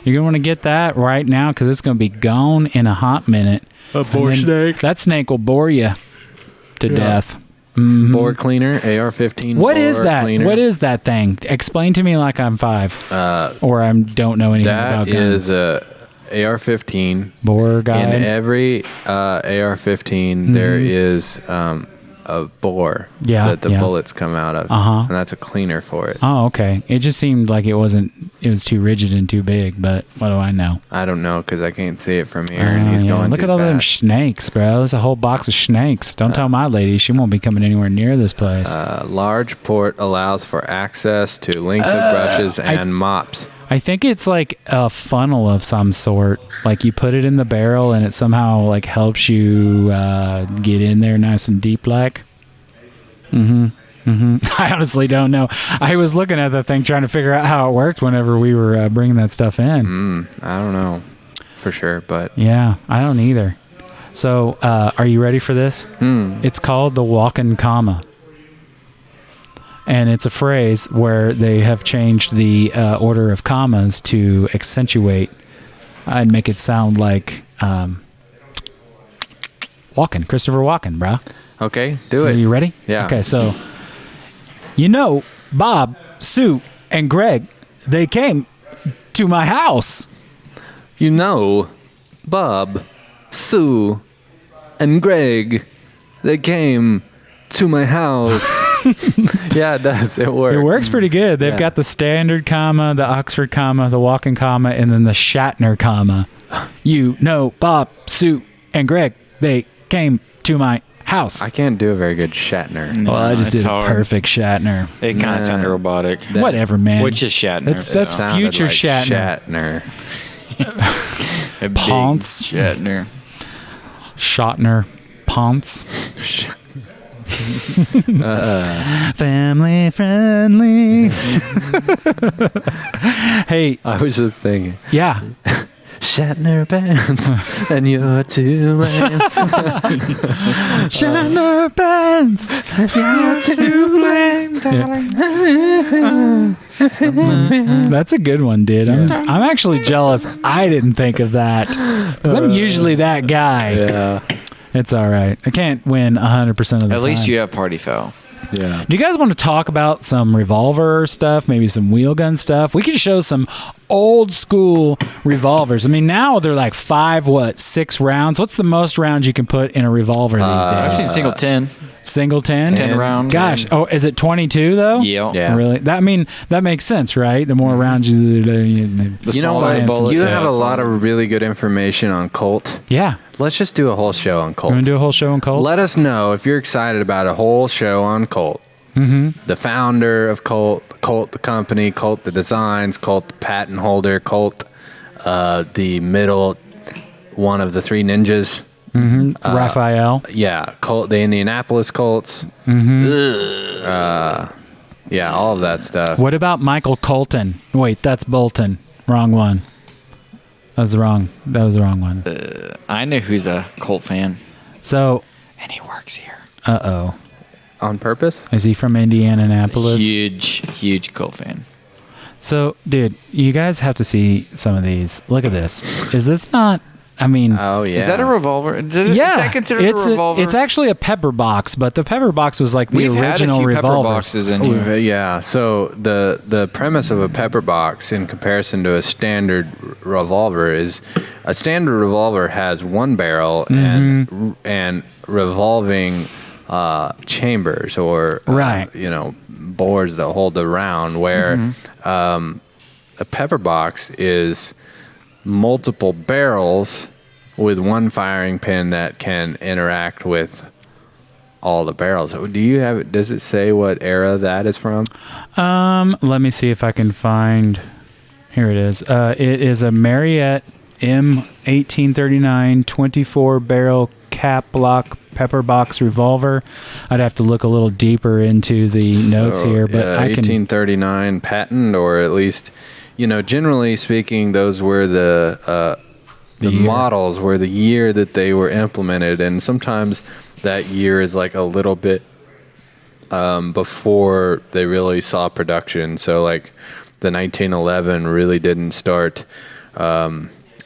You're gonna want to get that right now because it's gonna be gone in a hot minute. A boar snake. That snake will bore you to death. Bore cleaner, AR-15. What is that? Cleaner. What is that thing? Explain to me like I'm 5, or I don't know anything about guns. That is a AR-15. Bore guide. In every AR-15, there is a bore that the bullets come out of, and that's a cleaner for it. Oh, okay. It just seemed like it was too rigid and too big, but what do I know? I don't know because I can't see it from here, and he's going Look too at all them fast. snakes, bro. There's a whole box of snakes. Don't tell my lady. She won't be coming anywhere near this place. Large port allows for access to length of brushes and mops. I think it's like a funnel of some sort. Like you put it in the barrel and it somehow like helps you get in there nice and deep like. I honestly don't know. I was looking at the thing trying to figure out how it worked whenever we were bringing that stuff in. I don't know for sure, but yeah, I don't either. So are you ready for this? It's called the walking comma. And it's a phrase where they have changed the order of commas to accentuate and make it sound like Walken, Christopher Walken, bro. Okay, do it. Are you ready? Yeah. Okay, so Bob, Sue, and Greg, they came to my house. Bob, Sue, and Greg, they came to my house. Yeah, it does. It works. It works pretty good. They've got the standard comma, the Oxford comma, the Walken comma, and then the Shatner comma. Bob, Sue, and Greg, they came to my house. I can't do a very good Shatner. Well, I just did a perfect Shatner. It kind of sounded robotic. Whatever, man. Which is Shatner? That's future like Shatner. Ponce. Shatner. Shotner. Ponce. Family friendly. Hey, I was just thinking. Yeah. Shatner pants and you're too lame. Shatner pants and you're too lame, darling. That's a good one, dude. I'm actually jealous I didn't think of that because I'm usually that guy. Yeah. It's all right. I can't win 100% of the time. At least you have party foul. Yeah. Do you guys want to talk about some revolver stuff, maybe some wheel gun stuff? We could show some old school revolvers. I mean, now they're like 6 rounds. What's the most rounds you can put in a revolver these days? I've seen single 10. Single 10? 10 round. Gosh. Oh, is it 22 though? Yeah. Really? That makes sense, right? The more rounds you know what? You have a lot of really good information on Colt. Yeah. Let's just do a whole show on Colt. You want to do a whole show on Colt? Let us know if you're excited about a whole show on Colt. The founder of Colt, Colt the company, Colt the designs, Colt the patent holder, Colt the middle one of the 3 ninjas. Raphael. Yeah, Colt, the Indianapolis Colts. Yeah, all of that stuff. What about Michael Colton? Wait, that's Bolton. Wrong one. That was the wrong one. I know who's a Colt fan. So, and he works here. Uh-oh. On purpose? Is he from Indianapolis? Huge Colt fan. So, dude, you guys have to see some of these. Look at this. Is this not... I mean... Oh, yeah. Is that a revolver? Is that considered a revolver? It's actually a pepper box, but the pepper box was like the original revolver. Pepper boxes in here. Yeah, so the premise of a pepper box in comparison to a standard revolver is a standard revolver has one barrel and revolving chambers or boards that hold the round, where a pepper box is multiple barrels with one firing pin that can interact with all the barrels. Does it say what era that is from? Let me see if I can find. Here it is. It is a Marriott M1839 24 barrel cap block pepper box revolver. I'd have to look a little deeper into the notes here, but I can. 1839 patent, or at least, generally speaking, those were the models were the year that they were implemented, and sometimes that year is like a little bit before they really saw production. So like the 1911 really didn't start.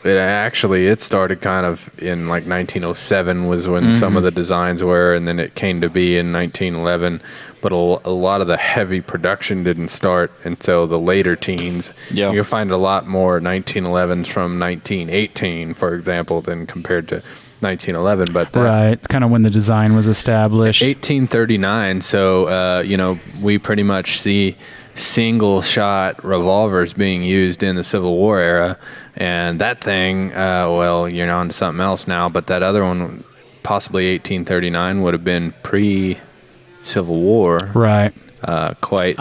It started kind of in like 1907 was when some of the designs were, and then it came to be in 1911. But a lot of the heavy production didn't start until the later teens. Yeah. You'll find a lot more 1911s from 1918, for example, than compared to 1911. But right, kind of when the design was established. 1839. So we pretty much see single-shot revolvers being used in the Civil War era, and that thing, you're on to something else now, but that other one, possibly 1839, would have been pre-Civil War. Right. I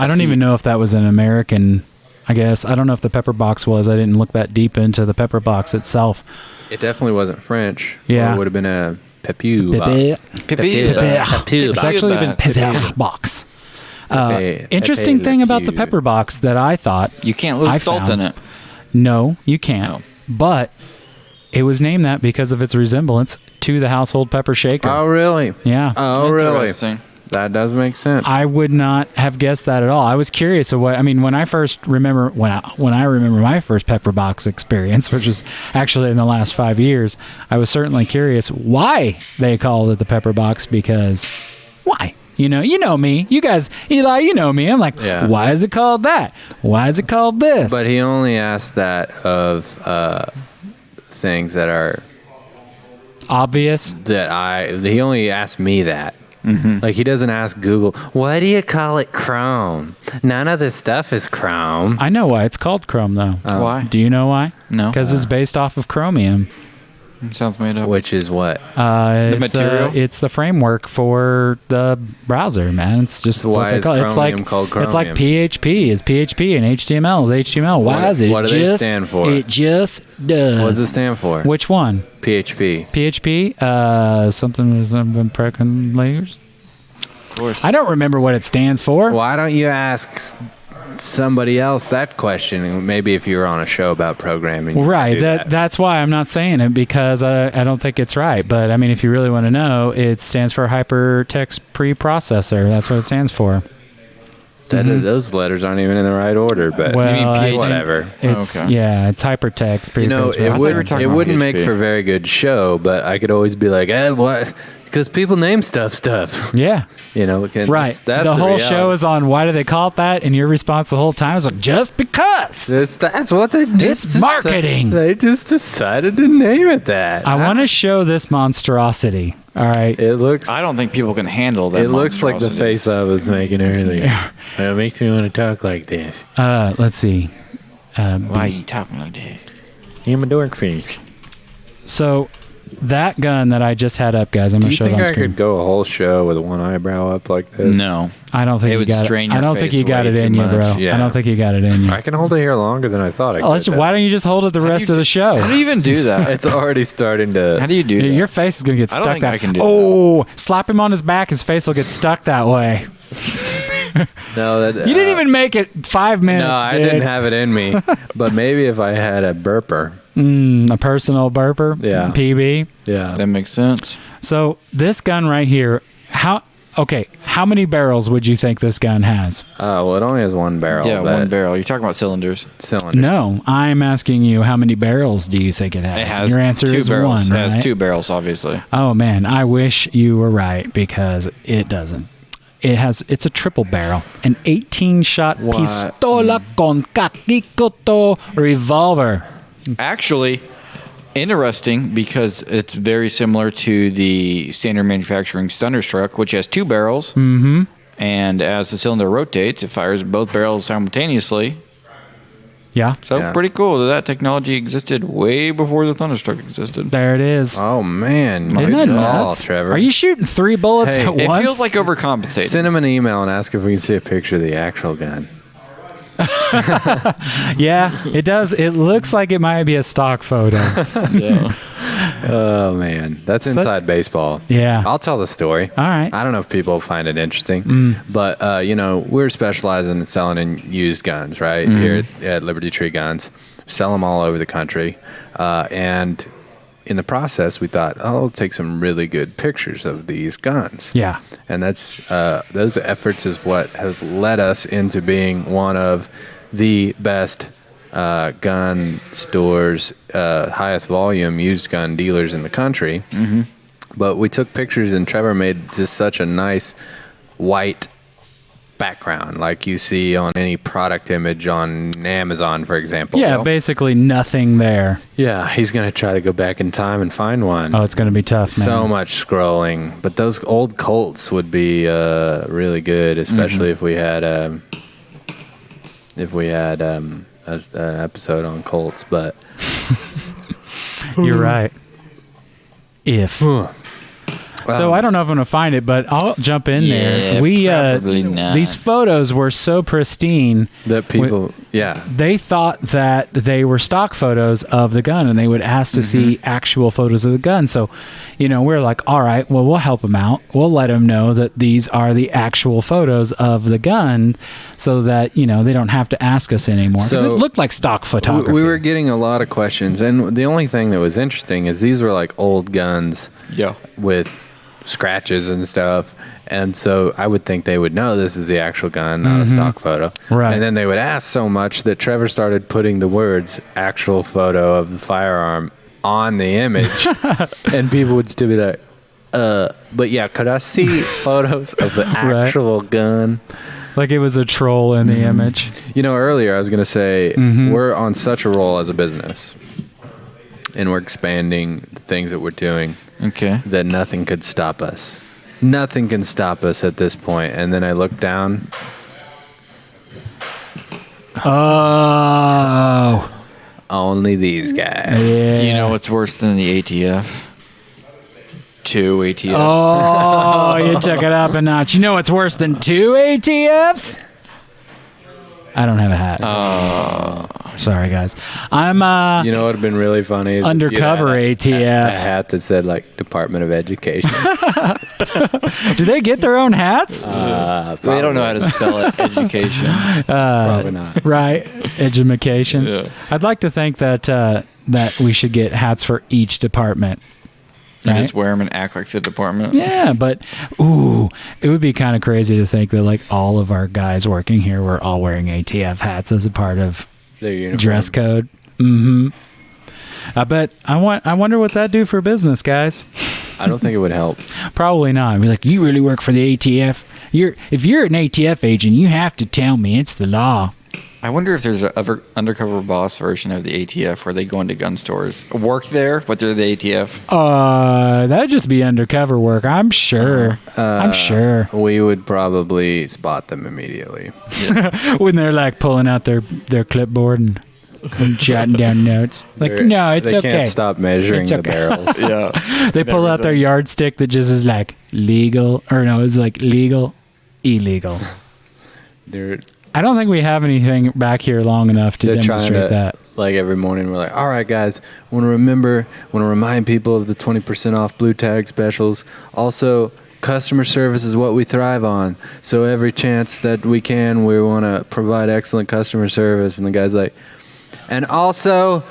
don't even know if that was an American I guess. I don't know if the pepper box was. I didn't look that deep into the pepper box itself. It definitely wasn't French. Yeah. Or it would have been a Pepu It's actually been pepper box. Interesting thing about the pepper box that I thought you can't load salt in it. No, you can't. But it was named that because of its resemblance to the household pepper shaker. Oh, really? Yeah. Oh, really? That does make sense. I would not have guessed that at all. I was curious of what I mean when I remember my first pepper box experience, which was actually in the last 5 years. I was certainly curious why they called it the pepper box, because why? You know me. You guys, Eli, you know me. I'm like, why is it called that? Why is it called this? But he only asked that of things that are obvious. He only asked me that. Mm-hmm. Like, he doesn't ask Google, why do you call it chrome? None of this stuff is chrome. I know why it's called chrome, though. Why? Do you know why? No. Because it's based off of chromium. It sounds made up. Which is what? The material? It's the framework for the browser, man. It's just so what they call it. It's like chromium? It's like PHP is PHP and HTML is HTML. Why is it? What do they stand for? It just does. What does it stand for? Which one? PHP. PHP? Something pregnant layers? Of course. I don't remember what it stands for. Why don't you ask somebody else that question? Maybe if you were on a show about programming. Right. That's why I'm not saying it, because I don't think it's right. But I mean, if you really want to know, it stands for hypertext preprocessor. That's what it stands for. Those letters aren't even in the right order, but whatever. It's it's hypertext preprocessor. It wouldn't make for a very good show, but I could always be like, what? Because people name stuff. Yeah. Right. That's the whole show is on why do they call it that, and your response the whole time is like, just because. That's what they just... It's marketing. They just decided to name it that. I want to show this monstrosity. All right. It looks... I don't think people can handle that. It looks like the face I was making earlier. It makes me want to talk like this. Let's see. Why are you talking like that? I'm a dork face. So... that gun that I just had up, guys, I'm going to show it on screen. Do you think I could go a whole show with one eyebrow up like this? No. I don't think you got it. I don't think you got it in you, bro. Yeah. I don't think you got it in you. I can hold it here longer than I thought I could. Why don't you just hold it the rest of the show? How do you even do that? It's already starting to... How do you do that? Your face is going to get stuck. I don't think I can do that. Slap him on his back. His face will get stuck that way. No, you didn't even make it 5 minutes, No, I dude. didn't have it in me. But maybe if I had a burper. A personal burper? Yeah. PB? Yeah. That makes sense. So this gun right here, how many barrels would you think this gun has? Well, it only has one barrel. Yeah, one barrel. You're talking about cylinders. No, I'm asking you, how many barrels do you think it has? It has Your answer 2 is barrels. one, It has right? 2 barrels, obviously. Oh, man, I wish you were right, because it doesn't. It's a triple barrel, an 18-shot pistola con kakikoto revolver. Actually, interesting, because it's very similar to the standard manufacturing Thunderstruck, which has 2 barrels. Mm-hmm. And as the cylinder rotates, it fires both barrels simultaneously. Yeah. So pretty cool that technology existed way before the Thunderstruck existed. There it is. Oh, man. Isn't that nuts? Trevor. Are you shooting 3 bullets at once? It feels like overcompensating. Send him an email and ask if we can see a picture of the actual gun. Yeah, it does. It looks like it might be a stock photo. Yeah. Oh, man. That's inside baseball. Yeah. I'll tell the story. All right. I don't know if people find it interesting, but, we're specializing in selling in used guns, right? Here at Liberty Tree Guns. Sell them all over the country. And in the process, we thought, we'll take some really good pictures of these guns. Yeah. And that's those efforts is what has led us into being one of the best gun stores, highest volume used gun dealers in the country. Mm-hmm. But we took pictures, and Trevor made just such a nice white background like you see on any product image on Amazon, for example. Yeah, basically nothing there. Yeah, he's going to try to go back in time and find one. Oh, it's going to be tough, man. So much scrolling. But those old Colts would be really good, especially if we had an episode on Colts. But you're right. So I don't know if I'm going to find it, but I'll jump in there. Probably not. These photos were so pristine that people, Yeah. They thought that they were stock photos of the gun, and they would ask to see actual photos of the gun. So, we're like, all right, well, we'll help them out. We'll let them know that these are the actual photos of the gun so that, they don't have to ask us anymore. Because it looked like stock photography. We were getting a lot of questions. And the only thing that was interesting is these were like old guns with scratches and stuff. And so I would think they would know this is the actual gun, not a stock photo. Right. And then they would ask so much that Trevor started putting the words actual photo of the firearm on the image. And people would still be like, but yeah, could I see photos of the actual gun? Like it was a troll in the image. Earlier I was going to say, we're on such a roll as a business. And we're expanding the things that we're doing. Okay. That nothing could stop us. Nothing can stop us at this point. And then I look down. Oh. Only these guys. Yeah. Do you know what's worse than the ATF? 2 ATFs. Oh, you took it up a notch. You know what's worse than 2 ATFs? I don't have a hat. Sorry, guys. I'm you know what would have been really funny? Is undercover ATF. A hat that said like Department of Education. Do they get their own hats? They don't know how to spell it. Education. Probably not. Right. Education. Yeah. I'd like to think that that we should get hats for each department. You right? just wear them and act like the department. Yeah, but it would be kind of crazy to think that like all of our guys working here were all wearing ATF hats as a part of their uniform. Dress code. But I wonder what that'd do for business, guys. I don't think it would help. Probably not. I'd be like, you really work for the ATF? If you're an ATF agent, you have to tell me. It's the law. I wonder if there's an undercover boss version of the ATF where they go into gun stores, work there, but they're the ATF. That'd just be undercover work. I'm sure. I'm sure. We would probably spot them immediately. Yeah. When they're like pulling out their clipboard and jotting down notes. Like, no, it's okay. They can't stop measuring the barrels. Yeah. They pull out their yardstick that just is like legal, or no, it's like legal, illegal. I don't think we have anything back here long enough to demonstrate that. Like every morning, we're like, all right, guys, want to remind people of the 20% off blue tag specials. Also, customer service is what we thrive on. So every chance that we can, we want to provide excellent customer service. And the guy's like, and also,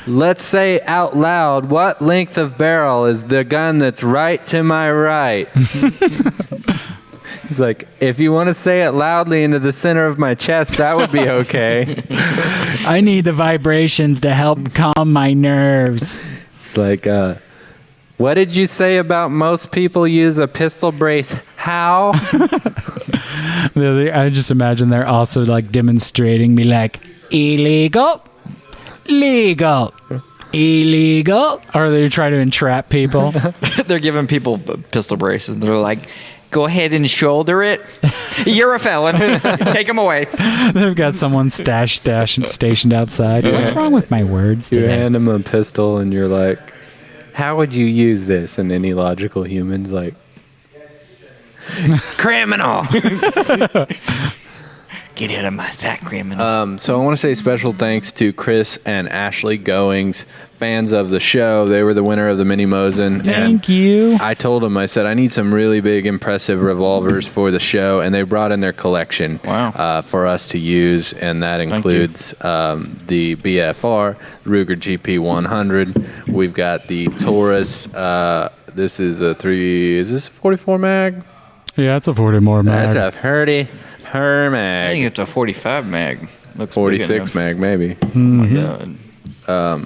let's say out loud, what length of barrel is the gun that's right to my right? He's like, if you want to say it loudly into the center of my chest, that would be okay. I need the vibrations to help calm my nerves. It's like, what did you say about most people use a pistol brace? How? I just imagine they're also like demonstrating me like, illegal, legal, illegal. Or they try to entrap people. They're giving people pistol braces. And they're like, go ahead and shoulder it. You're a felon. Take them away. They've got someone stationed outside. What's wrong with my words today? You hand them a pistol and you're like, how would you use this? And any logical human's like, criminal. Get out of my sack, criminal. So I want to say special thanks to Kriss and Ashley Goings, fans of the show. They were the winner of the Mini Mosin. Thank you. I told them, I said, I need some really big, impressive revolvers for the show, and they brought in their collection for us to use, and that includes the BFR, Ruger GP 100. We've got the Taurus. This is a is this a 44 mag? Yeah, it's a 40 mag. That's a 30 per mag. I think it's a 45 mag. Looks 46 mag, maybe. Mm-hmm.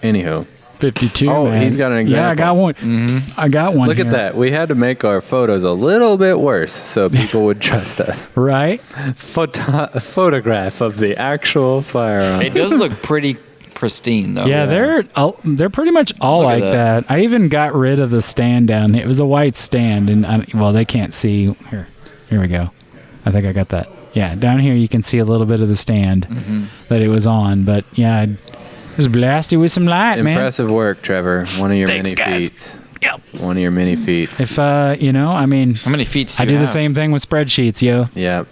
Anyhow. 52 Oh, mag. he's got an example. Yeah, I got one. Mm-hmm. I got one. Look at that. We had to make our photos a little bit worse so people would trust us. Right? A photograph of the actual firearm. It does look pretty pristine, though. Yeah, they're pretty much all like that. I even got rid of the stand down. It was a white stand, and they can't see. Here we go. I think I got that. Yeah, down here you can see a little bit of the stand that it was on. But yeah, it was blasted with some light, man. Impressive work, Trevor. One of your many feats. Yep. One of your many feats. If how many feats? I do the same thing with spreadsheets, yo. Yep.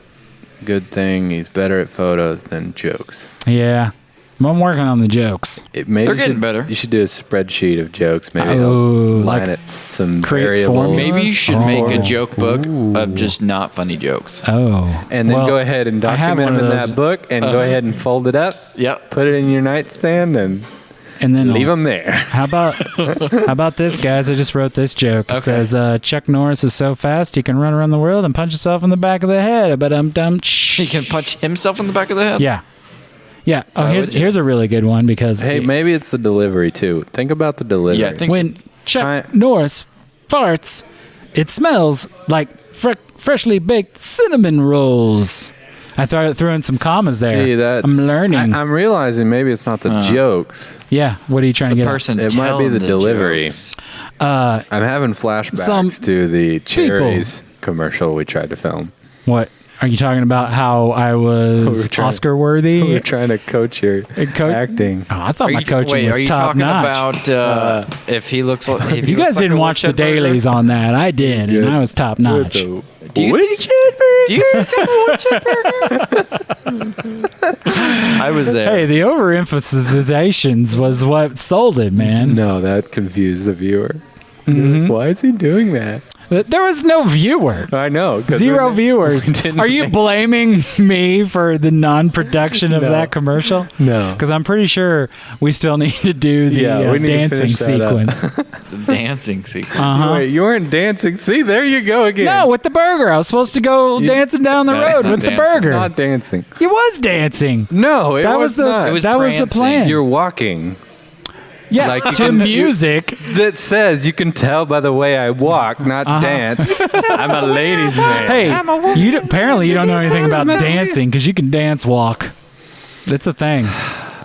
Good thing he's better at photos than jokes. Yeah. I'm working on the jokes. They're getting better. You should do a spreadsheet of jokes. Maybe like line it some create variables. formulas? Maybe you should make a joke book of just not funny jokes. Oh. And then go ahead and document them in those. that book and go ahead and fold it up. Yep. Put it in your nightstand and then leave them there. How about this, guys? I just wrote this joke. It says, Chuck Norris is so fast he can run around the world and punch himself in the back of the head. But He can punch himself in the back of the head? Yeah. Yeah. Oh, here's a really good one because maybe it's the delivery too. Think about the delivery. Yeah, when Chuck Norris farts, it smells like freshly baked cinnamon rolls. I threw in some commas there. See, I'm learning. I'm realizing maybe it's not the jokes. Yeah. What are you trying to get at? It might be the delivery. I'm having flashbacks to the Cherries commercial we tried to film. What? Are you talking about how I was Oscar worthy? We were trying to coach your acting. Oh, I thought my coaching was top notch. About if he looks like... If you guys didn't watch the dailies on that. I did, and I was top notch. Do you think I I was there. Hey, the overemphasizations was what sold it, man. No, that confused the viewer. Mm-hmm. Why is he doing that? There was no viewer. I know. 0 viewers. Are you blaming me for the non-production of that commercial? No. Because I'm pretty sure we still need to do the dancing sequence. The dancing sequence. Wait, you weren't dancing. See, there you go again. No, with the burger. I was supposed to go dancing down the road with the burger. Not dancing. He was dancing. No, that was the plan. You're walking. Yeah, like to music that says you can tell by the way I walk, not dance. I'm a ladies' man. Hey, apparently you don't know anything about dancing because you can dance walk. That's a thing.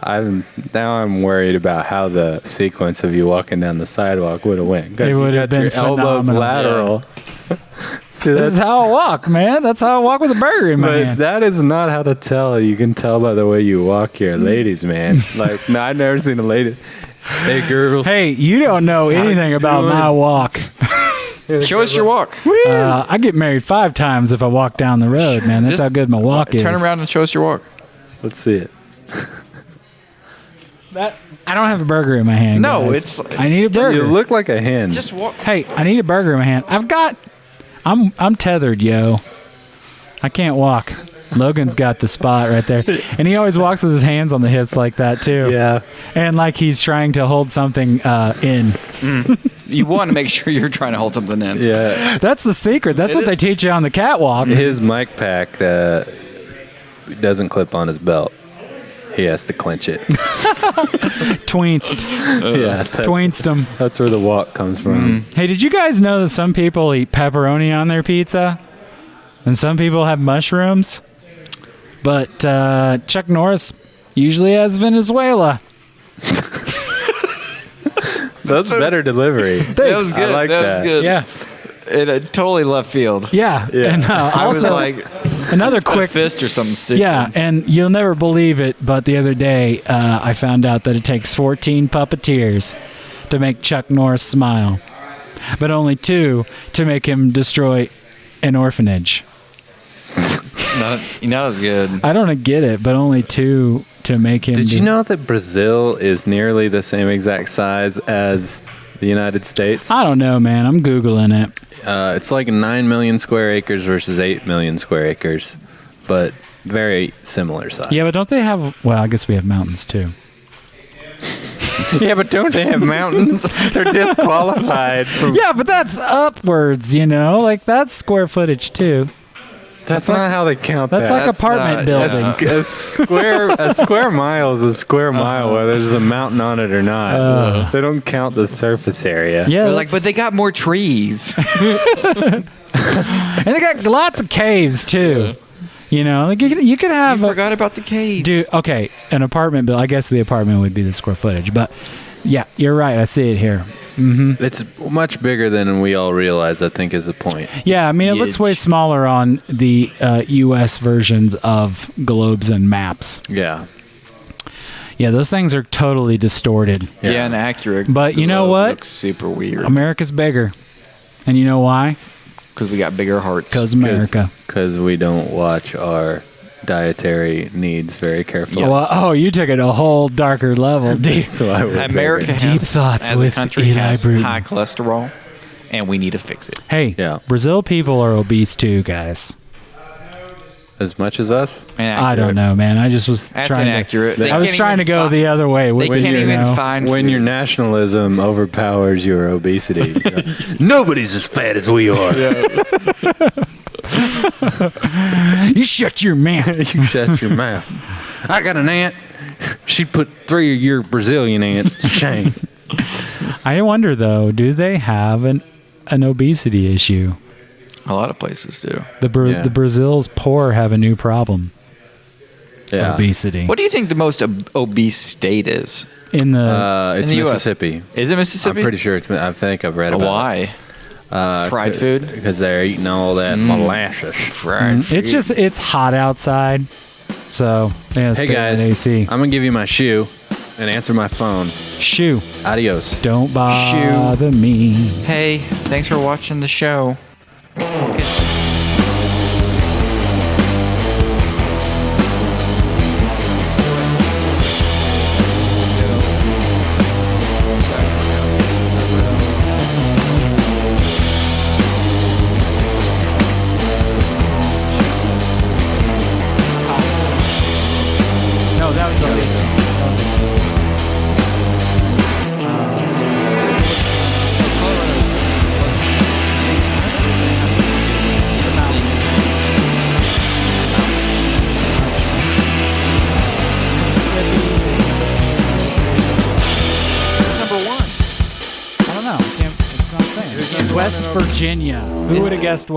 I'm worried about how the sequence of you walking down the sidewalk would have went. It would have been your elbows phenomenal. lateral. See, this is how I walk, man. That's how I walk with a burger in my hand. That is not how to tell. You can tell by the way you walk. You're a ladies' man. Like, no, I've never seen a lady. Hey, girls. Hey, you don't know anything about my walk. Show us your walk. I get married 5 times if I walk down the road, man. That's how good my walk is. Turn around and show us your walk. Let's see it. I don't have a burger in my hand. No, guys. I need a burger. You look like a hen. Just walk. Hey, I need a burger in my hand. I'm tethered, yo. I can't walk. Logan's got the spot right there. And he always walks with his hands on the hips like that, too. Yeah. And like he's trying to hold something in. You want to make sure you're trying to hold something in. Yeah. That's the secret. That's what they teach you on the catwalk. His mic pack doesn't clip on his belt. He has to clench it. Tweenst. Yeah. Tweenst him. That's where the walk comes from. Hey, did you guys know that some people eat pepperoni on their pizza? And some people have mushrooms? But Chuck Norris usually has Venezuela. That's better delivery. That was good. I like that was good. Yeah. It totally left field. Yeah. And I was also, like another quick fist or something stupid. Yeah, and you'll never believe it, but the other day I found out that it takes 14 puppeteers to make Chuck Norris smile, but only 2 to make him destroy an orphanage. Not as good. I don't get it, but only 2 to make him. Did you know that Brazil is nearly the same exact size as the United States? I don't know, man. I'm Googling it. It's like 9 million square acres versus 8 million square acres, but very similar size. Yeah, but don't they have... Well, I guess we have mountains, too. Yeah, but don't they have mountains? They're disqualified from... Yeah, but that's upwards, you know? Like, that's square footage, too. That's not how they count that's that. like apartment buildings. A square mile is a square mile, whether there's a mountain on it or not. They don't count the surface area. Yeah, They're but they got more trees. And they got lots of caves, too. You know, like you could have... You forgot about the caves. Dude, okay, an apartment building. I guess the apartment would be the square footage. But, yeah, you're right. I see it here. Mm-hmm. It's much bigger than we all realize, I think, is the point. Yeah, I mean, it looks way smaller on the U.S. versions of globes and maps. Yeah. Yeah, those things are totally distorted. Yeah, inaccurate. But you know what? Looks super weird. America's bigger. And you know why? Because we got bigger hearts. Because America. Because we don't watch our dietary needs very carefully. Well, you took it a whole darker level. Deep, so I would America has, deep thoughts as with a country, Eli has Bruton. high cholesterol, and we need to fix it. Hey, Brazil people are obese too, guys. As much as us? I don't know, man. I just was That's trying inaccurate. to. I was trying to go the other way. They can't even find when your nationalism overpowers your obesity. Nobody's as fat as we are. You shut your mouth. You shut your mouth. I got an aunt. She put 3 of your Brazilian ants to shame. I wonder though, do they have an obesity issue? A lot of places do. The Brazil's poor have a new problem. Yeah. Obesity. What do you think the most obese state is? In the it's in the Mississippi. US. Is it Mississippi? I'm pretty sure it's. I think I've read about Why? Fried food? Because they're eating all that molasses. Fried food. It's hot outside, so yeah. Hey guys, AC. I'm gonna give you my shoe and answer my phone. Shoe. Adios. Don't bother me. Hey, thanks for watching the show. No, that was the least. West Virginia. Who would have guessed